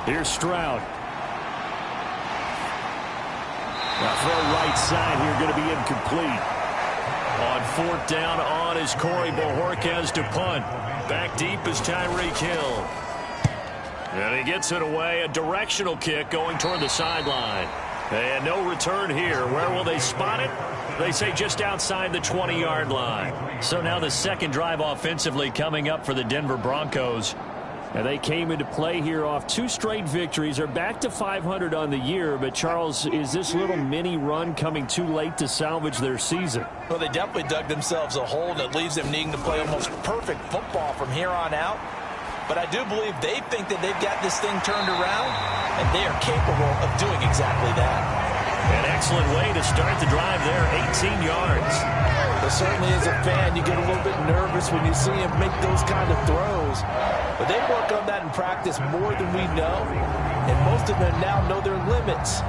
Here's Stroud. Now throw right side here, going to be incomplete. On 4th down on is Corey Bojorquez to punt. Back deep is Tyreek Hill. And he gets it away. A directional kick going toward the sideline. And no return here. Where will they spot it? They say just outside the 20-yard line. So now the second drive offensively coming up for the Denver Broncos. And they came into play here off 2 straight victories. They're back to 500 on the year. But, Charles, is this little mini run coming too late to salvage their season? Well, they definitely dug themselves a hole, and it leaves them needing to play almost perfect football from here on out. But I do believe they think that they've got this thing turned around, and they are capable of doing exactly that. An excellent way to start the drive there, 18 yards. But certainly as a fan, you get a little bit nervous when you see him make those kind of throws. But they work on that in practice more than we know. And most of them now know their limits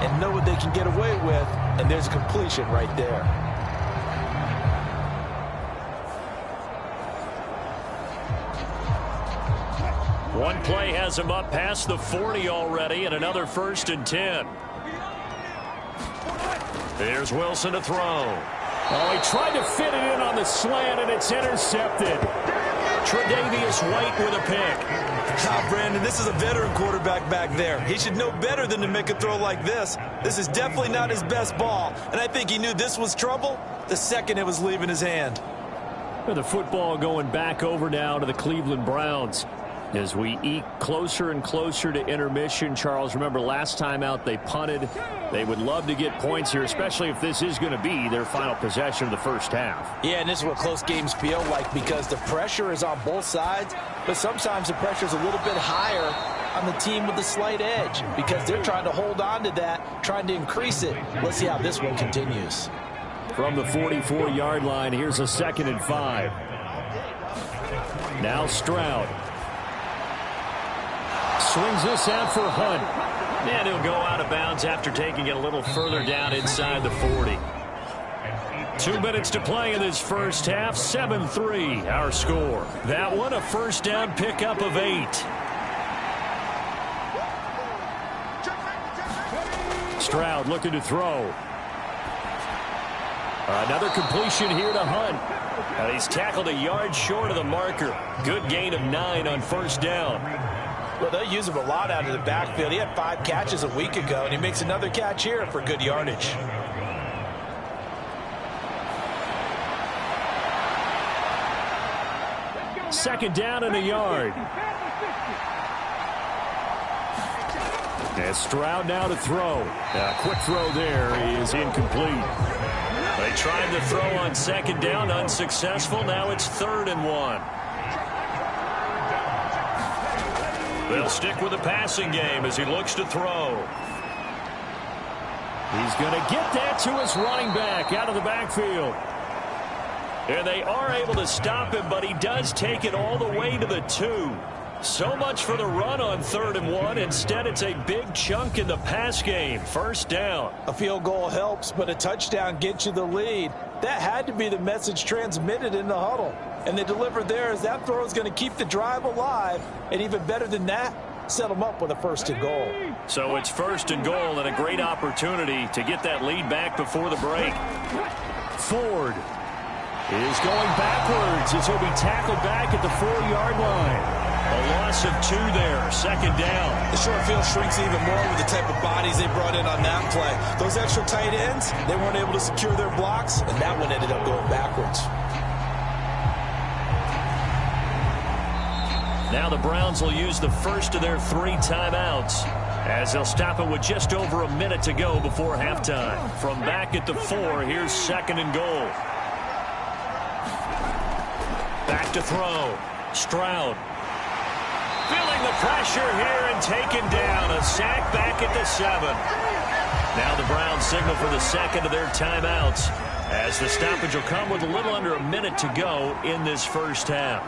and know what they can get away with. And there's a completion right there. One play has him up past the 40 already, and another 1st and 10. Here's Wilson to throw. Oh, he tried to fit it in on the slant, and it's intercepted. Tre'Davious White with a pick. Brandon, this is a veteran quarterback back there. He should know better than to make a throw like this. This is definitely not his best ball, and I think he knew this was trouble the second it was leaving his hand. The football going back over now to the Cleveland Browns. As we eke closer and closer to intermission, Charles, remember last time out they punted. They would love to get points here, especially if this is going to be their final possession of the first half. Yeah, and this is what close games feel like because the pressure is on both sides, but sometimes the pressure is a little bit higher on the team with the slight edge because they're trying to hold on to that, trying to increase it. Let's see how this one continues. From the 44-yard line, here's a 2nd and 5. Now Stroud. Swings this out for Hunt. And he'll go out of bounds after taking it a little further down inside the 40. 2 minutes to play in this first half. 7-3 our score. That one a 1st down pickup of 8. Stroud looking to throw. Another completion here to Hunt. And he's tackled a yard short of the marker. Good gain of 9 on 1st down. Well, they'll use him a lot out of the backfield. He had 5 catches a week ago, and he makes another catch here for good yardage. Second down and a yard. And Stroud now to throw. A quick throw there is incomplete. They tried to throw on 2nd down, unsuccessful. Now it's 3rd and 1. They'll stick with the passing game as he looks to throw. He's going to get that to his running back out of the backfield. And they are able to stop him, but he does take it all the way to the 2. So much for the run on 3rd and 1. Instead, it's a big chunk in the pass game. 1st down. A field goal helps, but a touchdown gets you the lead. That had to be the message transmitted in the huddle. And they delivered there as that throw is going to keep the drive alive. And even better than that, set them up with a 1st and goal. So it's 1st and goal and a great opportunity to get that lead back before the break. Ford is going backwards as he'll be tackled back at the 4-yard line. A loss of 2 there, 2nd down. The short field shrinks even more with the type of bodies they brought in on that play. Those extra tight ends, they weren't able to secure their blocks, and that one ended up going backwards. Now the Browns will use the first of their 3 timeouts as they'll stop it with just over a minute to go before halftime. From back at the 4, here's 2nd and goal. to throw. Stroud. Feeling the pressure here and taken down. A sack back at the 7. Now the Browns signal for the second of their timeouts, as the stoppage will come with a little under a minute to go in this first half.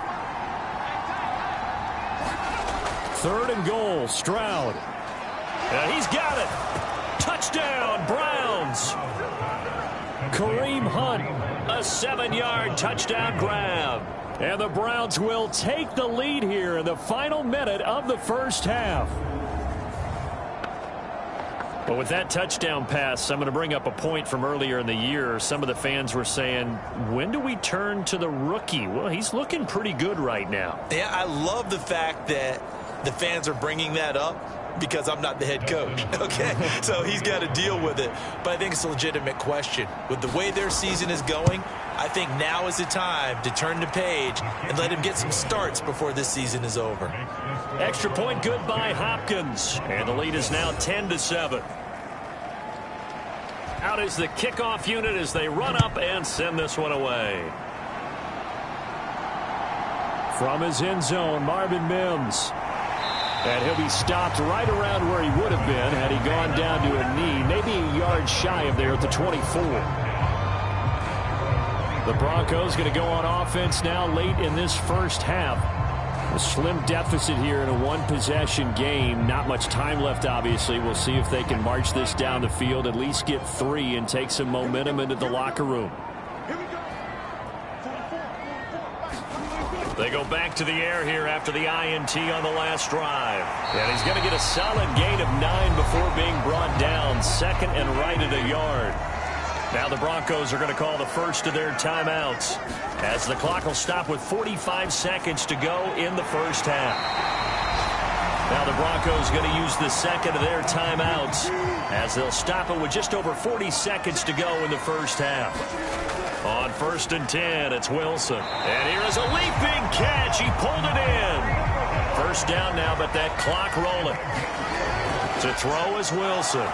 3rd and goal, Stroud. And he's got it. Touchdown, Browns. Kareem Hunt, a 7-yard touchdown grab. And the Browns will take the lead here in the final minute of the first half. But with that touchdown pass, I'm going to bring up a point from earlier in the year. Some of the fans were saying, when do we turn to the rookie? Well, he's looking pretty good right now. Yeah, I love the fact that the fans are bringing that up because I'm not the head coach, okay? So he's got to deal with it. But I think it's a legitimate question. With the way their season is going, I think now is the time to turn the page and let him get some starts before this season is over. Extra point good by Hopkins. And the lead is now 10-7. Out is the kickoff unit as they run up and send this one away. From his end zone, Marvin Mims. And he'll be stopped right around where he would have been had he gone down to a knee, maybe a yard shy of there at the 24. The Broncos going to go on offense now late in this first half. A slim deficit here in a one-possession game. Not much time left, obviously. We'll see if they can march this down the field, at least get 3 and take some momentum into the locker room. They go back to the air here after the INT on the last drive. And he's going to get a solid gain of 9 before being brought down. 2nd and right at a yard. Now the Broncos are going to call the first of their timeouts, as the clock will stop with 45 seconds to go in the first half. Now the Broncos are going to use the second of their timeouts, as they'll stop it with just over 40 seconds to go in the first half. On 1st and 10, it's Wilson. And here is a leaping catch. He pulled it in. First down now, but that clock rolling. To throw is Wilson.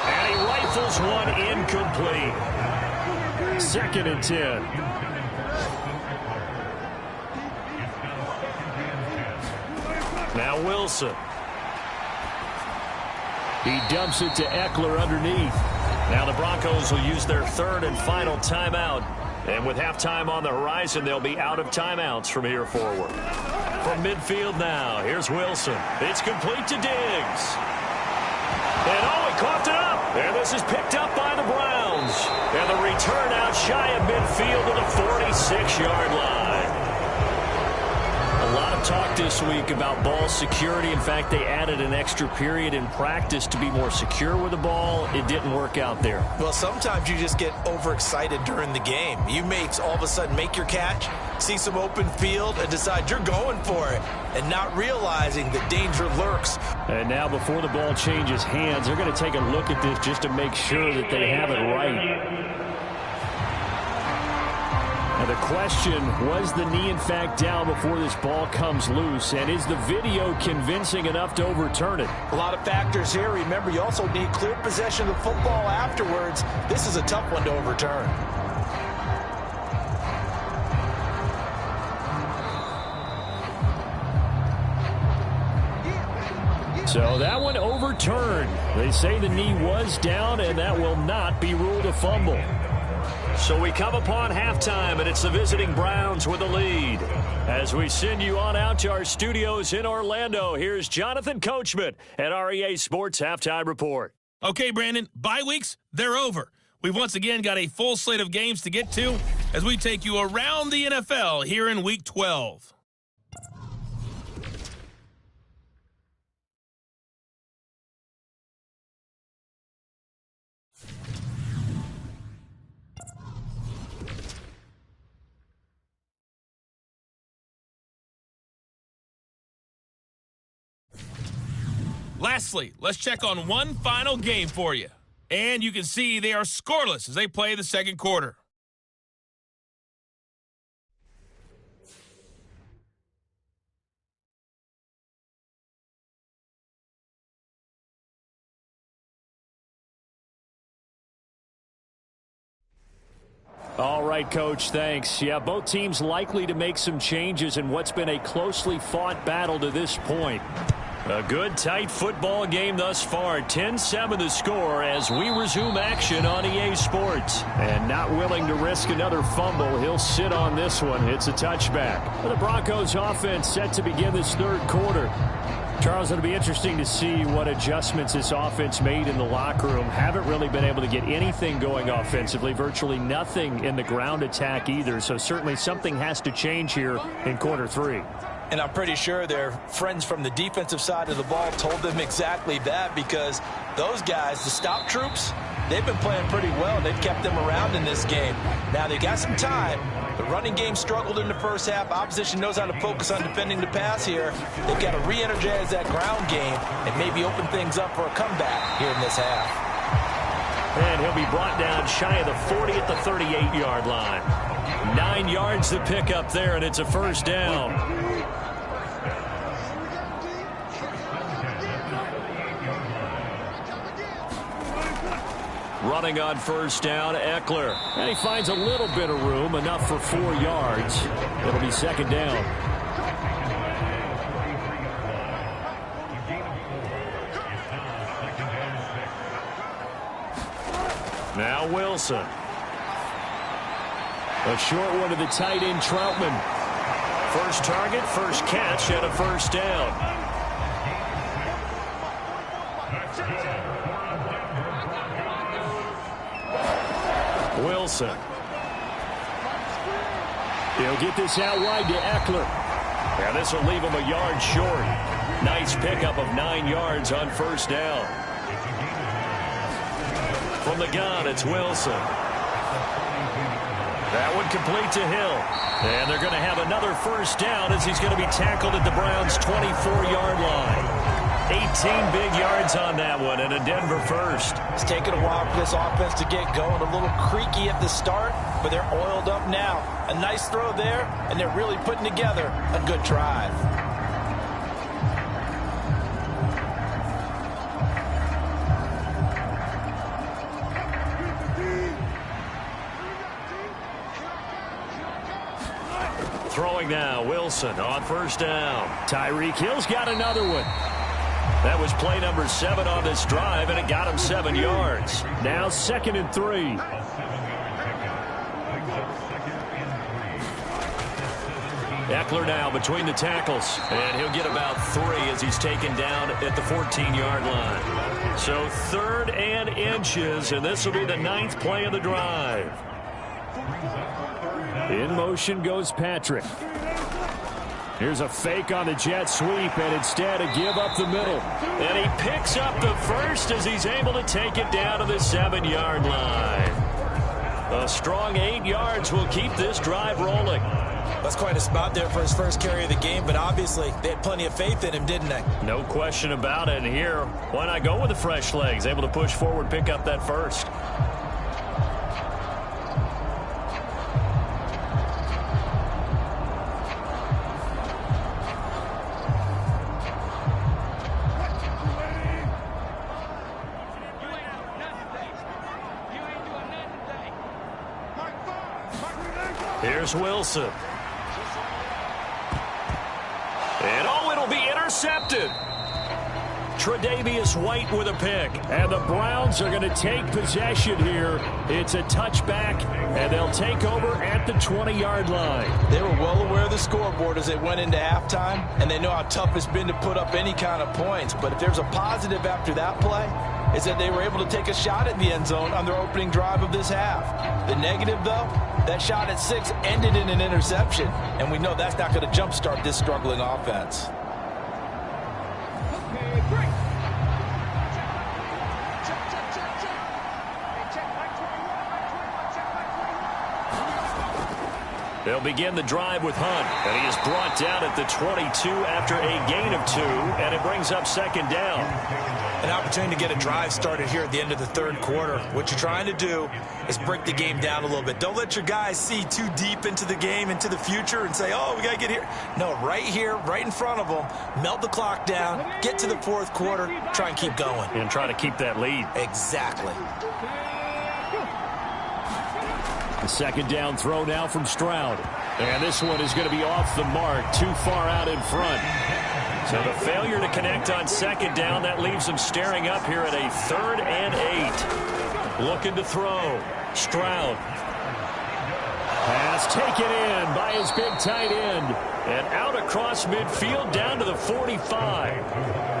And he rifles one incomplete. 2nd and 10. Now Wilson. He dumps it to Eckler underneath. Now the Broncos will use their 3rd and final timeout. And with halftime on the horizon, they'll be out of timeouts from here forward. From midfield now, here's Wilson. It's complete to Diggs. And oh, he coughed it up. And this is picked up by the Browns. And the return out shy of midfield to the 46-yard line. A lot of talk this week about ball security. In fact, they added an extra period in practice to be more secure with the ball. It didn't work out there. Well, sometimes you just get overexcited during the game. You may all of a sudden make your catch, see some open field, and decide you're going for it, and not realizing that danger lurks. And now before the ball changes hands, they're going to take a look at this just to make sure that they have it right. Now the question, was the knee in fact down before this ball comes loose? And is the video convincing enough to overturn it? A lot of factors here. Remember, you also need clear possession of the football afterwards. This is a tough one to overturn. So that one overturned. They say the knee was down, and that will not be ruled a fumble. So we come upon halftime, and it's the visiting Browns with the lead. As we send you on out to our studios in Orlando, here's Jonathan Coachman at our EA Sports Halftime Report. Okay, Brandon, bye weeks, they're over. We've once again got a full slate of games to get to as we take you around the NFL here in Week 12. Lastly, let's check on one final game for you. And you can see they are scoreless as they play the second quarter. All right, Coach, thanks. Yeah, both teams likely to make some changes in what's been a closely fought battle to this point. A good, tight football game thus far. 10-7 the score as we resume action on EA Sports. And not willing to risk another fumble, he'll sit on this one. It's a touchback. The Broncos offense set to begin this third quarter. Charles, it'll be interesting to see what adjustments this offense made in the locker room. Haven't really been able to get anything going offensively, virtually nothing in the ground attack either. So certainly something has to change here in quarter three. And I'm pretty sure their friends from the defensive side of the ball told them exactly that, because those guys, the stop troops, they've been playing pretty well. They've kept them around in this game. Now they got some time. The running game struggled in the first half. Opposition knows how to focus on defending the pass here. They've got to re-energize that ground game and maybe open things up for a comeback here in this half. And he'll be brought down shy of the 40 at the 38-yard line. 9 yards to pick up there, and it's a first down. Running on first down, Eckler. And he finds a little bit of room, enough for 4 yards. It'll be second down. Now Wilson. A short one to the tight end, Troutman. First target, first catch, and a first down. Wilson. He'll get this out wide to Eckler. Yeah, this will leave him a yard short. Nice pickup of 9 yards on first down. From the gun, it's Wilson. That one complete to Hill. And they're going to have another first down as he's going to be tackled at the Browns' 24-yard line. 18 big yards on that one, and a Denver first. It's taken a while for this offense to get going. A little creaky at the start, but they're oiled up now. A nice throw there, and they're really putting together a good drive. Throwing now, Wilson on first down. Tyreek Hill's got another one. That was play number 7 on this drive, and it got him 7 yards. Now 2nd and 3. Eckler now between the tackles, and he'll get about 3 as he's taken down at the 14-yard line. So 3rd and inches, and this will be the 9th play of the drive. In motion goes Patrick. Here's a fake on the jet sweep, and instead a give up the middle. And he picks up the first as he's able to take it down to the 7-yard line. A strong 8 yards will keep this drive rolling. That's quite a spot there for his first carry of the game, but obviously they had plenty of faith in him, didn't they? No question about it. And here, why not go with the fresh legs? Able to push forward, pick up that first. Here's Wilson. And it'll be intercepted. Tre'Davious White with a pick. And the Browns are going to take possession here. It's a touchback, and they'll take over at the 20-yard line. They were well aware of the scoreboard as they went into halftime, and they know how tough it's been to put up any kind of points. But if there's a positive after that play, is that they were able to take a shot at the end zone on their opening drive of this half. The negative, though, that shot at 6 ended in an interception, and we know that's not going to jumpstart this struggling offense. They'll begin the drive with Hunt, and he is brought down at the 22 after a gain of 2, and it brings up second down. An opportunity to get a drive started here at the end of the third quarter. What you're trying to do is break the game down a little bit. Don't let your guys see too deep into the game, into the future, and say, oh, we got to get here. No, right here, right in front of them, melt the clock down, get to the fourth quarter, try and keep going. And try to keep that lead. Exactly. The second down throw now from Stroud. And this one is going to be off the mark, too far out in front. So the failure to connect on second down, that leaves them staring up here at a 3rd and 8. Looking to throw. Stroud. Pass taken in by his big tight end. And out across midfield down to the 45.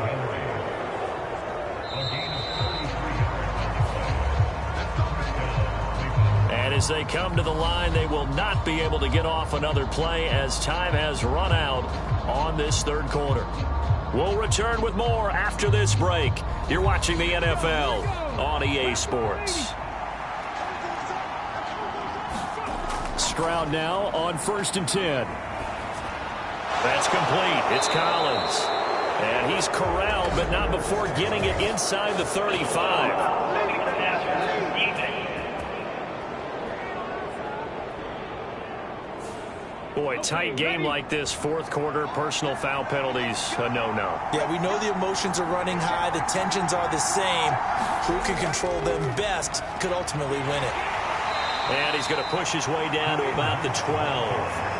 And as they come to the line, they will not be able to get off another play as time has run out on this 3rd quarter. We'll return with more after this break. You're watching the NFL on EA Sports. Stroud now on 1st and 10. That's complete. It's Collins. And he's corralled, but not before getting it inside the 35. Boy, tight game like this, 4th quarter, personal foul penalties, a no-no. Yeah, we know the emotions are running high. The tensions are the same. Who can control them best could ultimately win it. And he's going to push his way down to about the 12.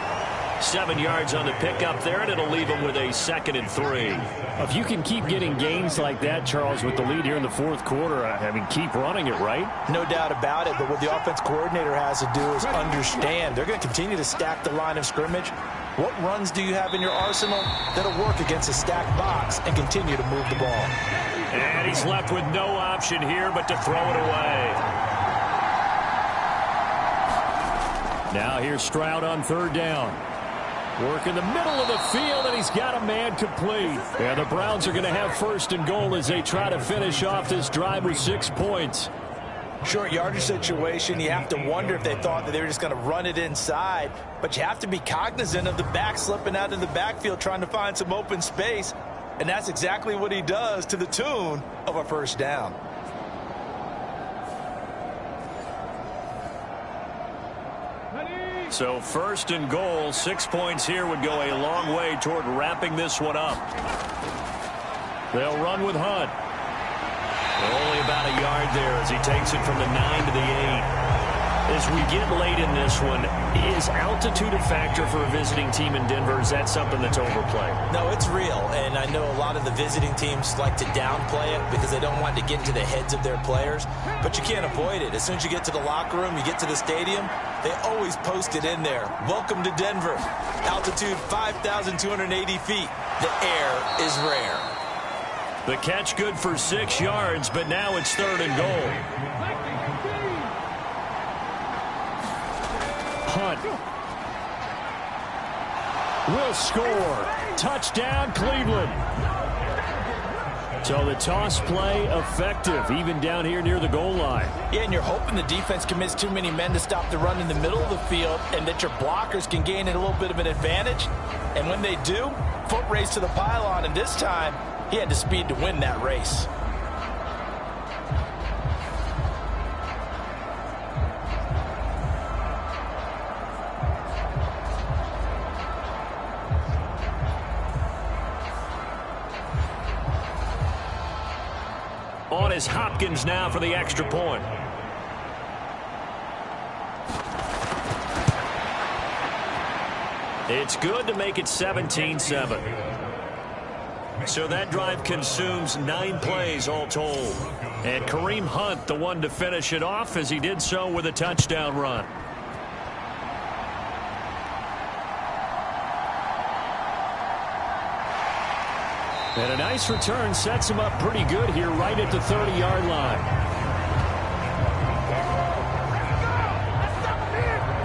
7 yards on the pickup there, and it'll leave him with a 2nd and 3. If you can keep getting gains like that, Charles, with the lead here in the 4th quarter, I mean, keep running it, right? No doubt about it, but what the offense coordinator has to do is understand. They're going to continue to stack the line of scrimmage. What runs do you have in your arsenal that'll work against a stacked box and continue to move the ball? And he's left with no option here but to throw it away. Now here's Stroud on 3rd down. Work in the middle of the field, and he's got a man complete. And the Browns are going to have 1st and goal as they try to finish off this drive with 6 points. Short yardage situation, you have to wonder if they thought that they were just going to run it inside. But you have to be cognizant of the back slipping out of the backfield trying to find some open space. And that's exactly what he does to the tune of a 1st down. So 1st and goal, 6 points here would go a long way toward wrapping this one up. They'll run with Hunt. Only about a yard there as he takes it from the 9 to the 8. As we get late in this one, is altitude a factor for a visiting team in Denver? Is that something that's overplayed? No, it's real, and I know a lot of the visiting teams like to downplay it because they don't want to get into the heads of their players, but you can't avoid it. As soon as you get to the locker room, you get to the stadium, they always post it in there. Welcome to Denver. Altitude 5,280 feet. The air is rare. The catch good for 6 yards, but now it's 3rd and goal. Hunt will score. Touchdown, Cleveland. So the toss play effective, even down here near the goal line. Yeah, and you're hoping the defense commits too many men to stop the run in the middle of the field and that your blockers can gain a little bit of an advantage. And when they do, foot race to the pylon, and this time he had the speed to win that race. On is Hopkins now for the extra point. It's good to make it 17-7. So that drive consumes 9 plays all told. And Kareem Hunt, the one to finish it off, as he did so with a touchdown run. And a nice return sets him up pretty good here right at the 30-yard line.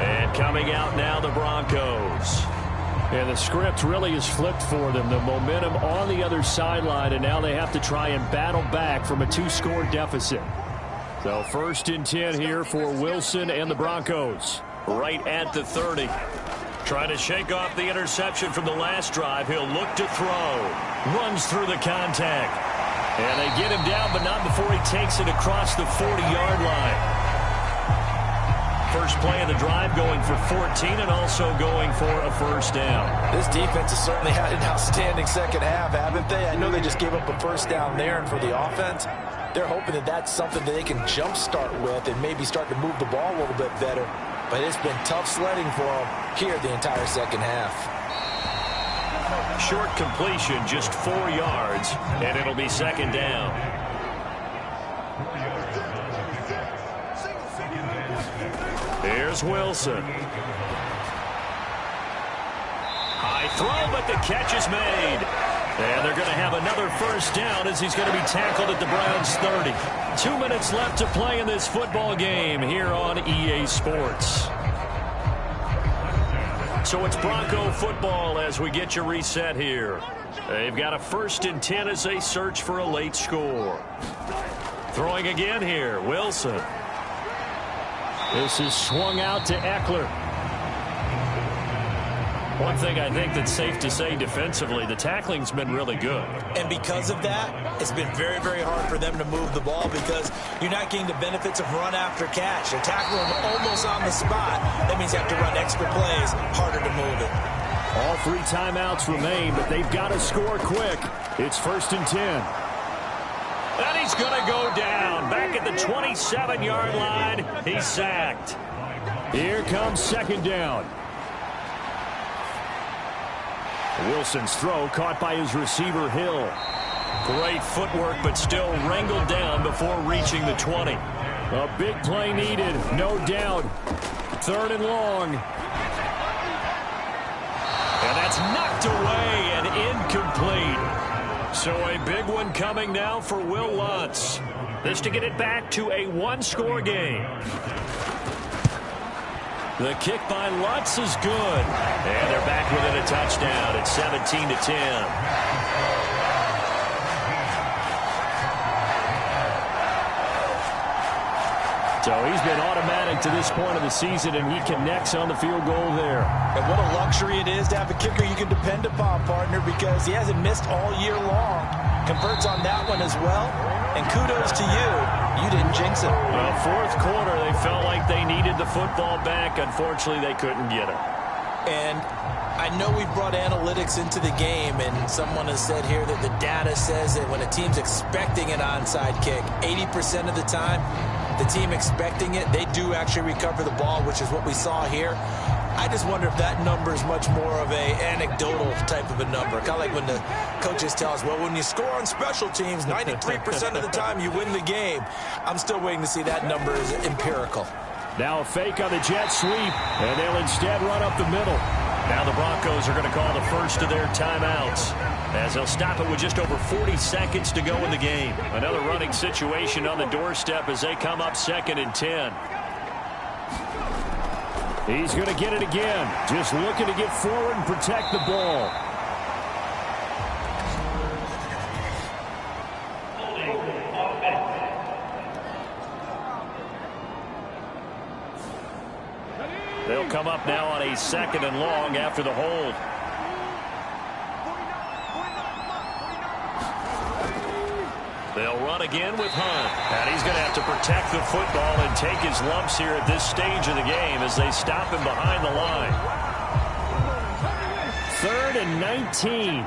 And coming out now, the Broncos. And the script really is flipped for them. The momentum on the other sideline, and now they have to try and battle back from a 2-score deficit. So 1st and 10 here for Wilson and the Broncos. Right at the 30. Trying to shake off the interception from the last drive. He'll look to throw. Runs through the contact. And they get him down, but not before he takes it across the 40-yard line. First play of the drive going for 14 and also going for a 1st down. This defense has certainly had an outstanding second half, haven't they? I know they just gave up a 1st down there, and for the offense, they're hoping that that's something that they can jumpstart with and maybe start to move the ball a little bit better. but it's been tough sledding for them here the entire second half. Short completion, just 4 yards, and it'll be second down. Here's Wilson. High throw, but the catch is made. And they're going to have another first down as he's going to be tackled at the Browns' 30. 2 minutes left to play in this football game here on EA Sports. So it's Bronco football as we get you reset here. They've got a 1st and 10 as they search for a late score. Throwing again here, Wilson. This is swung out to Eckler. One thing I think that's safe to say defensively, the tackling's been really good. And because of that, it's been very, very hard for them to move the ball because you're not getting the benefits of run after catch. They're tackling them almost on the spot. That means you have to run extra plays, harder to move it. All 3 timeouts remain, but they've got to score quick. It's 1st and 10. And he's going to go down. Back at the 27-yard line, he's sacked. Here comes second down. Wilson's throw caught by his receiver, Hill. Great footwork, but still wrangled down before reaching the 20. A big play needed, no doubt. 3rd and long. And that's knocked away and incomplete. So a big one coming now for Will Lutz. This to get it back to a 1-score game. The kick by Lutz is good. And they're back within a touchdown at 17-10. So he's been automatic to this point of the season, and he connects on the field goal there. And what a luxury it is to have a kicker you can depend upon, partner, because he hasn't missed all year long. Converts on that one as well. And kudos to you. You didn't jinx it. Well, 4th quarter, they felt like they needed the football back. Unfortunately, they couldn't get it. And I know we brought analytics into the game, and someone has said here that the data says that when a team's expecting an onside kick, 80% of the time, the team expecting it, they do actually recover the ball, which is what we saw here. I just wonder if that number is much more of a anecdotal type of a number. Kind of like when the coaches tell us, well, when you score on special teams, 93% of the time you win the game. I'm still waiting to see that number is empirical. Now a fake on the jet sweep, and they'll instead run up the middle. Now the Broncos are going to call the first of their timeouts, as they'll stop it with just over 40 seconds to go in the game. Another running situation on the doorstep as they come up 2nd and 10. He's going to get it again. Just looking to get forward and protect the ball. They'll come up now on a 2nd and long after the hold. They'll run again with Hunt. And he's going to have to protect the football and take his lumps here at this stage of the game as they stop him behind the line. 3rd and 19.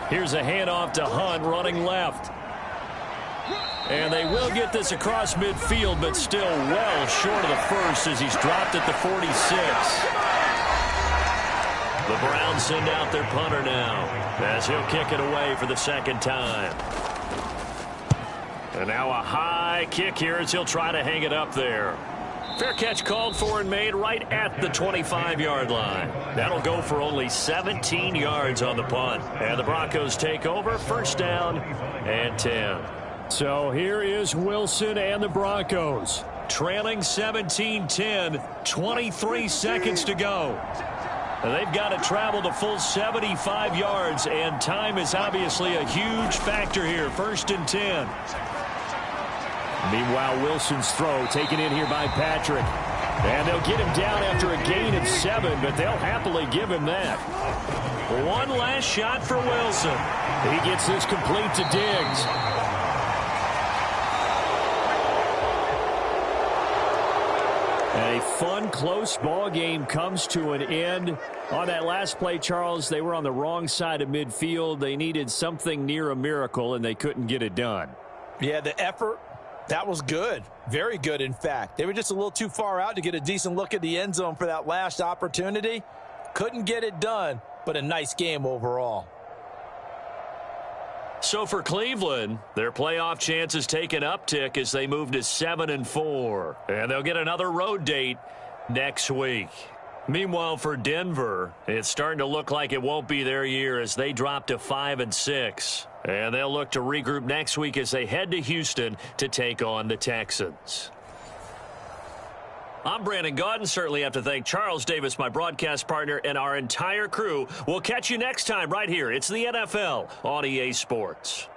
Here's a handoff to Hunt running left. And they will get this across midfield, but still well short of the first as he's dropped at the 46. The Browns send out their punter now as he'll kick it away for the 2nd time. And now a high kick here as he'll try to hang it up there. Fair catch called for and made right at the 25-yard line. That'll go for only 17 yards on the punt. And the Broncos take over, 1st down and 10. So here is Wilson and the Broncos. Trailing 17-10, 23 seconds to go. They've got to travel the full 75 yards, and time is obviously a huge factor here. 1st and 10. Meanwhile, Wilson's throw taken in here by Patrick. And they'll get him down after a gain of 7, but they'll happily give him that. One last shot for Wilson. He gets this complete to Diggs. A fun, close ball game comes to an end. On that last play, Charles, they were on the wrong side of midfield. They needed something near a miracle, and they couldn't get it done. Yeah, the effort That was good. Very good, in fact. They were just a little too far out to get a decent look at the end zone for that last opportunity. Couldn't get it done, but a nice game overall. So for Cleveland, their playoff chances take an uptick as they move to 7-4. And they'll get another road date next week. Meanwhile, for Denver, it's starting to look like it won't be their year as they drop to 5-6. And they'll look to regroup next week as they head to Houston to take on the Texans. I'm Brandon Gaudin. Certainly have to thank Charles Davis, my broadcast partner, and our entire crew. We'll catch you next time right here. It's the NFL on EA Sports.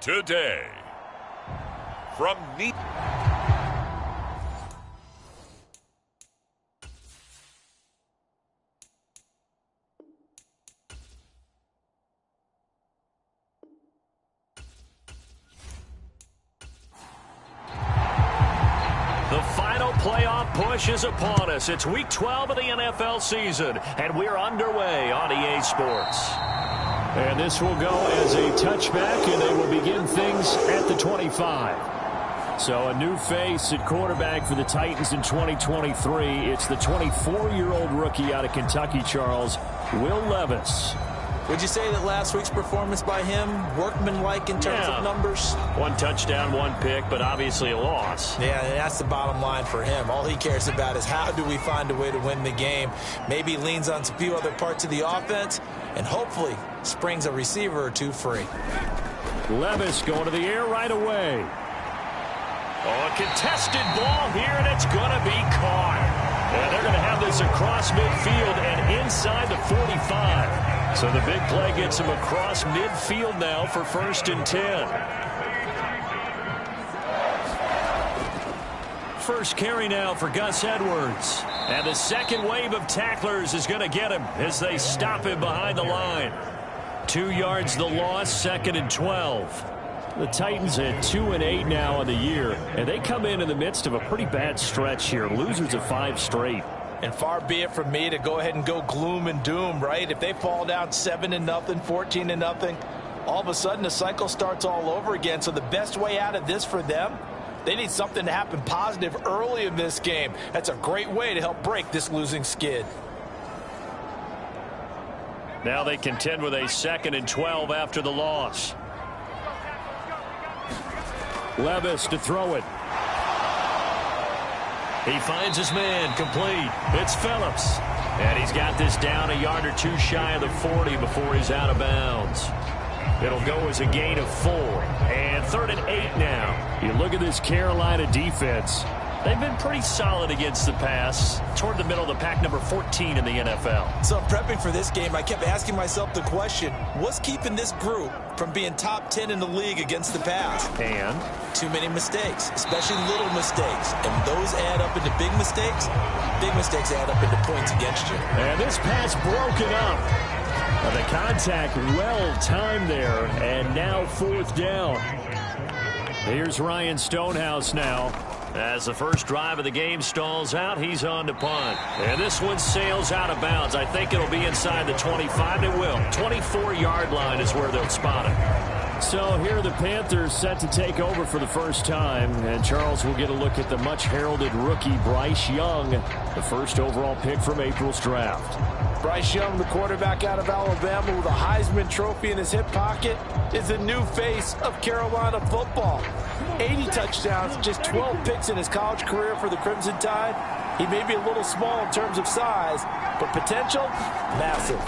Today, from Neat. The final playoff push is upon us. It's Week 12 of the NFL season, and we're underway on EA Sports. And this will go as a touchback, and they will begin things at the 25. So a new face at quarterback for the Titans in 2023. It's the 24-year-old rookie out of Kentucky, Charles, Will Levis. Would you say that last week's performance by him, workmanlike in terms of numbers? One touchdown, one pick, but obviously a loss. Yeah, and that's the bottom line for him. All he cares about is how do we find a way to win the game. Maybe leans on a few other parts of the offense, and hopefully springs a receiver or two free. Levis going to the air right away. Oh, a contested ball here, and it's going to be caught. And they're going to have this across midfield and inside the 45. So the big play gets him across midfield now for 1st and 10. First carry now for Gus Edwards. And the second wave of tacklers is going to get him as they stop him behind the line. 2 yards the loss, 2nd and 12. The Titans at 2-8 now on the year, and they come in the midst of a pretty bad stretch here. Losers of 5 straight. And far be it from me to go ahead and go gloom and doom, right? If they fall down 7-0, 14-0, all of a sudden the cycle starts all over again. So the best way out of this for them, they need something to happen positive early in this game. That's a great way to help break this losing skid. Now they contend with a 2nd and 12 after the loss. Levis to throw it. He finds his man, complete. It's Phillips. And he's got this down a yard or two shy of the 40 before he's out of bounds. It'll go as a gain of 4. And 3rd and 8 now. You look at this Carolina defense. They've been pretty solid against the pass. Toward the middle of the pack, number 14 in the NFL. So prepping for this game, I kept asking myself the question, what's keeping this group from being top 10 in the league against the pass? And? Too many mistakes, especially little mistakes. And those add up into big mistakes. Big mistakes add up into points against you. And this pass broken up. The contact well timed there. And now 4th down. Here's Ryan Stonehouse now. As the first drive of the game stalls out, he's on to punt. And this one sails out of bounds. I think it'll be inside the 25. It will. 24-yard line is where they'll spot it. So here are the Panthers set to take over for the first time. And Charles will get a look at the much-heralded rookie Bryce Young, the first overall pick from April's draft. Bryce Young, the quarterback out of Alabama with a Heisman Trophy in his hip pocket, is the new face of Carolina football. 80 touchdowns, just 12 picks in his college career for the Crimson Tide. He may be a little small in terms of size, but potential, massive.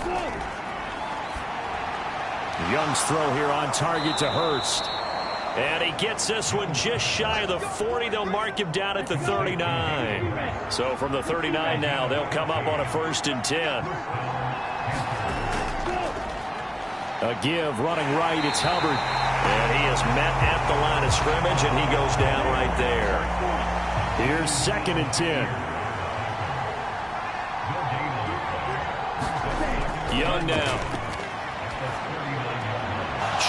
Young's throw here on target to Hurst. And he gets this one just shy of the 40. They'll mark him down at the 39. So from the 39 now, they'll come up on a 1st and 10. A give, running right, it's Hubbard. And he is met at the line of scrimmage, and he goes down right there. Here's 2nd and 10. Young now.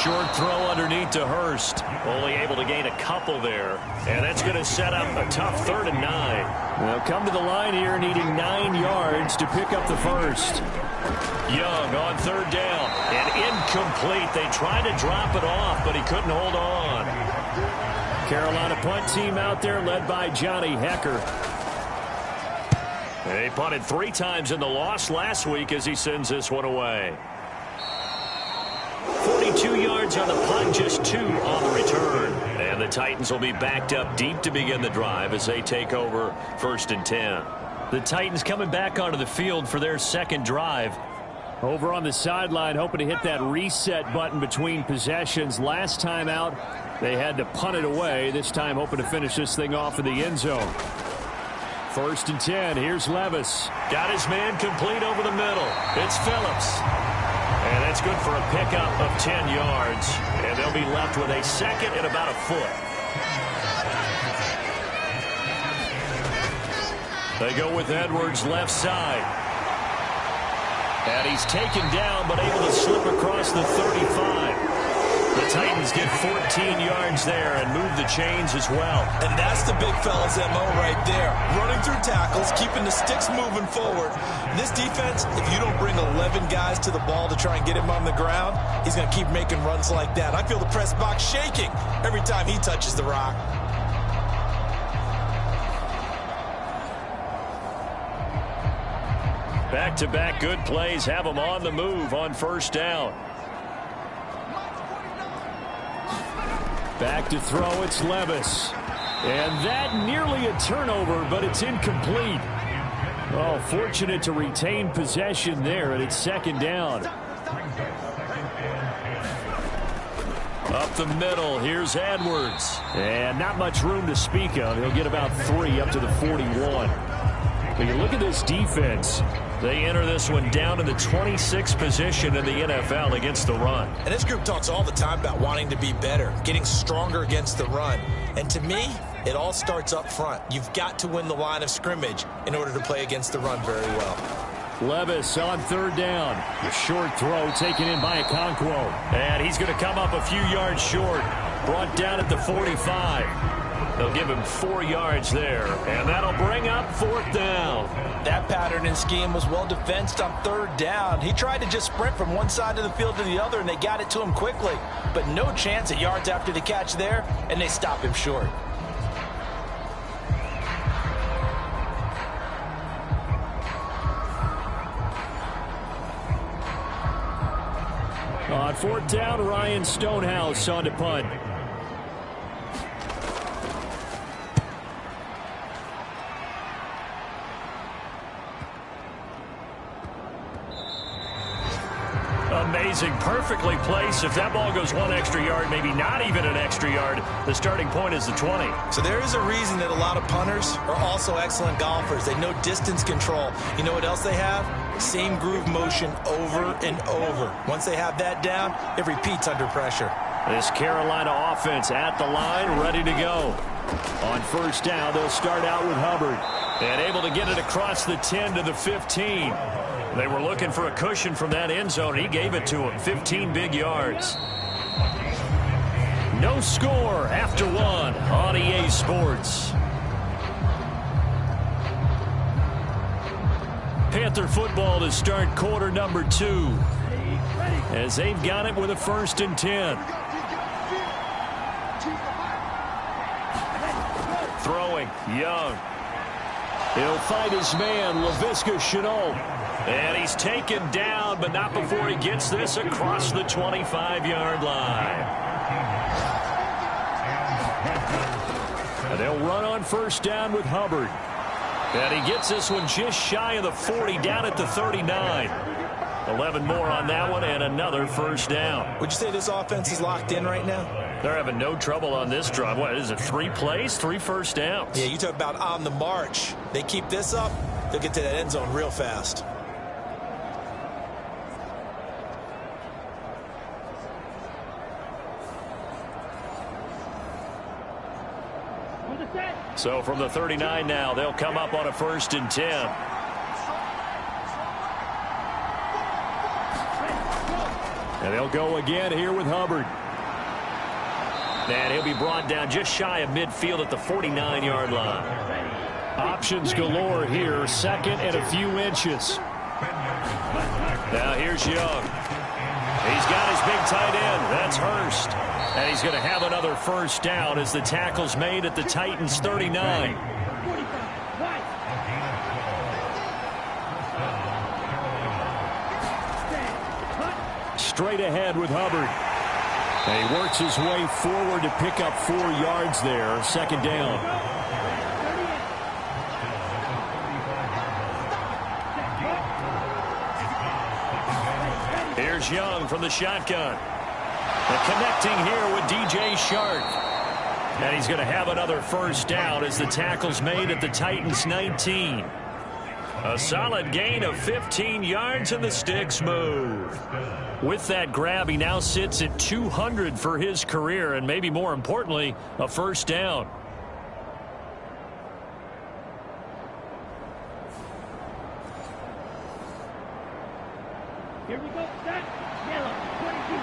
Short throw underneath to Hurst. Only able to gain a couple there. And that's going to set up a tough 3rd and 9. They'll come to the line here needing 9 yards to pick up the first. Young on 3rd down. And incomplete. They tried to drop it off, but he couldn't hold on. Carolina punt team out there led by Johnny Hecker. They punted 3 times in the loss last week as he sends this one away. 42 yards on the punt, just 2 on the return. And the Titans will be backed up deep to begin the drive as they take over 1st and 10. The Titans coming back onto the field for their second drive. Over on the sideline, hoping to hit that reset button between possessions. Last time out, they had to punt it away. This time hoping to finish this thing off in the end zone. 1st and 10. Here's Levis. Got his man complete over the middle. It's Phillips. And that's good for a pickup of 10 yards. And they'll be left with a second and about a foot. They go with Edwards left side. And he's taken down but able to slip across the 35. The Titans get 14 yards there and move the chains as well. And that's the big fella's MO right there. Running through tackles, keeping the sticks moving forward. This defense, if you don't bring 11 guys to the ball to try and get him on the ground, he's going to keep making runs like that. I feel the press box shaking every time he touches the rock. Back-to-back good plays have them on the move on first down. Back to throw, it's Levis. And that nearly a turnover, but it's incomplete. Oh, fortunate to retain possession there, and it's second down. Up the middle, here's Edwards. And not much room to speak of. He'll get about 3 up to the 41. But you look at this defense. They enter this one down in the 26th position in the NFL against the run. And this group talks all the time about wanting to be better, getting stronger against the run. And to me, it all starts up front. You've got to win the line of scrimmage in order to play against the run very well. Levis on third down. The short throw taken in by Okonkwo. And he's going to come up a few yards short. Brought down at the 45. They'll give him 4 yards there, and that'll bring up fourth down. That pattern and scheme was well defensed on third down. He tried to just sprint from one side of the field to the other, and they got it to him quickly. But no chance at yards after the catch there, and they stop him short. On fourth down, Ryan Stonehouse on to punt. Amazing, perfectly placed. If that ball goes 1 extra yard, maybe not even an extra yard, the starting point is the 20. So there is a reason that a lot of punters are also excellent golfers. They know distance control. You know what else they have? Same groove motion over and over. Once they have that down, it repeats under pressure. This Carolina offense at the line, ready to go. On first down, they'll start out with Hubbard. And able to get it across the 10 to the 15. They were looking for a cushion from that end zone. He gave it to him. 15 big yards. No score after 1 on EA Sports. Panther football to start quarter number 2. As they've got it with a 1st and 10. Throwing, Young. He'll fight his man, Laviska Shenault. And he's taken down, but not before he gets this across the 25-yard line. And they'll run on first down with Hubbard. And he gets this one just shy of the 40, down at the 39. 11 more on that one, and another first down. Would you say this offense is locked in right now? They're having no trouble on this drive. What is it, 3 plays, 3 first downs? Yeah, you talk about on the march. They keep this up, they'll get to that end zone real fast. So from the 39 now, they'll come up on a 1st and 10. And they'll go again here with Hubbard. And he'll be brought down just shy of midfield at the 49-yard line. Options galore here, 2nd and a few inches. Now here's Young. He's got his big tight end. That's Hurst. And he's going to have another first down as the tackle's made at the Titans' 39. Straight ahead with Hubbard. And he works his way forward to pick up 4 yards there. 2nd down. Here's Young from the shotgun. And connecting here with DJ Shark. And he's going to have another first down as the tackle's made at the Titans' 19. A solid gain of 15 yards and the sticks move. With that grab, he now sits at 200 for his career and maybe more importantly, a first down. Here we go. Set. Yellow. 22.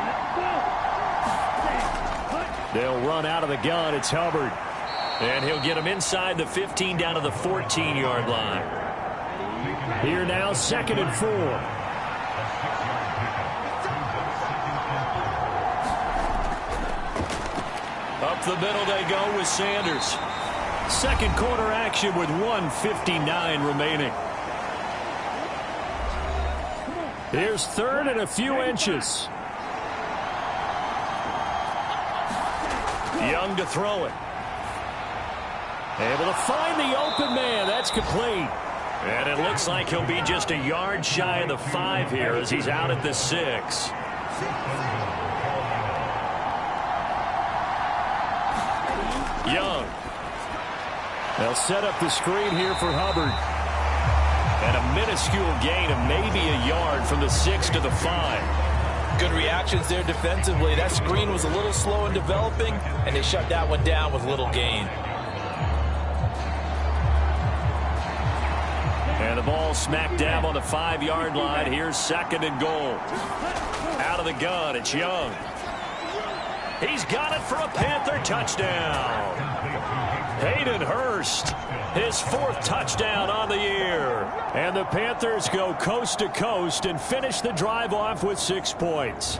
Let's go. Set. Cut. They'll run out of the gun. It's Hubbard. And he'll get him inside the 15 down to the 14-yard line. Here now, 2nd and 4. Up the middle they go with Sanders. Second quarter action with 1:59 remaining. Here's 3rd and a few inches. Young to throw it. Able to find the open man. That's complete. And it looks like he'll be just a yard shy of the 5 here as he's out at the 6. Young. They'll set up the screen here for Hubbard. And a minuscule gain of maybe a yard from the 6 to the 5. Good reactions there defensively. That screen was a little slow in developing, and they shut that one down with little gain. And the ball smack dab on the 5-yard line. Here's 2nd and goal. Out of the gun, it's Young. He's got it for a Panther touchdown. Hayden Hurst, his 4th touchdown on the year. And the Panthers go coast to coast and finish the drive off with 6 points.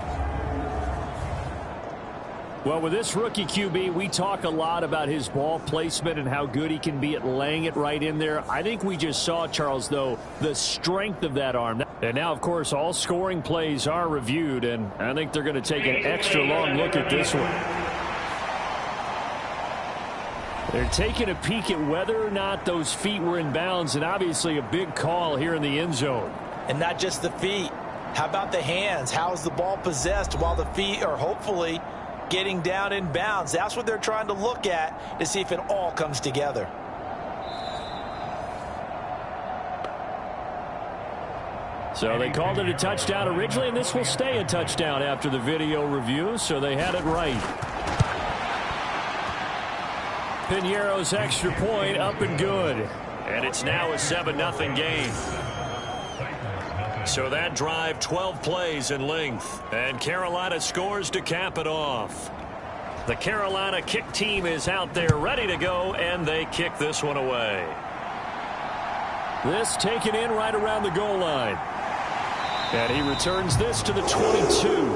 Well, with this rookie QB, we talk a lot about his ball placement and how good he can be at laying it right in there. I think we just saw, Charles, though, the strength of that arm. And now, of course, all scoring plays are reviewed, and I think they're going to take an extra long look at this one. They're taking a peek at whether or not those feet were in bounds, and obviously a big call here in the end zone. And not just the feet. How about the hands? How is the ball possessed while the feet are hopefully getting down in bounds? That's what they're trying to look at to see if it all comes together. So they called it a touchdown originally, and this will stay a touchdown after the video review, so they had it right. Piñeiro's extra point up and good. And it's now a 7-0 game. So that drive, 12 plays in length. And Carolina scores to cap it off. The Carolina kick team is out there ready to go, and they kick this one away. This taken in right around the goal line. And he returns this to the 22.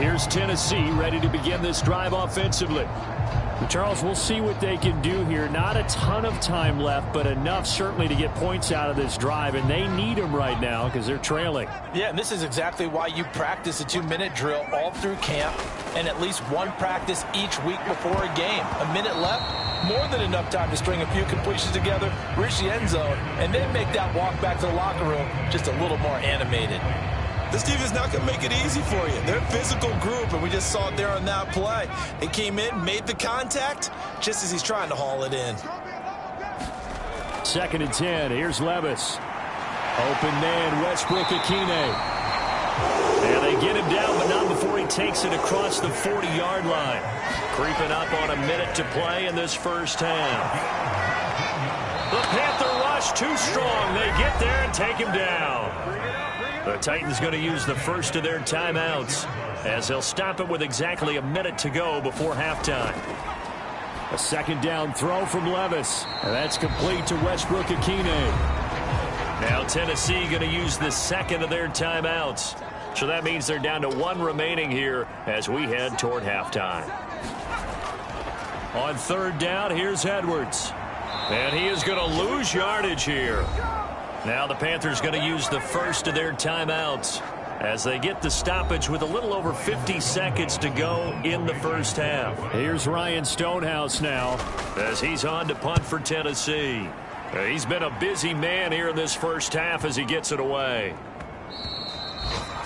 Here's Tennessee ready to begin this drive offensively. Charles, we'll see what they can do here. Not a ton of time left, but enough certainly to get points out of this drive, and they need them right now because they're trailing. Yeah, and this is exactly why you practice a 2-minute drill all through camp and at least one practice each week before a game. A minute left, more than enough time to string a few completions together, reach the end zone, and then make that walk back to the locker room just a little more animated. This team is not going to make it easy for you. They're a physical group, and we just saw it there on that play. They came in, made the contact, just as he's trying to haul it in. 2nd and 10. Here's Levis. Open man, Westbrook-Ikhine. And they get him down, but not before he takes it across the 40-yard line. Creeping up on a minute to play in this first half. The Panther rush too strong. They get there and take him down. The Titans going to use the first of their timeouts as they'll stop it with exactly a minute to go before halftime. A 2nd down throw from Levis, and that's complete to Westbrook-Ikhine. Now Tennessee going to use the 2nd of their timeouts. So that means they're down to 1 remaining here as we head toward halftime. On 3rd down, here's Edwards. And he is going to lose yardage here. Now the Panthers going to use the first of their timeouts as they get the stoppage with a little over 50 seconds to go in the first half. Here's Ryan Stonehouse now as he's on to punt for Tennessee. He's been a busy man here in this first half as he gets it away.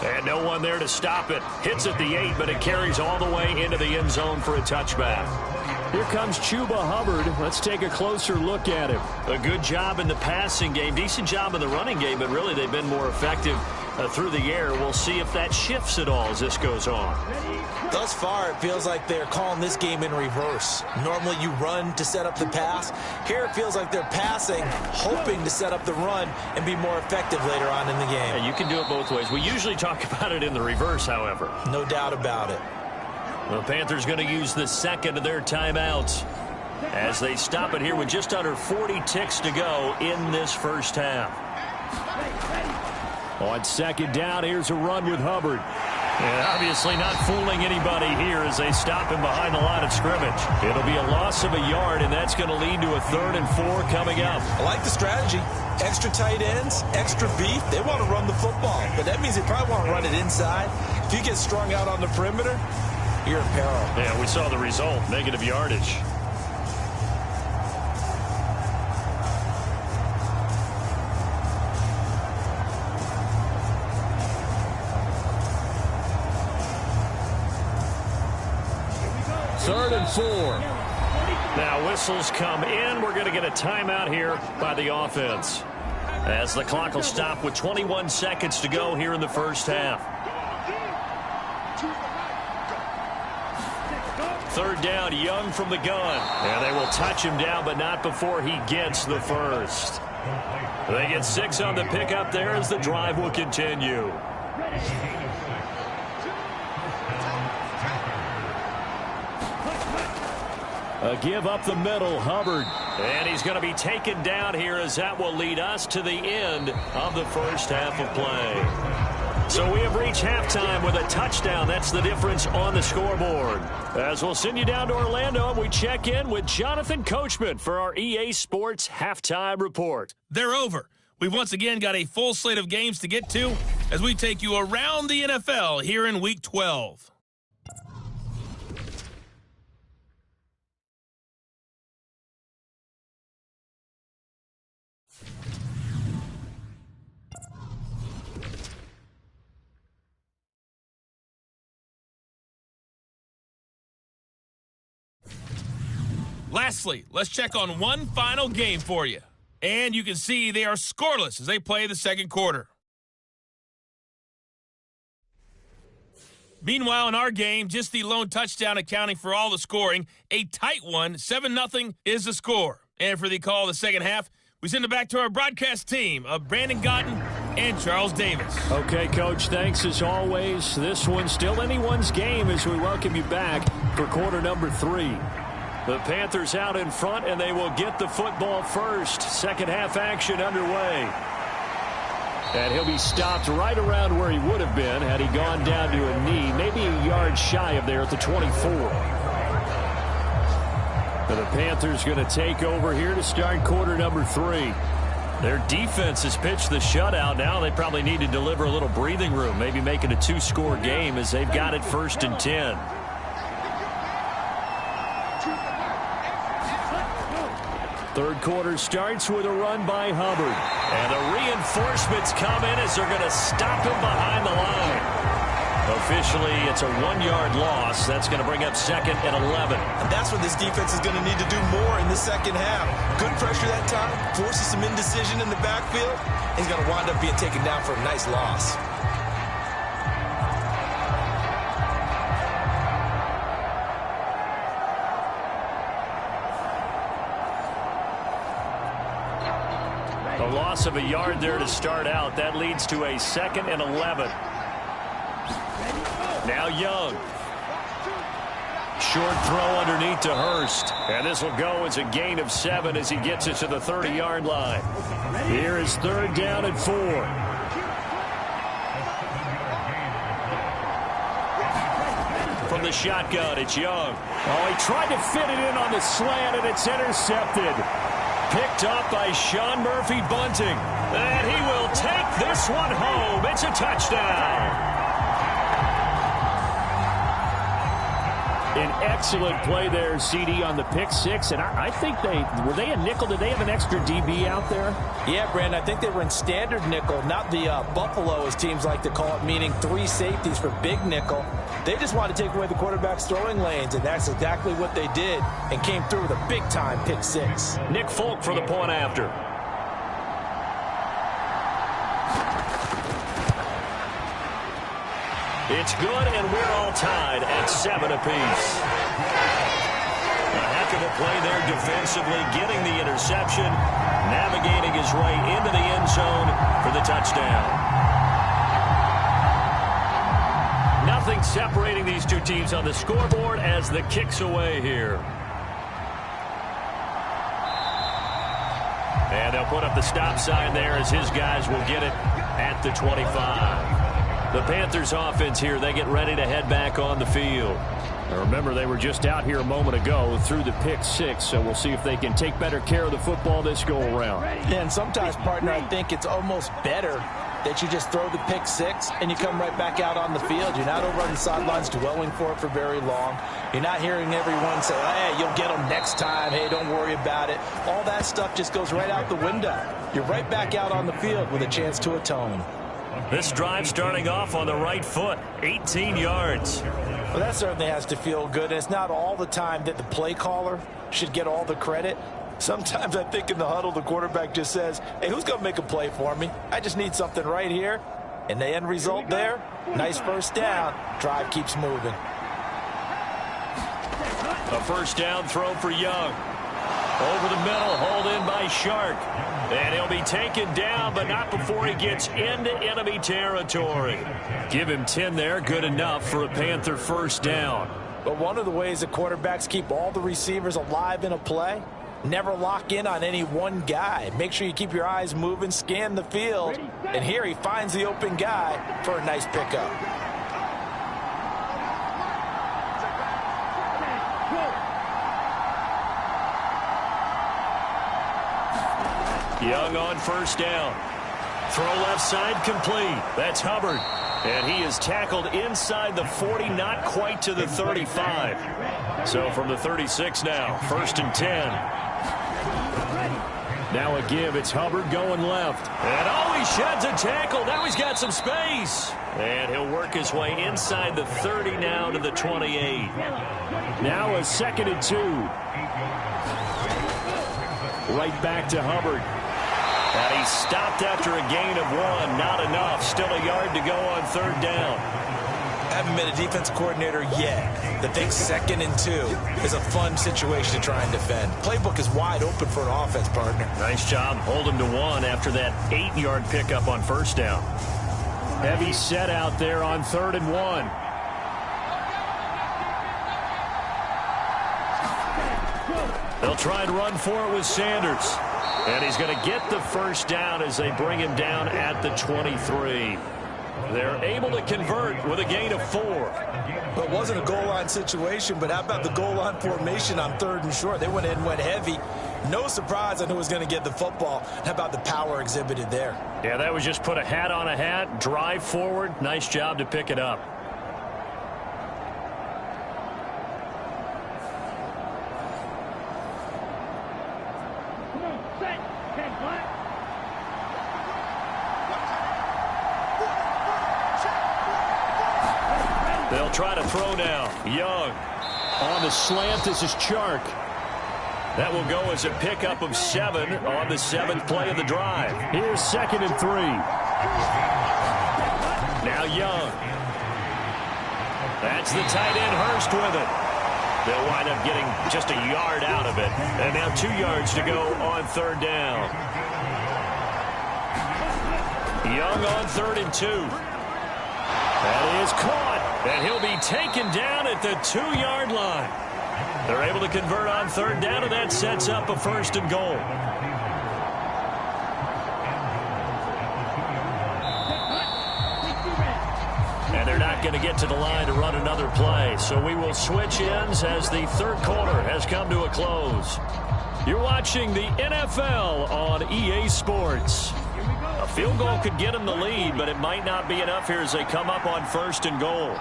And no one there to stop it. Hits at the 8, but it carries all the way into the end zone for a touchback. Here comes Chuba Hubbard. Let's take a closer look at him. A good job in the passing game, decent job in the running game, but really they've been more effective through the air. We'll see if that shifts at all as this goes on. Thus far, it feels like they're calling this game in reverse. Normally you run to set up the pass. Here it feels like they're passing, hoping to set up the run and be more effective later on in the game. And you can do it both ways. We usually talk about it in the reverse, however. No doubt about it. The Panthers going to use the second of their timeouts as they stop it here with just under 40 ticks to go in this first half. On second down, here's a run with Hubbard. And obviously not fooling anybody here as they stop him behind the line of scrimmage. It'll be a loss of a yard, and that's going to lead to a 3rd and 4 coming up. I like the strategy. Extra tight ends, extra beef. They want to run the football, but that means they probably want to run it inside. If you get strung out on the perimeter, you're in peril. Yeah, we saw the result, negative yardage. Third and 4. Now whistles come in. We're going to get a timeout here by the offense, as the clock will stop with 21 seconds to go here in the first half. Third down, Young from the gun. And they will touch him down, but not before he gets the first. They get 6 on the pickup there as the drive will continue. A give up the middle, Hubbard. And he's going to be taken down here as that will lead us to the end of the first half of play. So we have reached halftime with a touchdown. That's the difference on the scoreboard. As we'll send you down to Orlando, and we check in with Jonathan Coachman for our EA Sports Halftime Report. They're over. We've once again got a full slate of games to get to as we take you around the NFL here in Week 12. Lastly, let's check on one final game for you. And you can see they are scoreless as they play the second quarter. Meanwhile, in our game, just the lone touchdown accounting for all the scoring. A tight one, 7-0 is the score. And for the call of the second half, we send it back to our broadcast team of Brandon Gotten and Charles Davis. Okay, Coach, thanks as always. This one's still anyone's game as we welcome you back for quarter number 3. The Panthers out in front, and they will get the football first. Second half action underway. And he'll be stopped right around where he would have been had he gone down to a knee, maybe a yard shy of there at the 24. But the Panthers going to take over here to start quarter number 3. Their defense has pitched the shutout. Now they probably need to deliver a little breathing room, maybe make it a 2-score game as they've got it 1st and 10. Third quarter starts with a run by Hubbard. And the reinforcements come in as they're going to stop him behind the line. Officially, it's a 1-yard loss. That's going to bring up 2nd and 11. And that's what this defense is going to need to do more in the second half. Good pressure that time, forces some indecision in the backfield. He's going to wind up being taken down for a nice loss. A loss of a yard there to start out. That leads to a 2nd and 11. Now Young. Short throw underneath to Hurst. And this will go as a gain of 7 as he gets it to the 30-yard line. Here is 3rd down and 4. From the shotgun, it's Young. Oh, he tried to fit it in on the slant, and it's intercepted. Picked up by Sean Murphy Bunting. And he will take this one home. It's a touchdown. An excellent play there, CD, on the pick six. And I think were they a nickel? Did they have an extra DB out there? Yeah, Brandon, I think they were in standard nickel, not the Buffalo, as teams like to call it, meaning 3 safeties for big nickel. They just wanted to take away the quarterback's throwing lanes, and that's exactly what they did, and came through with a big-time pick six. Nick Folk for the point after. It's good, and we're all tied at 7 apiece. A heck of a play there defensively, getting the interception, navigating his way into the end zone for the touchdown. Nothing separating these two teams on the scoreboard as the kick's away here. And they'll put up the stop sign there as his guys will get it at the 25. The Panthers offense here, they get ready to head back on the field. Now remember, they were just out here a moment ago through the pick six, so we'll see if they can take better care of the football this go-around. Yeah, and sometimes, partner, I think it's almost better that you just throw the pick six and you come right back out on the field. You're not over on the sidelines dwelling for it for very long. You're not hearing everyone say, hey, you'll get them next time. Hey, don't worry about it. All that stuff just goes right out the window. You're right back out on the field with a chance to atone. This drive starting off on the right foot, 18 yards. Well, that certainly has to feel good. And it's not all the time that the play caller should get all the credit. Sometimes I think in the huddle, the quarterback just says, hey, who's going to make a play for me? I just need something right here. And the end result there, nice first down. Drive keeps moving. A first down throw for Young. Over the middle, hauled in by Shark. And he'll be taken down, but not before he gets into enemy territory. Give him 10 there, good enough for a Panther first down. But one of the ways that quarterbacks keep all the receivers alive in a play, never lock in on any one guy. Make sure you keep your eyes moving, scan the field. And here he finds the open guy for a nice pickup. Young on first down. Throw left side complete. That's Hubbard. And he is tackled inside the 40, not quite to the 35. So from the 36 now, 1st and 10. Now a give. It's Hubbard going left. And oh, he sheds a tackle. Now he's got some space. And he'll work his way inside the 30 now to the 28. Now a 2nd and 2. Right back to Hubbard. And he stopped after a gain of 1. Not enough. Still a yard to go on 3rd down. I haven't been a defense coordinator yet that thinks 2nd and 2 is a fun situation to try and defend. Playbook is wide open for an offense, partner. Nice job. Hold him to 1 after that 8-yard pickup on 1st down. Heavy set out there on 3rd and 1. They'll try and run for it with Sanders. And he's going to get the first down as they bring him down at the 23. They're able to convert with a gain of 4. It wasn't a goal line situation, but how about the goal line formation on 3rd and short? They went in and went heavy. No surprise on who was going to get the football. How about the power exhibited there? Yeah, that was just put a hat on a hat, drive forward. Nice job to pick it up. They'll try to throw now. Young on the slant. This is Chark. That will go as a pickup of 7 on the 7th play of the drive. Here's 2nd and 3. Now Young. That's the tight end Hurst with it. They'll wind up getting just a yard out of it. And now 2 yards to go on 3rd down. Young on 3rd and 2. That is caught. And he'll be taken down at the 2-yard line. They're able to convert on 3rd down, and that sets up a 1st and goal. And they're not going to get to the line to run another play. So we will switch ends as the 3rd quarter has come to a close. You're watching the NFL on EA Sports. A field goal could get them the lead, but it might not be enough here as they come up on 1st and goal.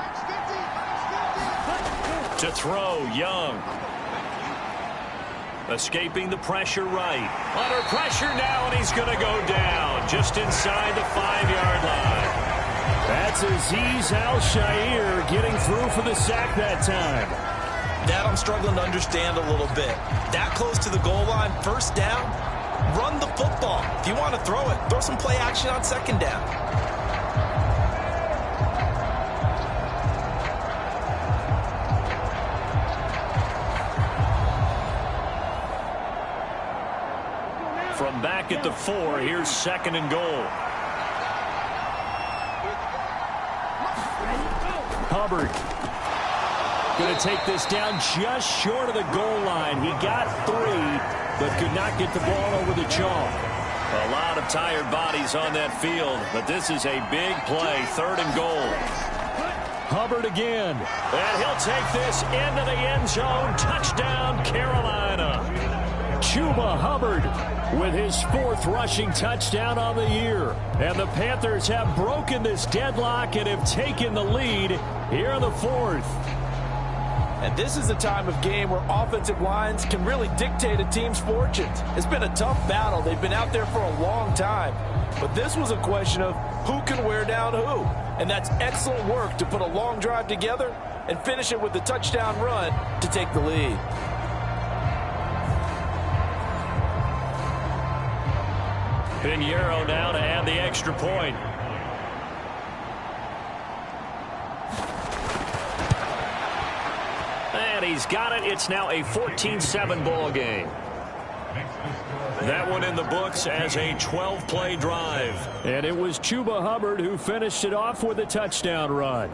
To throw, Young. Escaping the pressure right. Under pressure now, and he's going to go down just inside the 5-yard line. That's Azeez Al-Shaair getting through for the sack that time. That I'm struggling to understand a little bit. That close to the goal line, first down, run the football. If you want to throw it, throw some play action on second down. From back at the 4, here's 2nd and goal. Hubbard going to take this down just short of the goal line. He got 3, but could not get the ball over the chalk. A lot of tired bodies on that field, but this is a big play, 3rd and goal. Hubbard again, and he'll take this into the end zone. Touchdown, Carolina. Chuba Hubbard with his 4th rushing touchdown on the year. And the Panthers have broken this deadlock and have taken the lead here in the 4th. And this is a time of game where offensive lines can really dictate a team's fortunes. It's been a tough battle. They've been out there for a long time. But this was a question of who can wear down who. And that's excellent work to put a long drive together and finish it with the touchdown run to take the lead. Pinheiro now to add the extra point. And he's got it. It's now a 14-7 ball game. That one in the books as a 12-play drive. And it was Chuba Hubbard who finished it off with a touchdown run.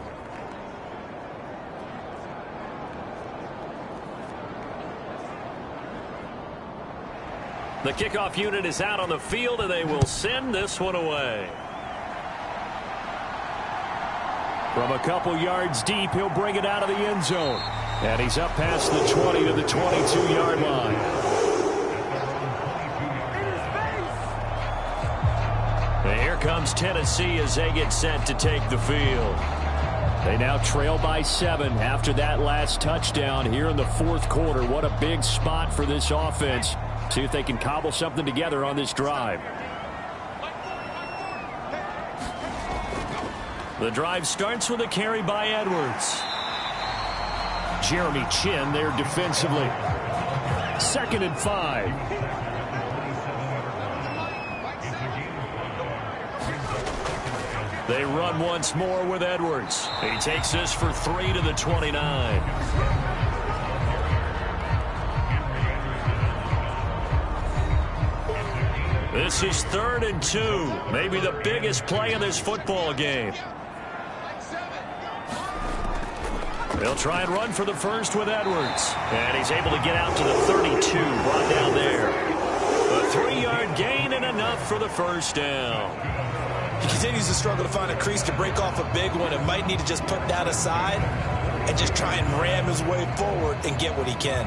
The kickoff unit is out on the field, and they will send this one away. From a couple yards deep, he'll bring it out of the end zone. And he's up past the 20 to the 22-yard line. And here comes Tennessee as they get set to take the field. They now trail by 7 after that last touchdown here in the 4th quarter. What a big spot for this offense. See if they can cobble something together on this drive. The drive starts with a carry by Edwards. Jeremy Chin there defensively. 2nd and 5. They run once more with Edwards. He takes this for 3 to the 29. This is 3rd and 2. Maybe the biggest play in this football game. They'll try and run for the first with Edwards. And he's able to get out to the 32. Brought down there. A 3-yard gain and enough for the first down. He continues to struggle to find a crease to break off a big one and might need to just put that aside and just try and ram his way forward and get what he can.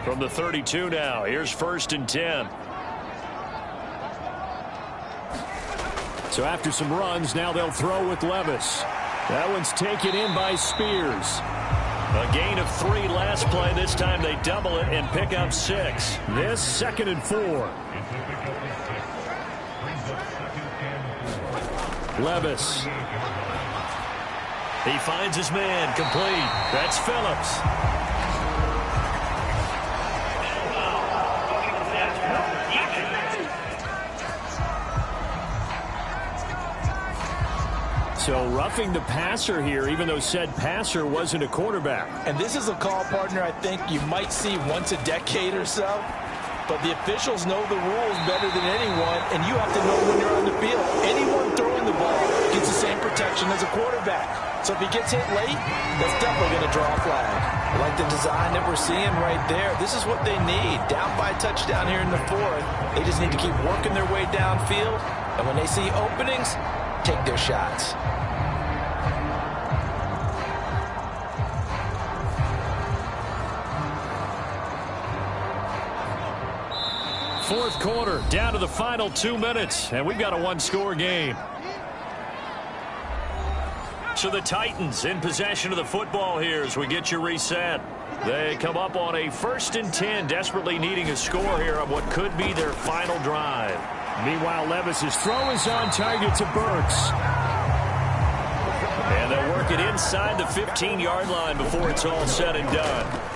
From the 32 now, here's 1st and 10. So after some runs, now they'll throw with Levis. That one's taken in by Spears. A gain of 3 last play. This time they double it and pick up 6. This 2nd and 4. Levis. He finds his man complete. That's Phillips. So roughing the passer here, even though said passer wasn't a quarterback. And this is a call, partner, I think you might see once a decade or so. But the officials know the rules better than anyone, and you have to know when you're on the field. Anyone throwing the ball gets the same protection as a quarterback. So if he gets hit late, that's definitely going to draw a flag. I like the design that we're seeing right there. This is what they need. Down by a touchdown here in the 4th. They just need to keep working their way downfield. And when they see openings, take their shots. fourth quarter, down to the final 2 minutes, and we've got a one-score game. So the Titans in possession of the football here as we get you reset. They come up on a 1st and 10, desperately needing a score here on what could be their final drive. Meanwhile, Levis's throw is on target to Burks. And they'll work it inside the 15-yard line before it's all said and done.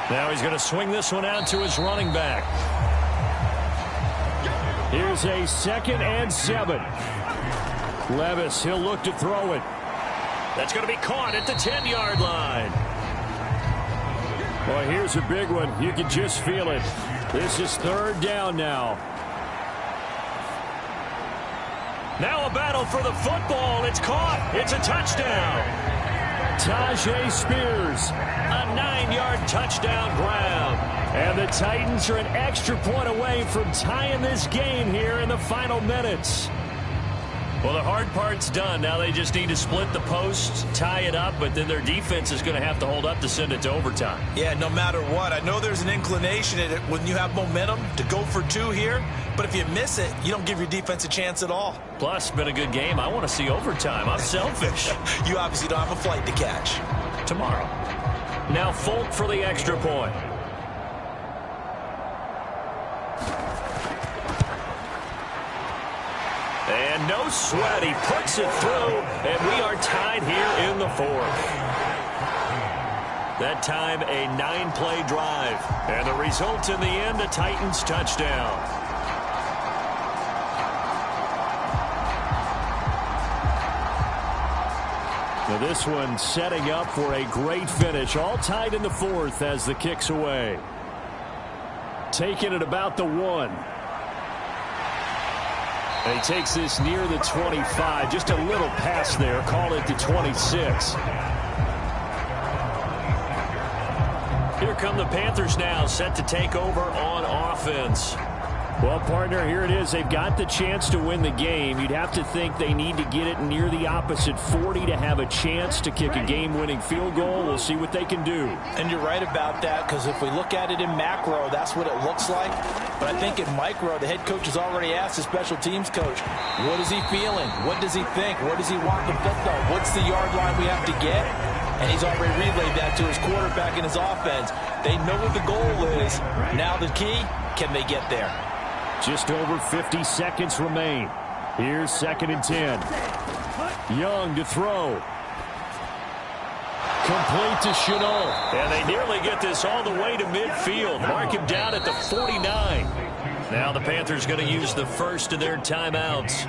Now he's going to swing this one out to his running back. Here's a 2nd and 7. Levis, he'll look to throw it. That's going to be caught at the 10-yard line. Boy, here's a big one. You can just feel it. This is 3rd down now. Now a battle for the football. It's caught. It's a touchdown. Tajay Spears. A 9-yard touchdown ground. And the Titans are an extra point away from tying this game here in the final minutes. Well, the hard part's done. Now they just need to split the posts, tie it up, but then their defense is going to have to hold up to send it to overtime. Yeah, no matter what. I know there's an inclination in it when you have momentum to go for 2 here, but if you miss it, you don't give your defense a chance at all. Plus, been a good game. I want to see overtime. I'm selfish. You obviously don't have a flight to catch. Tomorrow. Now Folk for the extra point. And no sweat. He puts it through, and we are tied here in the 4th. That time, a 9-play drive. And the result in the end, a Titans touchdown. Now this one setting up for a great finish. All tied in the 4th as the kick's away. Taking it about the 1. And he takes this near the 25. Just a little pass there. Call it the 26. Here come the Panthers now, set to take over on offense. Well, partner, here it is. They've got the chance to win the game. You'd have to think they need to get it near the opposite 40 to have a chance to kick a game-winning field goal. We'll see what they can do. And you're right about that, because if we look at it in macro, that's what it looks like. But I think in micro, the head coach has already asked the special teams coach, what is he feeling? What does he think? Where does he want the football? What's the yard line we have to get? And he's already relayed that to his quarterback and his offense. They know what the goal is. Now the key, can they get there? Just over 50 seconds remain. Here's 2nd and 10. Young to throw. Complete to Chenault. And they nearly get this all the way to midfield. Mark him down at the 49. Now the Panthers going to use the first of their timeouts,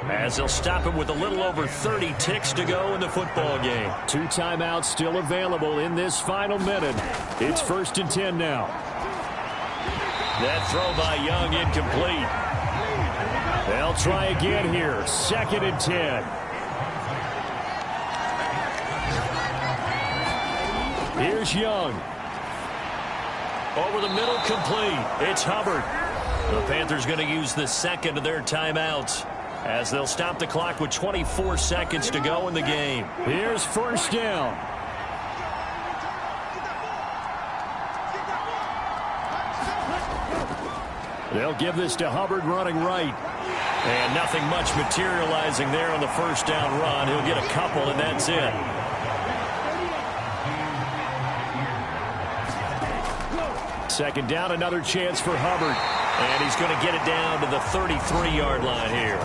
as they'll stop him with a little over 30 ticks to go in the football game. 2 timeouts still available in this final minute. It's 1st and 10 now. That throw by Young incomplete. They'll try again here. 2nd and 10. Here's Young. Over the middle, complete. It's Hubbard. The Panthers going to use the second of their timeouts, as they'll stop the clock with 24 seconds to go in the game. Here's 1st down. They'll give this to Hubbard running right. And nothing much materializing there on the 1st down run. He'll get a couple, and that's it. Second down, another chance for Hubbard. And he's going to get it down to the 33-yard line here.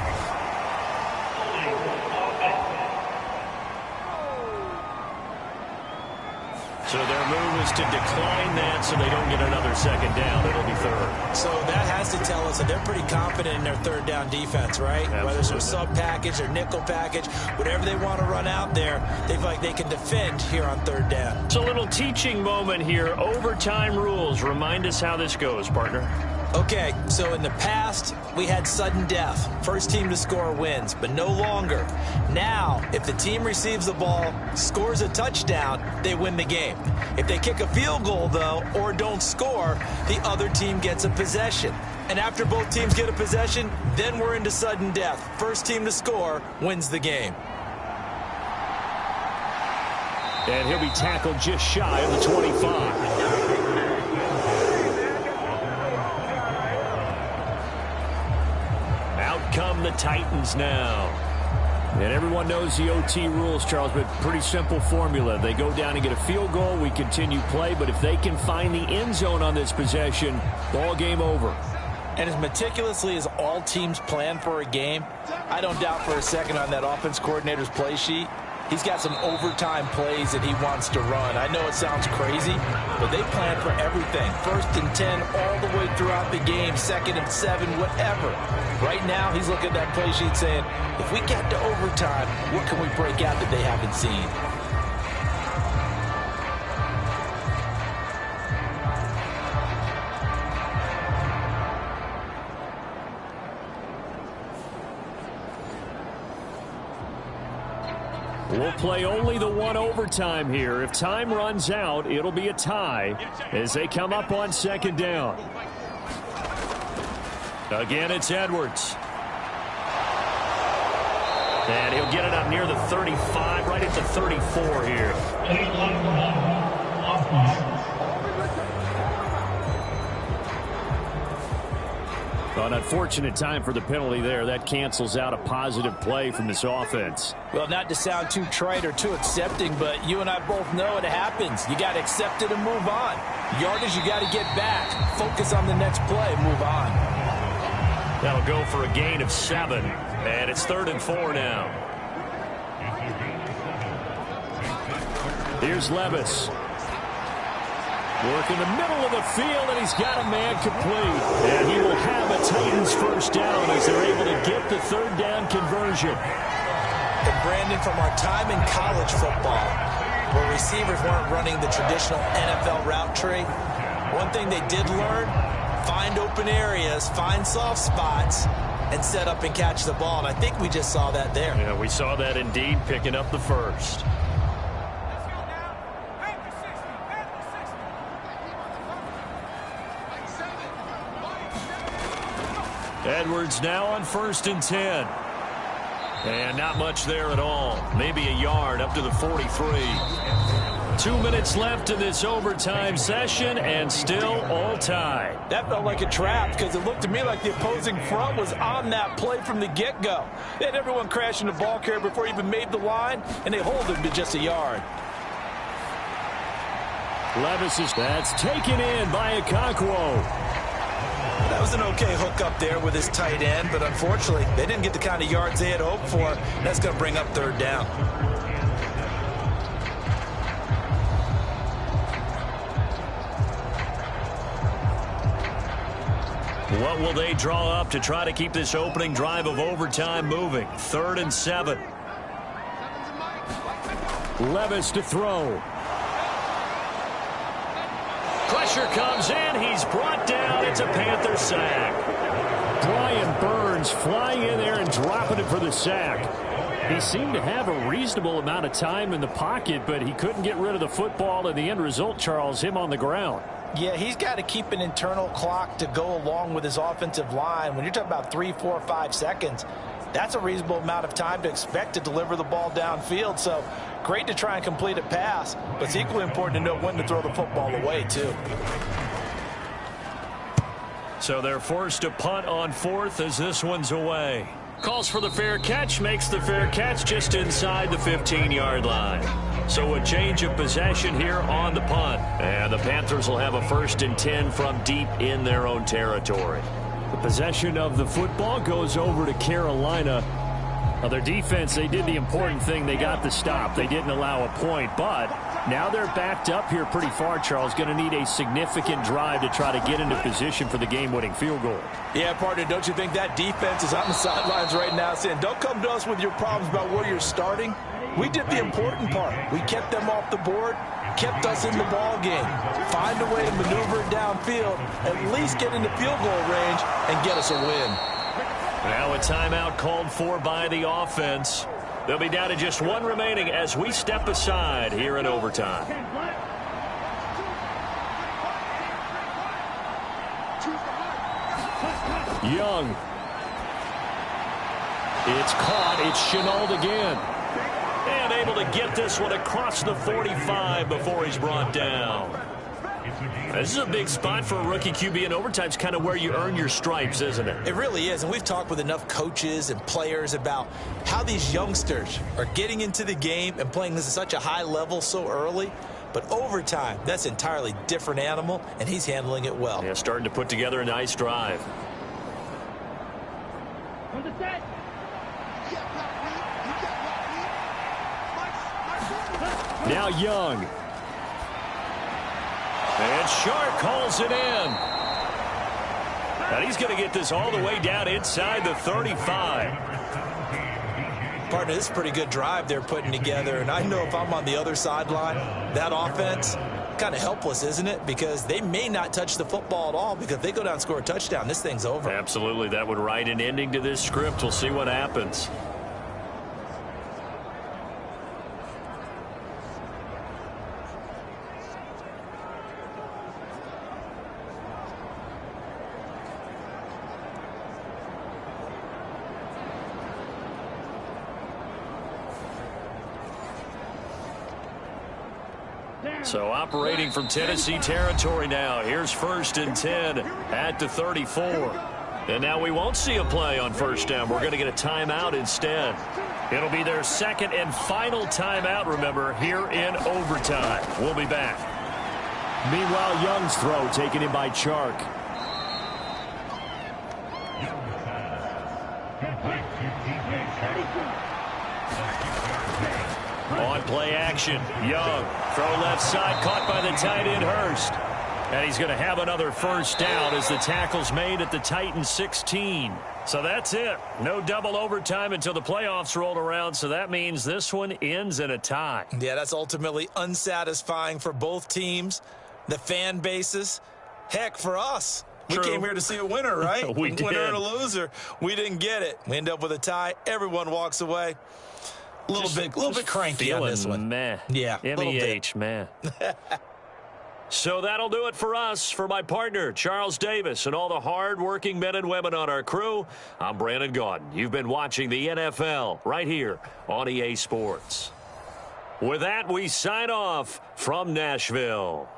So their move is to decline that so they don't get another 2nd down. It'll be 3rd. So that has to tell us that they're pretty confident in their 3rd down defense, right? Absolutely. Whether it's a sub package or nickel package, whatever they want to run out there, they feel like they can defend here on 3rd down. It's a little teaching moment here. Overtime rules. Remind us how this goes, partner. Okay, so in the past, we had sudden death. First team to score wins, but no longer. Now, if the team receives the ball, scores a touchdown, they win the game. If they kick a field goal, though, or don't score, the other team gets a possession. And after both teams get a possession, then we're into sudden death. First team to score wins the game. And he'll be tackled just shy of the 25. the Titans now. And everyone knows the OT rules, Charles, but pretty simple formula. They go down and get a field goal, we continue play, but if they can find the end zone on this possession, ball game over. And as meticulously as all teams plan for a game, I don't doubt for a second on that offense coordinator's play sheet, he's got some overtime plays that he wants to run. I know it sounds crazy, but they plan for everything. 1st and 10 all the way throughout the game, 2nd and 7, whatever. Right now, he's looking at that play sheet saying, if we get to overtime, what can we break out that they haven't seen? We'll play only the one overtime here. If time runs out, it'll be a tie as they come up on 2nd down. Again, it's Edwards. And he'll get it up near the 35, right at the 34 here. An unfortunate time for the penalty there. That cancels out a positive play from this offense. Well, not to sound too trite or too accepting, but you and I both know it happens. You got to accept it and move on. Yardage, you got to get back. Focus on the next play. Move on. That'll go for a gain of 7. And it's 3rd and 4 now. Here's Levis. Work in the middle of the field, and he's got a man complete. And he will have a Titans first down as they're able to get the 3rd down conversion. And Brandon, from our time in college football, where receivers weren't running the traditional NFL route tree, one thing they did learn, find open areas, find soft spots, and set up and catch the ball. And I think we just saw that there. Yeah, we saw that indeed, picking up the first. Edwards now on 1st and 10. And not much there at all. Maybe a yard up to the 43. 2 minutes left in this overtime session, and still all tied. That felt like a trap because it looked to me like the opposing front was on that play from the get-go. They had everyone crashing the ball carrier before he even made the line, and they hold him to just a yard. Levis is that's taken in by Okonkwo. That was an okay hook up there with his tight end, but unfortunately, they didn't get the kind of yards they had hoped for. That's going to bring up 3rd down. What will they draw up to try to keep this opening drive of overtime moving? 3rd and 7. Levis to throw. Pressure comes in. He's brought down. It's a Panther sack. Brian Burns flying in there and dropping it for the sack. He seemed to have a reasonable amount of time in the pocket, but he couldn't get rid of the football, and the end result, Charles, him on the ground. Yeah, he's got to keep an internal clock to go along with his offensive line. When you're talking about 3, 4, 5 seconds, that's a reasonable amount of time to expect to deliver the ball downfield. So great to try and complete a pass, but it's equally important to know when to throw the football away, too. So they're forced to punt on 4th as this one's away. Calls for the fair catch, makes the fair catch just inside the 15-yard line. So a change of possession here on the punt. And the Panthers will have a 1st and 10 from deep in their own territory. The possession of the football goes over to Carolina. Now their defense, they did the important thing. They got the stop. They didn't allow a point, but now they're backed up here pretty far, Charles. Going to need a significant drive to try to get into position for the game-winning field goal. Yeah, partner, don't you think that defense is on the sidelines right now saying, don't come to us with your problems about where you're starting. We did the important part. We kept them off the board, kept us in the ball game. Find a way to maneuver it downfield, at least get into field goal range, and get us a win. Now a timeout called for by the offense. They'll be down to just one remaining as we step aside here in overtime. Young. It's caught. It's Chenault again. And able to get this one across the 45 before he's brought down. This is a big spot for a rookie QB, and overtime's kind of where you earn your stripes, isn't it? It really is, and we've talked with enough coaches and players about how these youngsters are getting into the game and playing this at such a high level so early. But overtime, that's an entirely different animal, and he's handling it well. Yeah, starting to put together a nice drive. On the set. Now Young. And Shark calls it in. And he's going to get this all the way down inside the 35. Partner, this is a pretty good drive they're putting together. And I know if I'm on the other sideline, that offense, kind of helpless, isn't it? Because they may not touch the football at all, because if they go down and score a touchdown, this thing's over. Absolutely. That would write an ending to this script. We'll see what happens. So operating from Tennessee territory now. Here's 1st and 10 at the 34. And now we won't see a play on first down. We're going to get a timeout instead. It'll be their second and final timeout, remember, here in overtime. We'll be back. Meanwhile, Young's throw taken in by Chark. On play action, Young, throw left side, caught by the tight end Hurst. And he's going to have another first down as the tackle's made at the Titans 16. So that's it. No double overtime until the playoffs roll around, so that means this one ends in a tie. Yeah, that's ultimately unsatisfying for both teams, the fan bases. Heck, for us. True. We came here to see a winner, right? We did. Winner and a loser. We didn't get it. We end up with a tie. Everyone walks away. A little bit cranky on this one. Meh. Yeah, MEH, man. So that'll do it for us. For my partner, Charles Davis, and all the hard-working men and women on our crew, I'm Brandon Gaudin. You've been watching the NFL right here on EA Sports. With that, we sign off from Nashville.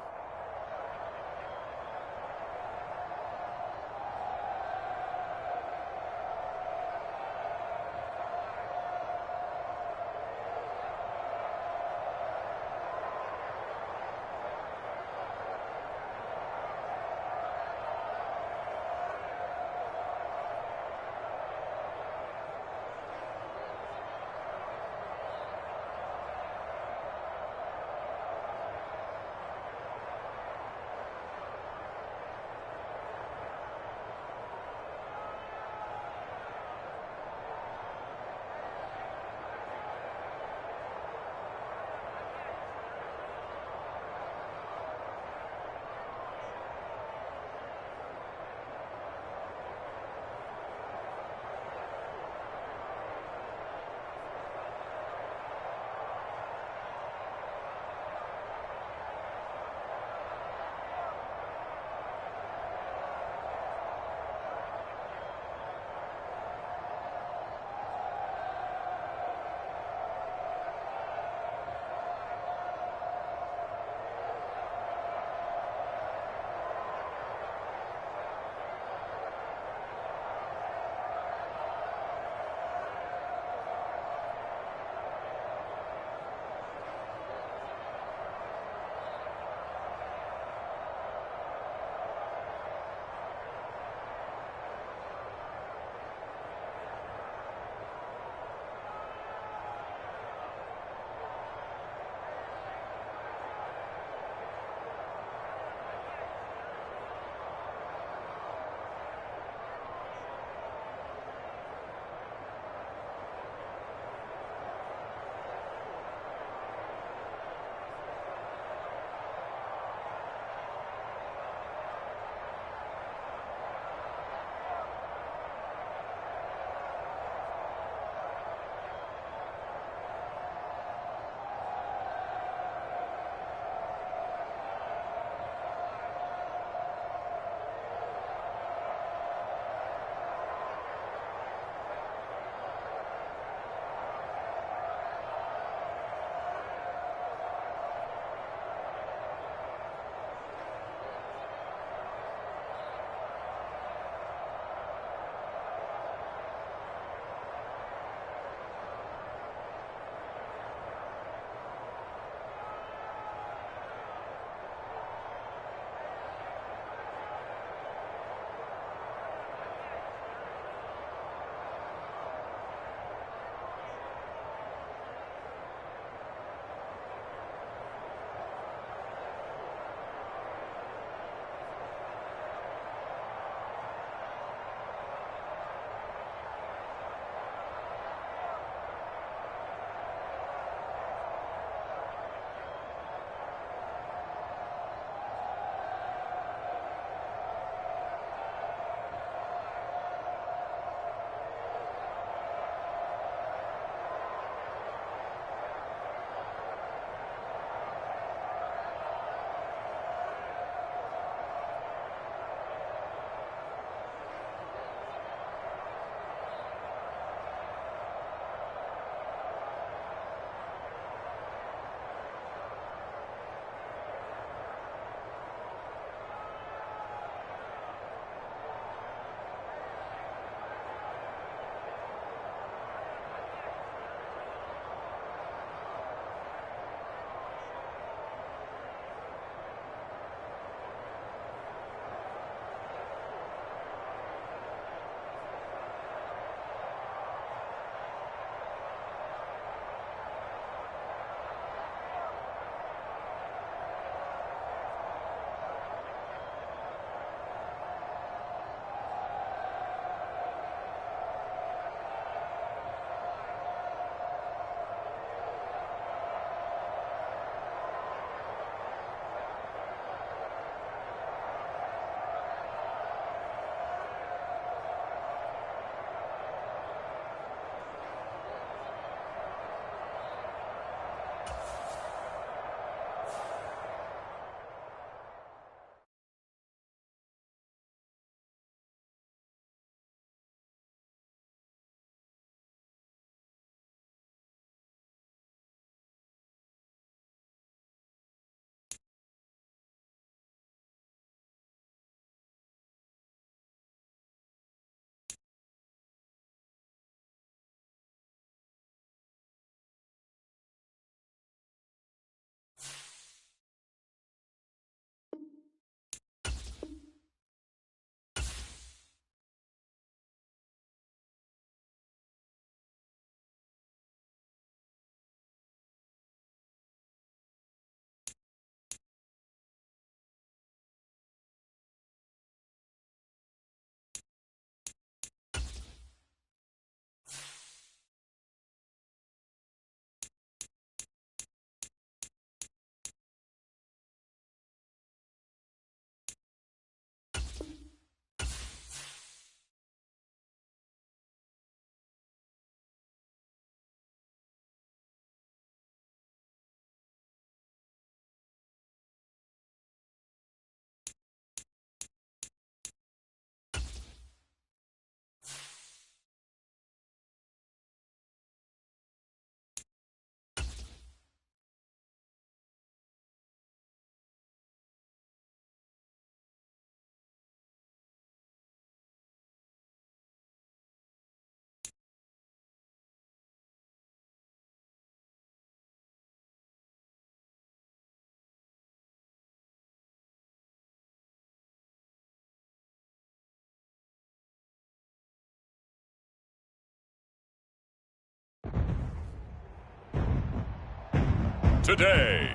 today,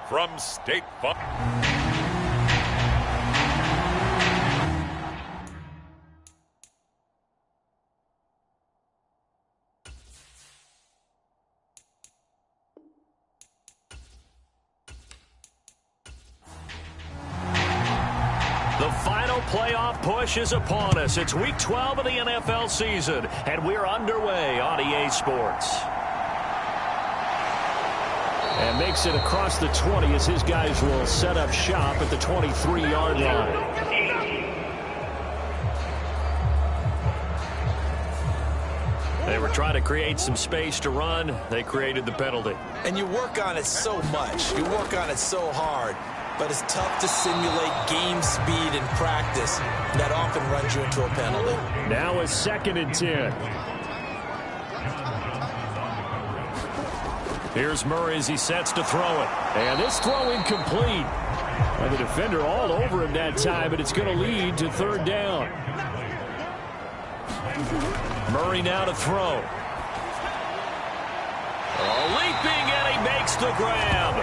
from State Farm. The final playoff push is upon us. It's Week 12 of the NFL season, and we're underway on EA Sports. And makes it across the 20 as his guys will set up shop at the 23-yard line. They were trying to create some space to run. They created the penalty. And you work on it so much. You work on it so hard. But it's tough to simulate game speed in practice. That often runs you into a penalty. Now it's 2nd and 10. Here's Murray as he sets to throw it. And this throw incomplete. And the defender all over him that time, but it's going to lead to 3rd down. Murray now to throw. Leaping, and he makes the grab.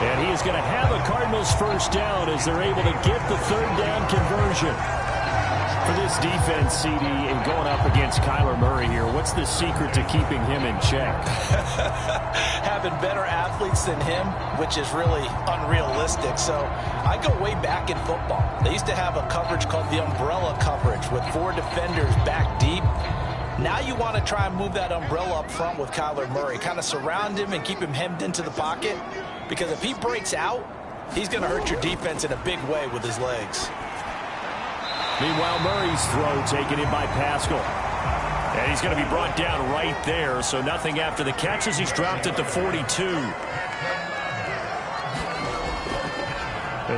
And he is going to have a Cardinals 1st down as they're able to get the 3rd down conversion. For this defense, CD, and going up against Kyler Murray here, what's the secret to keeping him in check? Having better athletes than him, which is really unrealistic. So I go way back in football. They used to have a coverage called the umbrella coverage with 4 defenders back deep. Now you want to try and move that umbrella up front with Kyler Murray. Kind of surround him and keep him hemmed into the pocket. Because if he breaks out, he's going to hurt your defense in a big way with his legs. Meanwhile, Murray's throw taken in by Pascal. And he's going to be brought down right there. So nothing after the catch as he's dropped at the 42.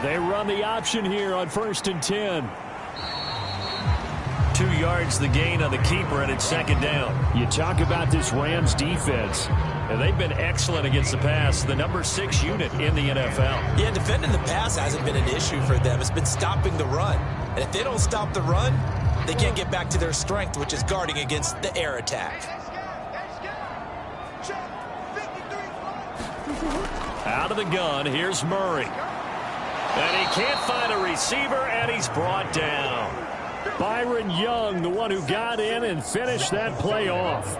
They run the option here on 1st and 10. 2 yards the gain on the keeper, and it's 2nd down. You talk about this Rams defense, and they've been excellent against the pass, the number 6 unit in the NFL. Yeah, defending the pass hasn't been an issue for them. It's been stopping the run. And if they don't stop the run, they can't get back to their strength, which is guarding against the air attack. Out of the gun, here's Murray. And he can't find a receiver, and he's brought down. Byron Young, the one who got in and finished that play off.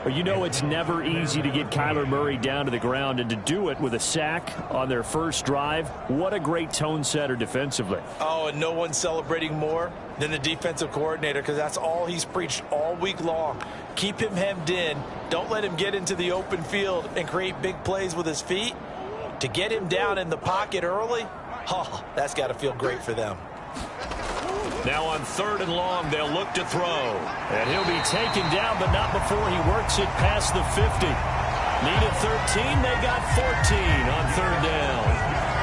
But you know it's never easy to get Kyler Murray down to the ground, and to do it with a sack on their first drive, what a great tone setter defensively. Oh, and no one's celebrating more than the defensive coordinator, because that's all he's preached all week long. Keep him hemmed in. Don't let him get into the open field and create big plays with his feet. To get him down in the pocket early, oh, that's got to feel great for them. Now on 3rd and long, they'll look to throw. And he'll be taken down, but not before he works it past the 50. Needed 13, they got 14 on 3rd down.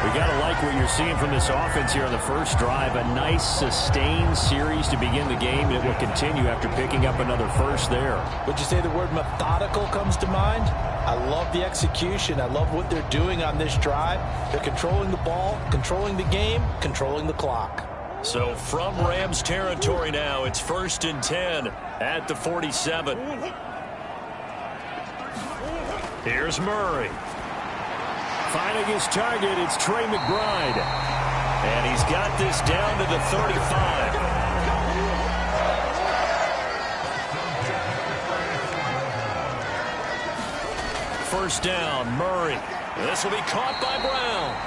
We got to like what you're seeing from this offense here on the first drive. A nice, sustained series to begin the game, and it will continue after picking up another first there. Would you say the word methodical comes to mind? I love the execution. I love what they're doing on this drive. They're controlling the ball, controlling the game, controlling the clock. So from Rams territory now, it's 1st and 10 at the 47. Here's Murray. Finding his target, it's Trey McBride. And he's got this down to the 35. First down, Murray. This will be caught by Brown.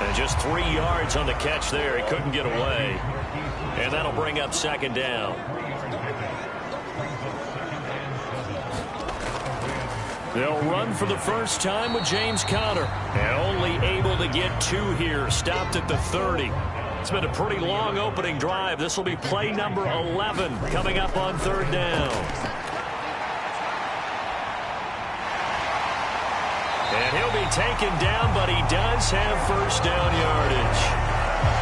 And just 3 yards on the catch there. He couldn't get away. And that'll bring up 2nd down. They'll run for the first time with James Conner. And only able to get 2 here. Stopped at the 30. It's been a pretty long opening drive. This will be play number 11 coming up on 3rd down. And he'll be taken down, but he does have first down yardage.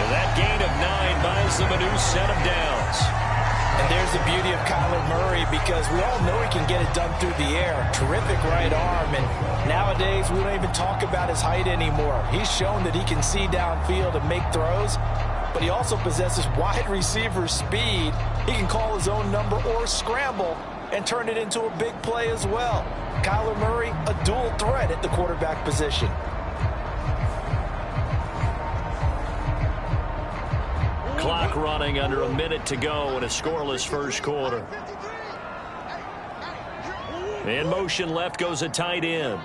And that gain of 9 buys them a new set of downs. And there's the beauty of Kyler Murray, because we all know he can get it done through the air. Terrific right arm. And nowadays, we don't even talk about his height anymore. He's shown that he can see downfield and make throws. But he also possesses wide receiver speed. He can call his own number or scramble. and turn it into a big play as well. Kyler Murray, a dual threat at the quarterback position. Clock running, under a minute to go in a scoreless first quarter. In motion left goes a tight end.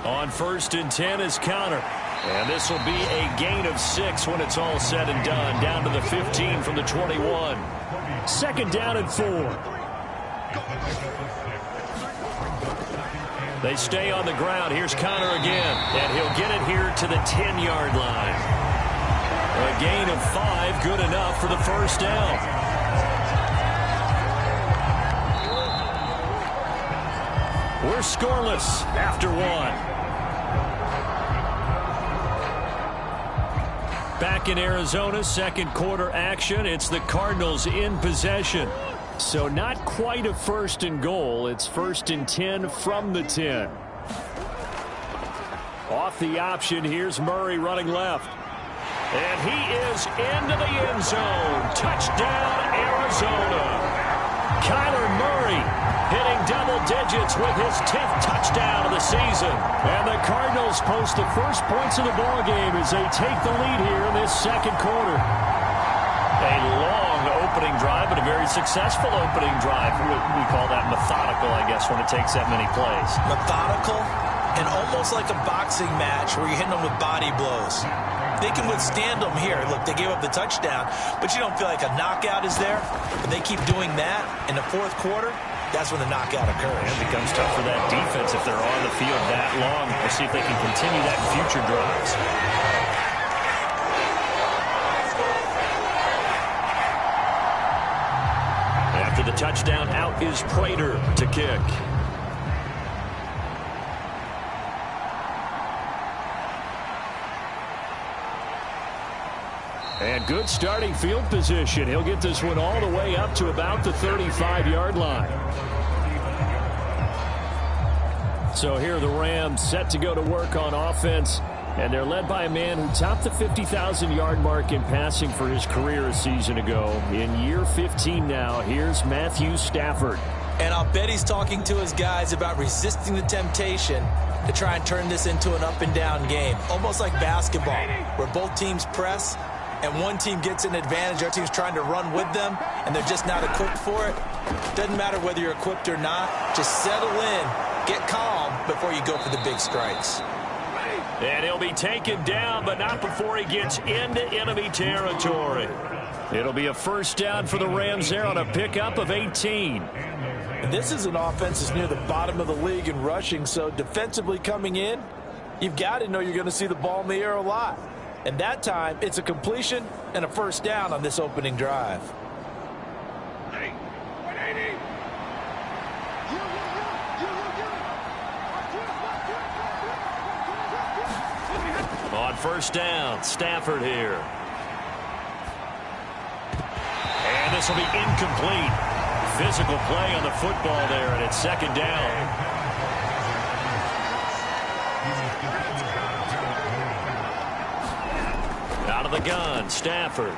On 1st and 10 is Connor. And this will be a gain of 6 when it's all said and done. Down to the 15 from the 21. 2nd down and 4. They stay on the ground. Here's Connor again. And he'll get it here to the 10-yard line. A gain of 5, good enough for the first down. We're scoreless after 1. Back in Arizona, second quarter action. It's the Cardinals in possession. So not quite a 1st and goal. It's 1st and 10 from the 10. Off the option, here's Murray running left. And he is into the end zone. Touchdown, Arizona. Kyler Murray hitting double digits with his 10th touchdown of the season. And the Cardinals post the first points of the ballgame as they take the lead here in this second quarter. A long opening drive, but a very successful opening drive. We call that methodical, I guess, when it takes that many plays. Methodical and almost like a boxing match where you're hitting them with body blows. They can withstand them here. Look, they gave up the touchdown, but you don't feel like a knockout is there. But they keep doing that in the 4th quarter. That's when the knockout occurs. And it becomes tough for that defense if they're on the field that long. We'll see if they can continue that in future drives. After the touchdown, out is Prater to kick. And good starting field position. He'll get this one all the way up to about the 35-yard line. So here are the Rams set to go to work on offense. And they're led by a man who topped the 50,000-yard mark in passing for his career a season ago. In year 15 now, here's Matthew Stafford. And I'll bet he's talking to his guys about resisting the temptation to try and turn this into an up-and-down game. Almost like basketball, where both teams press, and one team gets an advantage, the other team's trying to run with them, and they're just not equipped for it. Doesn't matter whether you're equipped or not. Just settle in, get calm before you go for the big strikes. And he'll be taken down, but not before he gets into enemy territory. It'll be a first down for the Rams there on a pickup of 18. And this is an offense that's near the bottom of the league in rushing, so defensively coming in, you've got to know you're going to see the ball in the air a lot. And that time, it's a completion and a first down on this opening drive. On first down, Stafford here. And this will be incomplete. Physical play on the football there, and it's 2nd down. Out of the gun, Stafford.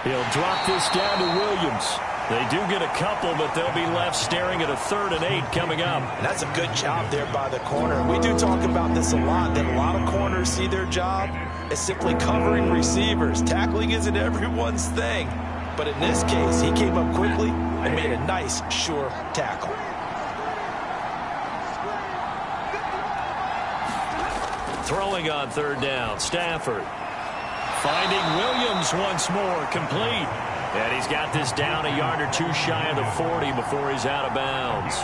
He'll drop this down to Williams. They do get a couple, but they'll be left staring at a 3rd and 8 coming up. And that's a good job there by the corner. We do talk about this a lot, that a lot of corners see their job as simply covering receivers. Tackling isn't everyone's thing. But in this case, he came up quickly and made a nice, sure tackle. Throwing on 3rd down, Stafford. Finding Williams once more, complete. And he's got this down a yard or 2 shy of the 40 before he's out of bounds.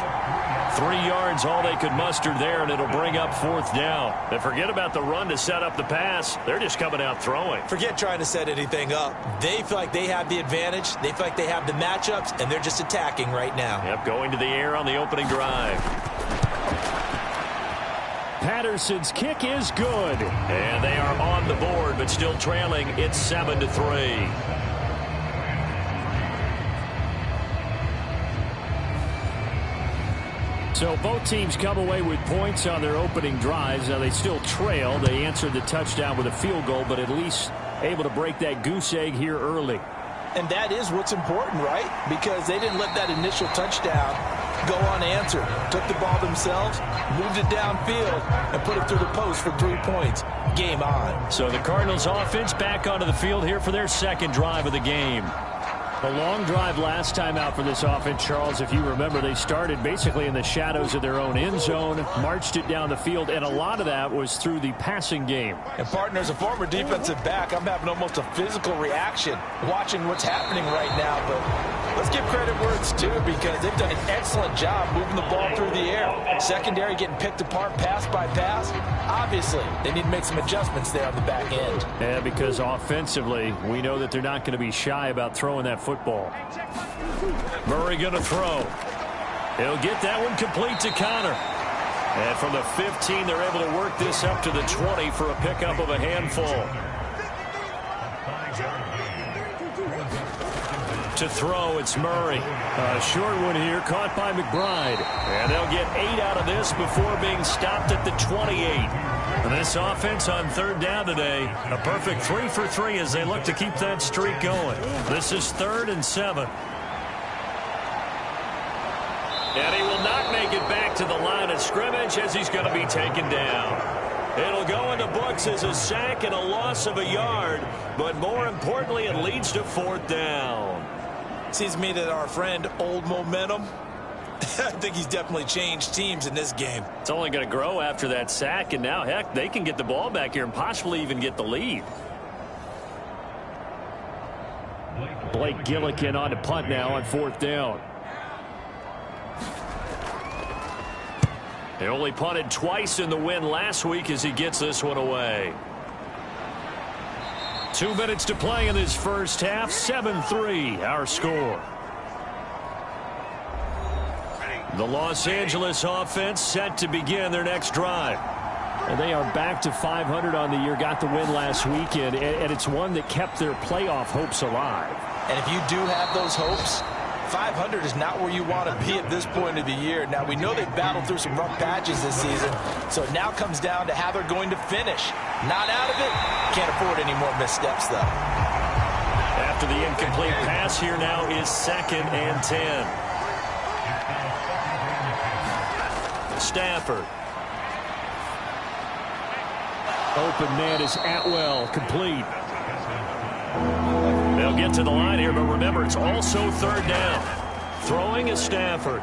3 yards, all they could muster there, and it'll bring up 4th down. And forget about the run to set up the pass. They're just coming out throwing. Forget trying to set anything up. They feel like they have the advantage. They feel like they have the matchups, and they're just attacking right now. Yep, going to the air on the opening drive. Patterson's kick is good. And they are on the board, but still trailing. It's 7-3. So both teams come away with points on their opening drives. Now they still trail. They answered the touchdown with a field goal, but at least able to break that goose egg here early. And that is what's important, right? Because they didn't let that initial touchdown go unanswered. Took the ball themselves, moved it downfield, and put it through the post for 3 points. Game on. So the Cardinals offense back onto the field here for their second drive of the game. A long drive last time out for this offense, Charles. If you remember, they started basically in the shadows of their own end zone, marched it down the field, and a lot of that was through the passing game. And, partner, as a former defensive back, I'm having almost a physical reaction watching what's happening right now. But let's give credit where it's due, because they've done an excellent job moving the ball through the air. Secondary getting picked apart pass by pass. Obviously, they need to make some adjustments there on the back end. Yeah, because offensively, we know that they're not going to be shy about throwing that football. Murray going to throw. He'll get that one complete to Connor. And from the 15, they're able to work this up to the 20 for a pickup of a handful. To throw, it's Murray. A short one here, caught by McBride. And they'll get 8 out of this before being stopped at the 28. And this offense on third down today, a perfect 3 for 3 as they look to keep that streak going. This is 3rd and 7. And he will not make it back to the line of scrimmage as he's going to be taken down. It'll go in the books as a sack and a loss of a yard, but more importantly, it leads to 4th down. Seems to me that our friend Old Momentum, I think he's definitely changed teams in this game. It's only going to grow after that sack, and now, heck, they can get the ball back here and possibly even get the lead. Blake Gillikin on to punt now on 4th down. They only punted twice in the win last week as he gets this one away. 2 minutes to play in this first half. 7-3 our score. The Los Angeles offense set to begin their next drive. And they are back to 500 on the year. Got the win last weekend, and it's one that kept their playoff hopes alive. And if you do have those hopes, 500 is not where you want to be at this point of the year. Now, we know they've battled through some rough patches this season, so it now comes down to how they're going to finish. Not out of it. Can't afford any more missteps, though. After the incomplete pass, here now is 2nd and 10. Stafford. Open man is Atwell, complete. They'll get to the line here, but remember, it's also 3rd down. Throwing is Stafford.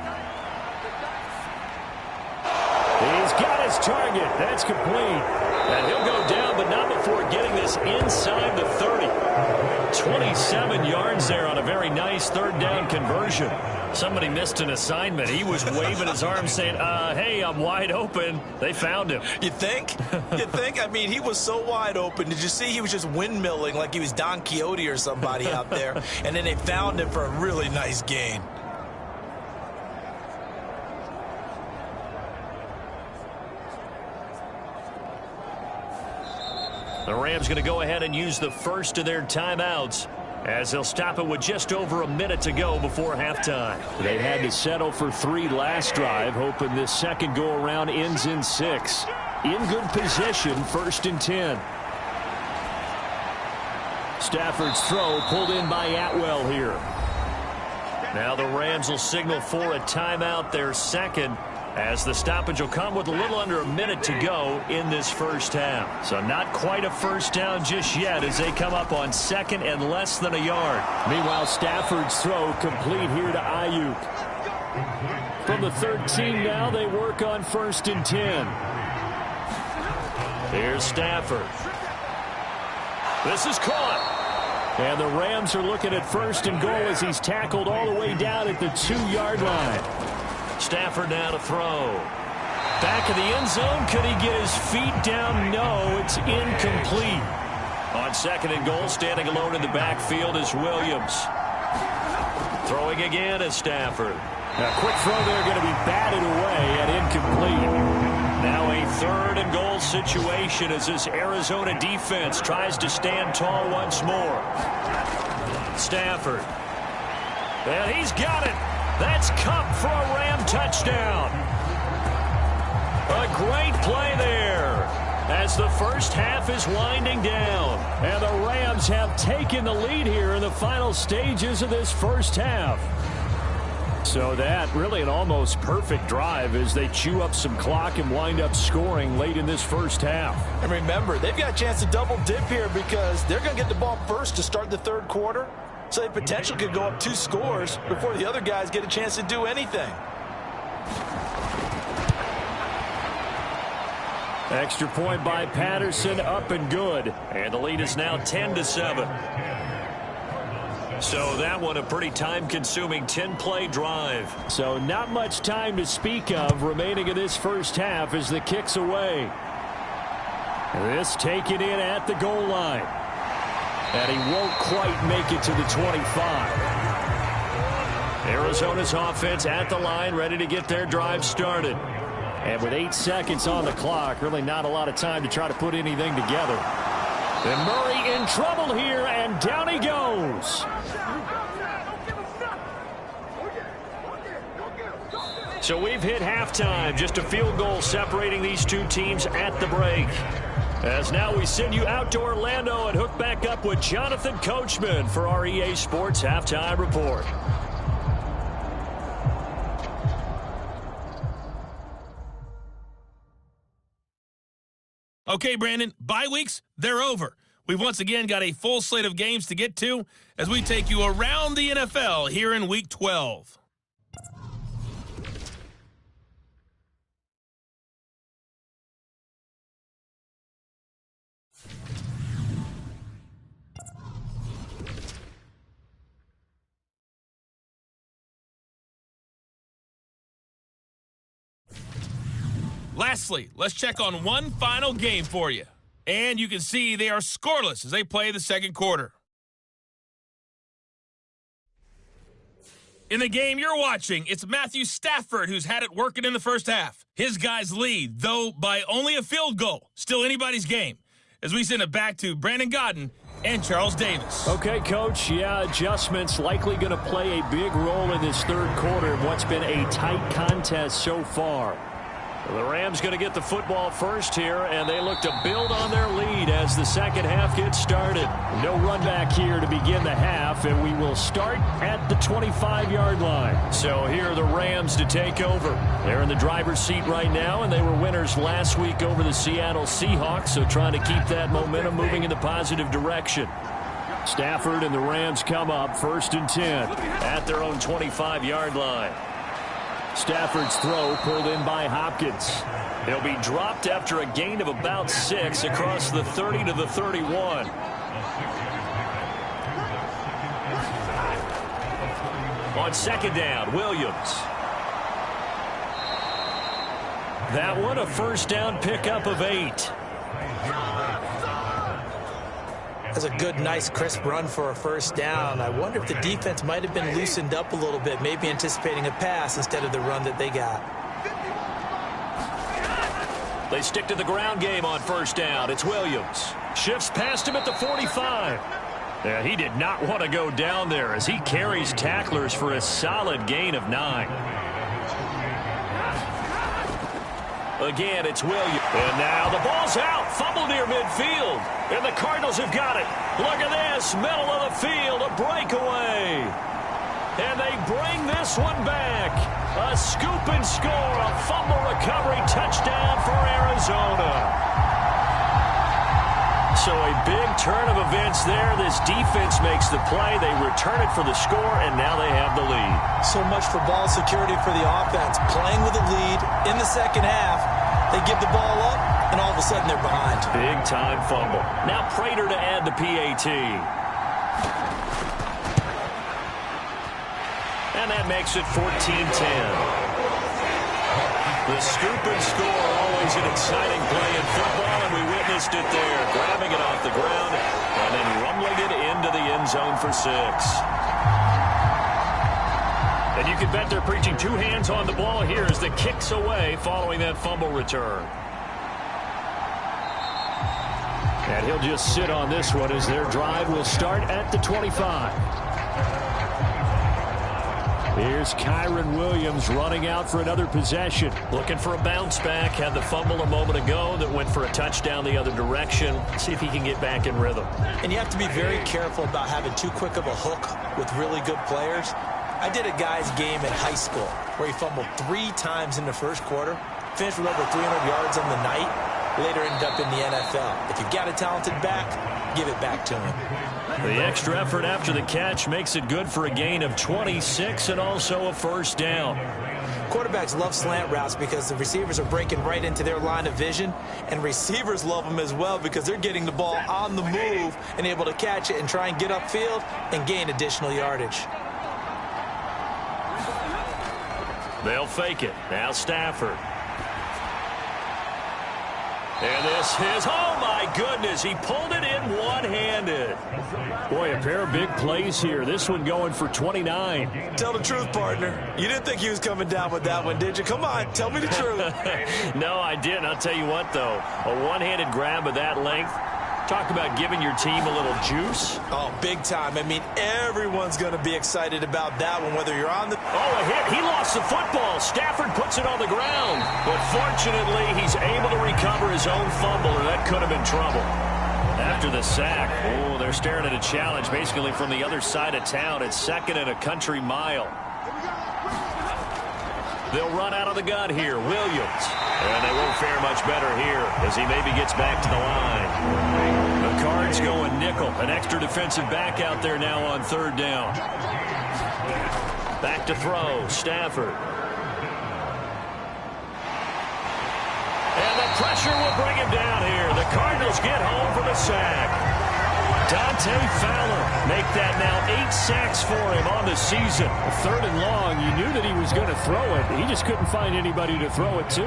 He's got his target. That's complete. And he'll go down, but not before getting this inside the 30. 27 yards there on a very nice 3rd down conversion. Somebody missed an assignment. He was waving his arms saying, hey, I'm wide open. They found him. You think? You think? I mean, he was so wide open. Did you see he was just windmilling like he was Don Quixote or somebody out there? And then they found him for a really nice gain. The Rams going to go ahead and use the first of their timeouts as they'll stop it with just over a minute to go before halftime. They had to settle for 3 last drive, hoping this second go-around ends in 6. In good position, 1st and 10. Stafford's throw pulled in by Atwell here. Now the Rams will signal for a timeout, their second, as the stoppage will come with a little under a minute to go in this first half. So not quite a first down just yet as they come up on 2nd and less than a yard. Meanwhile, Stafford's throw complete here to Ayuk. From the 13 now, they work on 1st and 10. Here's Stafford. This is caught. And the Rams are looking at 1st and goal as he's tackled all the way down at the 2-yard line. Stafford now to throw. Back of the end zone. Could he get his feet down? No, it's incomplete. On 2nd and goal, standing alone in the backfield is Williams. Throwing again is Stafford. A quick throw there, going to be batted away and incomplete. Now a 3rd and goal situation as this Arizona defense tries to stand tall once more. Stafford. And he's got it. That's Kupp for a Ram touchdown. A great play there. as the first half is winding down. And the Rams have taken the lead here in the final stages of this first half. So that really an almost perfect drive as they chew up some clock and wind up scoring late in this first half. And remember, they've got a chance to double dip here because they're going to get the ball first to start the third quarter. So they potentially could go up 2 scores before the other guys get a chance to do anything. Extra point by Patterson, up and good. And the lead is now 10-7. So that one a pretty time-consuming 10-play drive. So not much time to speak of remaining in this first half as the kick's away. This taken in at the goal line. And he won't quite make it to the 25. Arizona's offense at the line, ready to get their drive started. And with 8 seconds on the clock, really not a lot of time to try to put anything together. And Murray in trouble here, and down he goes. So we've hit halftime, just a field goal separating these two teams at the break. As now we send you out to Orlando and hook back up with Jonathan Coachman for our EA Sports Halftime Report. Okay, Brandon, bye weeks, they're over. We've once again got a full slate of games to get to as we take you around the NFL here in Week 12. Lastly, let's check on one final game for you. And you can see they are scoreless as they play the second quarter. In the game you're watching, it's Matthew Stafford who's had it working in the first half. His guys lead, though by only a field goal. Still anybody's game. As we send it back to Brandon Godden and Charles Davis. Okay, Coach. Yeah, adjustments likely going to play a big role in this third quarter in what's been a tight contest so far. The Rams going to get the football first here, and they look to build on their lead as the second half gets started. No run back here to begin the half, and we will start at the 25-yard line. So here are the Rams to take over. They're in the driver's seat right now, and they were winners last week over the Seattle Seahawks, so trying to keep that momentum moving in the positive direction. Stafford and the Rams come up 1st and 10 at their own 25-yard line. Stafford's throw pulled in by Hopkins. He'll be dropped after a gain of about 6 across the 30 to the 31. On second down, Williams. That one a first down pickup of 8. That's a good, nice, crisp run for a first down. I wonder if the defense might have been loosened up a little bit, maybe anticipating a pass instead of the run that they got. They stick to the ground game on first down. It's Williams. Shifts past him at the 45. Yeah, he did not want to go down there as he carries tacklers for a solid gain of 9. Again, it's Williams. And now the ball's out. Fumble near midfield. And the Cardinals have got it. Look at this. Middle of the field. A breakaway. And they bring this one back. A scoop and score. A fumble recovery touchdown for Arizona. So a big turn of events there. This defense makes the play. They return it for the score, and now they have the lead. So much for ball security for the offense. Playing with a lead in the second half. They give the ball up, and all of a sudden they're behind. Big-time fumble. Now Prater to add the PAT. And that makes it 14-10. The scoop and score, always an exciting play in football, and we witnessed it there. Grabbing it off the ground and then rumbling it into the end zone for 6. And you can bet they're preaching 2 hands on the ball here as the kick's away following that fumble return. And he'll just sit on this one as their drive will start at the 25. Here's Kyron Williams running out for another possession. Looking for a bounce back. Had the fumble a moment ago that went for a touchdown the other direction. See if he can get back in rhythm. And you have to be very careful about having too quick of a hook with really good players. I did a guy's game in high school where he fumbled 3 times in the first quarter, finished with over 300 yards on the night, later ended up in the NFL. If you've got a talented back, give it back to him. The extra effort after the catch makes it good for a gain of 26 and also a first down. Quarterbacks love slant routes because the receivers are breaking right into their line of vision, and receivers love them as well because they're getting the ball on the move and able to catch it and try and get upfield and gain additional yardage. They'll fake it. Now Stafford. And this is, oh my goodness, he pulled it in one-handed. Boy, a pair of big plays here. This one going for 29. Tell the truth, partner. You didn't think he was coming down with that one, did you? Come on, tell me the truth. No, I didn't. I'll tell you what, though. A one-handed grab of that length. Talk about giving your team a little juice. Oh, big time. I mean, everyone's going to be excited about that one, whether you're on the... Oh, a hit. He lost the football. Stafford puts it on the ground. But fortunately, he's able to recover his own fumble, or that could have been trouble. After the sack, oh, they're staring at a challenge basically from the other side of town. It's 2nd and a country mile. They'll run out of the gun here. Williams. And they won't fare much better here as he maybe gets back to the line. The Cards going nickel. An extra defensive back out there now on 3rd down. Back to throw. Stafford. And the pressure will bring him down here. The Cardinals get home for the sack. Dante Fowler make that now 8 sacks for him on the season. 3rd and long, you knew that he was going to throw it. He just couldn't find anybody to throw it to.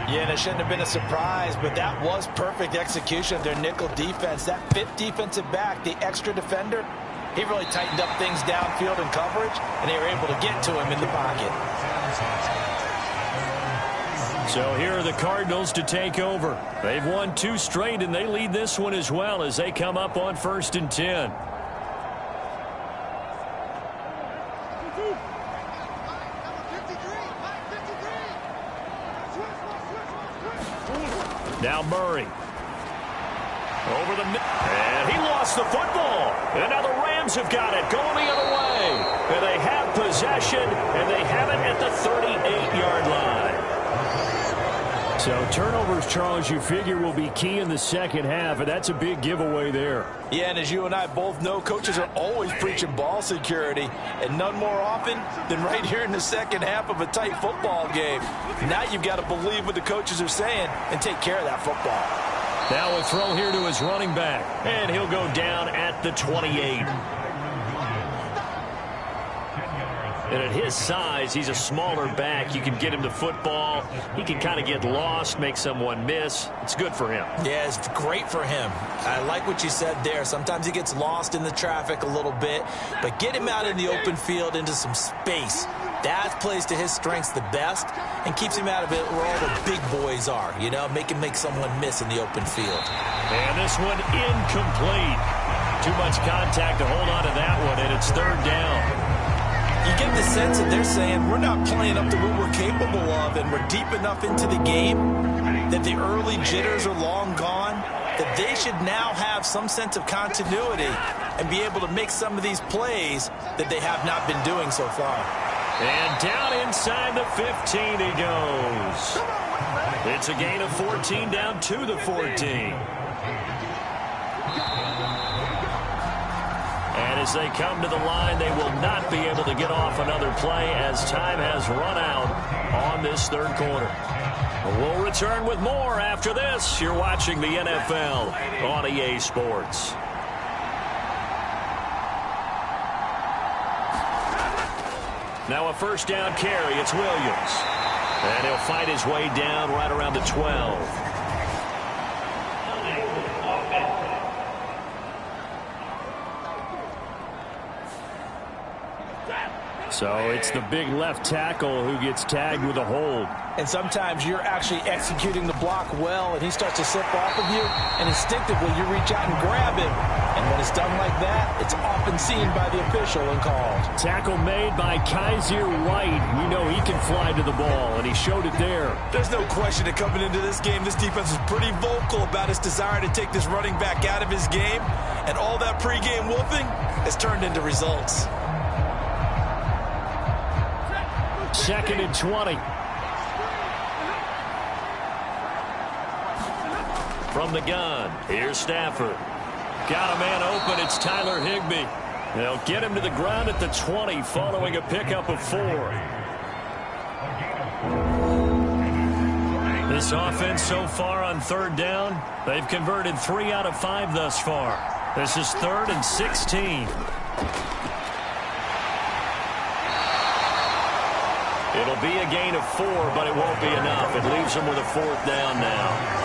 Yeah, and it shouldn't have been a surprise, but that was perfect execution of their nickel defense. That 5th defensive back, the extra defender, he really tightened up things downfield in coverage, and they were able to get to him in the pocket. So here are the Cardinals to take over. They've won 2 straight, and they lead this one as well as they come up on 1st and 10. Now Murray. Over the middle. And he lost the football. And now the Rams have got it going the other way. And they have possession, and they have it at the 38-yard line. So turnovers, Charles, you figure will be key in the second half, and that's a big giveaway there. Yeah, and as you and I both know, coaches are always preaching ball security, and none more often than right here in the second half of a tight football game. Now you've got to believe what the coaches are saying and take care of that football. Now a throw here to his running back, and he'll go down at the 28. And at his size, he's a smaller back. You can get him the football. He can kind of get lost, make someone miss. It's good for him. Yeah, it's great for him. I like what you said there. Sometimes he gets lost in the traffic a little bit, but get him out in the open field into some space. That plays to his strengths the best and keeps him out of it where all the big boys are, you know, make him make someone miss in the open field. And this one incomplete. Too much contact to hold on to that one, and it's 3rd down. You get the sense that they're saying we're not playing up to what we're capable of, and we're deep enough into the game that the early jitters are long gone, that they should now have some sense of continuity and be able to make some of these plays that they have not been doing so far. And down inside the 15 he goes. It's a gain of 14 down to the 14. And as they come to the line, they will not be able to get off another play as time has run out on this 3rd quarter. We'll return with more after this. You're watching the NFL on EA Sports. Now a 1st down carry. It's Williams. And he'll fight his way down right around the 12. So it's the big left tackle who gets tagged with a hold. And sometimes you're actually executing the block well, and he starts to slip off of you, and instinctively you reach out and grab him. And when it's done like that, it's often seen by the official and called. Tackle made by Kaiser White. We know he can fly to the ball, and he showed it there. There's no question that coming into this game, this defense is pretty vocal about its desire to take this running back out of his game, and all that pregame whooping has turned into results. 2nd and 20. From the gun, here's Stafford. Got a man open, it's Tyler Higbee. They'll get him to the ground at the 20 following a pickup of 4. This offense so far on 3rd down, they've converted 3 out of 5 thus far. This is 3rd and 16. It'll be a gain of 4, but it won't be enough. It leaves them with a 4th down now.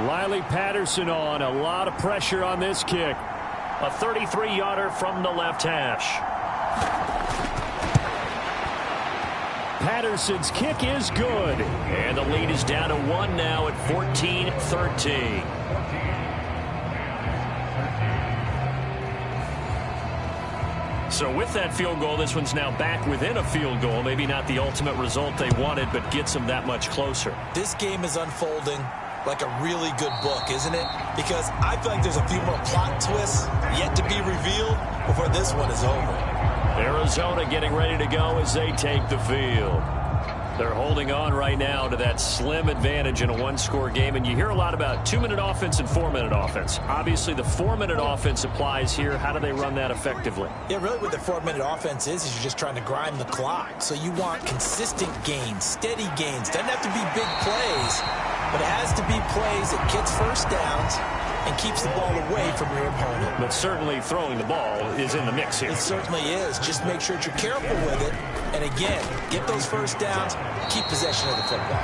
Riley Patterson on. A lot of pressure on this kick. A 33-yarder from the left hash. Patterson's kick is good. And the lead is down to 1 now at 14-13. So with that field goal, this one's now back within a field goal. Maybe not the ultimate result they wanted, but gets them that much closer. This game is unfolding like a really good book, isn't it? Because I feel like there's a few more plot twists yet to be revealed before this one is over. Arizona getting ready to go as they take the field. They're holding on right now to that slim advantage in a one-score game, and you hear a lot about 2-minute offense and 4-minute offense. Obviously, the 4-minute offense applies here. How do they run that effectively? Yeah, really what the 4-minute offense is you're just trying to grind the clock. So you want consistent gains, steady gains. Doesn't have to be big plays, but it has to be plays that gets first downs and keeps the ball away from your opponent. But certainly throwing the ball is in the mix here. It certainly is. Just make sure that you're careful with it. And again, get those first downs, keep possession of the football.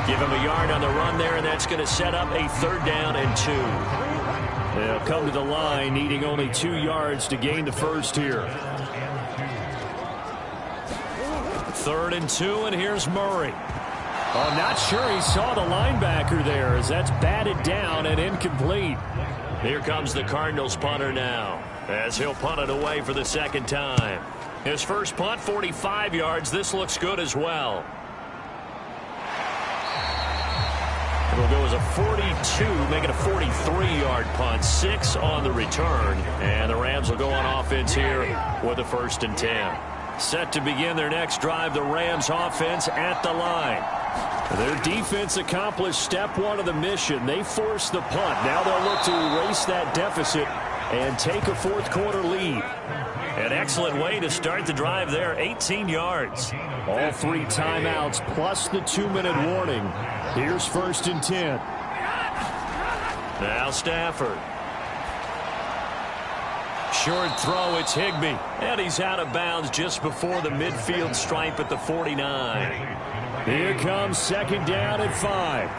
Give him a yard on the run there, and that's going to set up a 3rd down and 2. They'll come to the line needing only 2 yards to gain the first here. 3rd and 2, and here's Murray. Oh, not sure he saw the linebacker there as that's batted down and incomplete. Here comes the Cardinals punter now as he'll punt it away for the 2nd time. His first punt, 45 yards. This looks good as well. It'll go as a 42, make it a 43-yard punt. 6 on the return. And the Rams will go on offense here with a 1st and 10. Set to begin their next drive, the Rams offense at the line. Their defense accomplished step 1 of the mission. They forced the punt. Now they'll look to erase that deficit and take a 4th quarter lead. An excellent way to start the drive there, 18 yards. All 3 timeouts plus the 2-minute warning. Here's 1st and 10. Now Stafford. Short throw, it's Higbee. And he's out of bounds just before the midfield stripe at the 49. Here comes 2nd down and 5.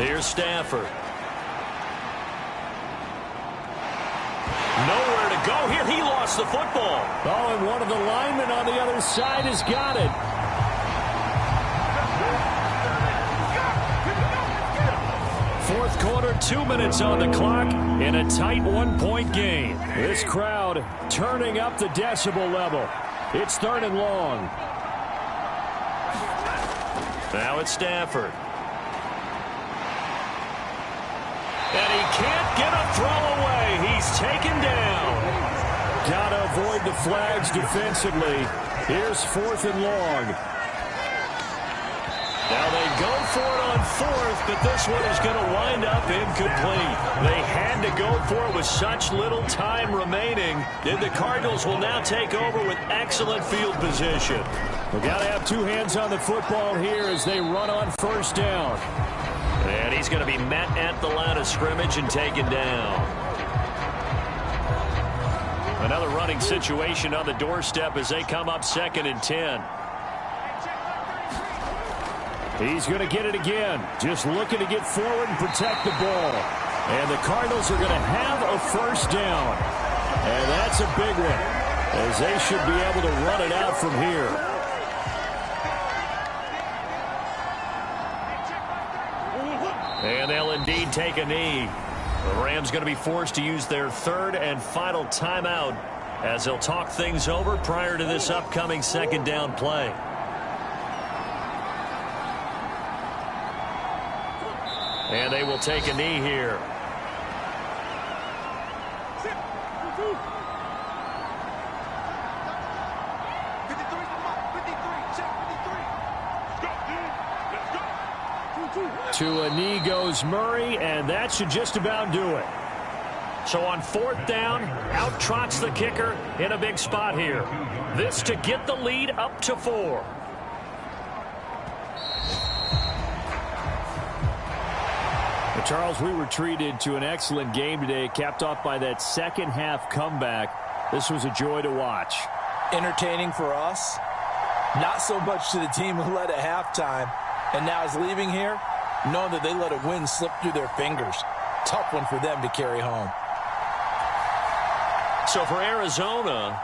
Here's Stafford. Nowhere to go here. He lost the football. Oh, and one of the linemen on the other side has got it. Fourth quarter, 2 minutes on the clock in a tight 1-point game. This crowd turning up the decibel level. It's 3rd and long. Now it's Stafford. And he can't get a throw away. He's taken down. Got to avoid the flags defensively. Here's 4th and long. Now they go for it on 4th, but this one is going to wind up incomplete. They had to go for it with such little time remaining. And the Cardinals will now take over with excellent field position. We've got to have 2 hands on the football here as they run on 1st down. And he's going to be met at the line of scrimmage and taken down. Another running situation on the doorstep as they come up 2nd and 10. He's going to get it again. Just looking to get forward and protect the ball. And the Cardinals are going to have a first down. And that's a big one, as they should be able to run it out from here. And they'll indeed take a knee. The Rams going to be forced to use their third and final timeout as they'll talk things over prior to this upcoming second down play. And they will take a knee here. To a knee goes Murray, and that should just about do it. So on fourth down, out trots the kicker in a big spot here. This to get the lead up to 4. Charles, we were treated to an excellent game today, capped off by that second half comeback. This was a joy to watch. Entertaining for us, not so much to the team who led at halftime and now is leaving here, knowing that they let a win slip through their fingers. Tough one for them to carry home. So for Arizona,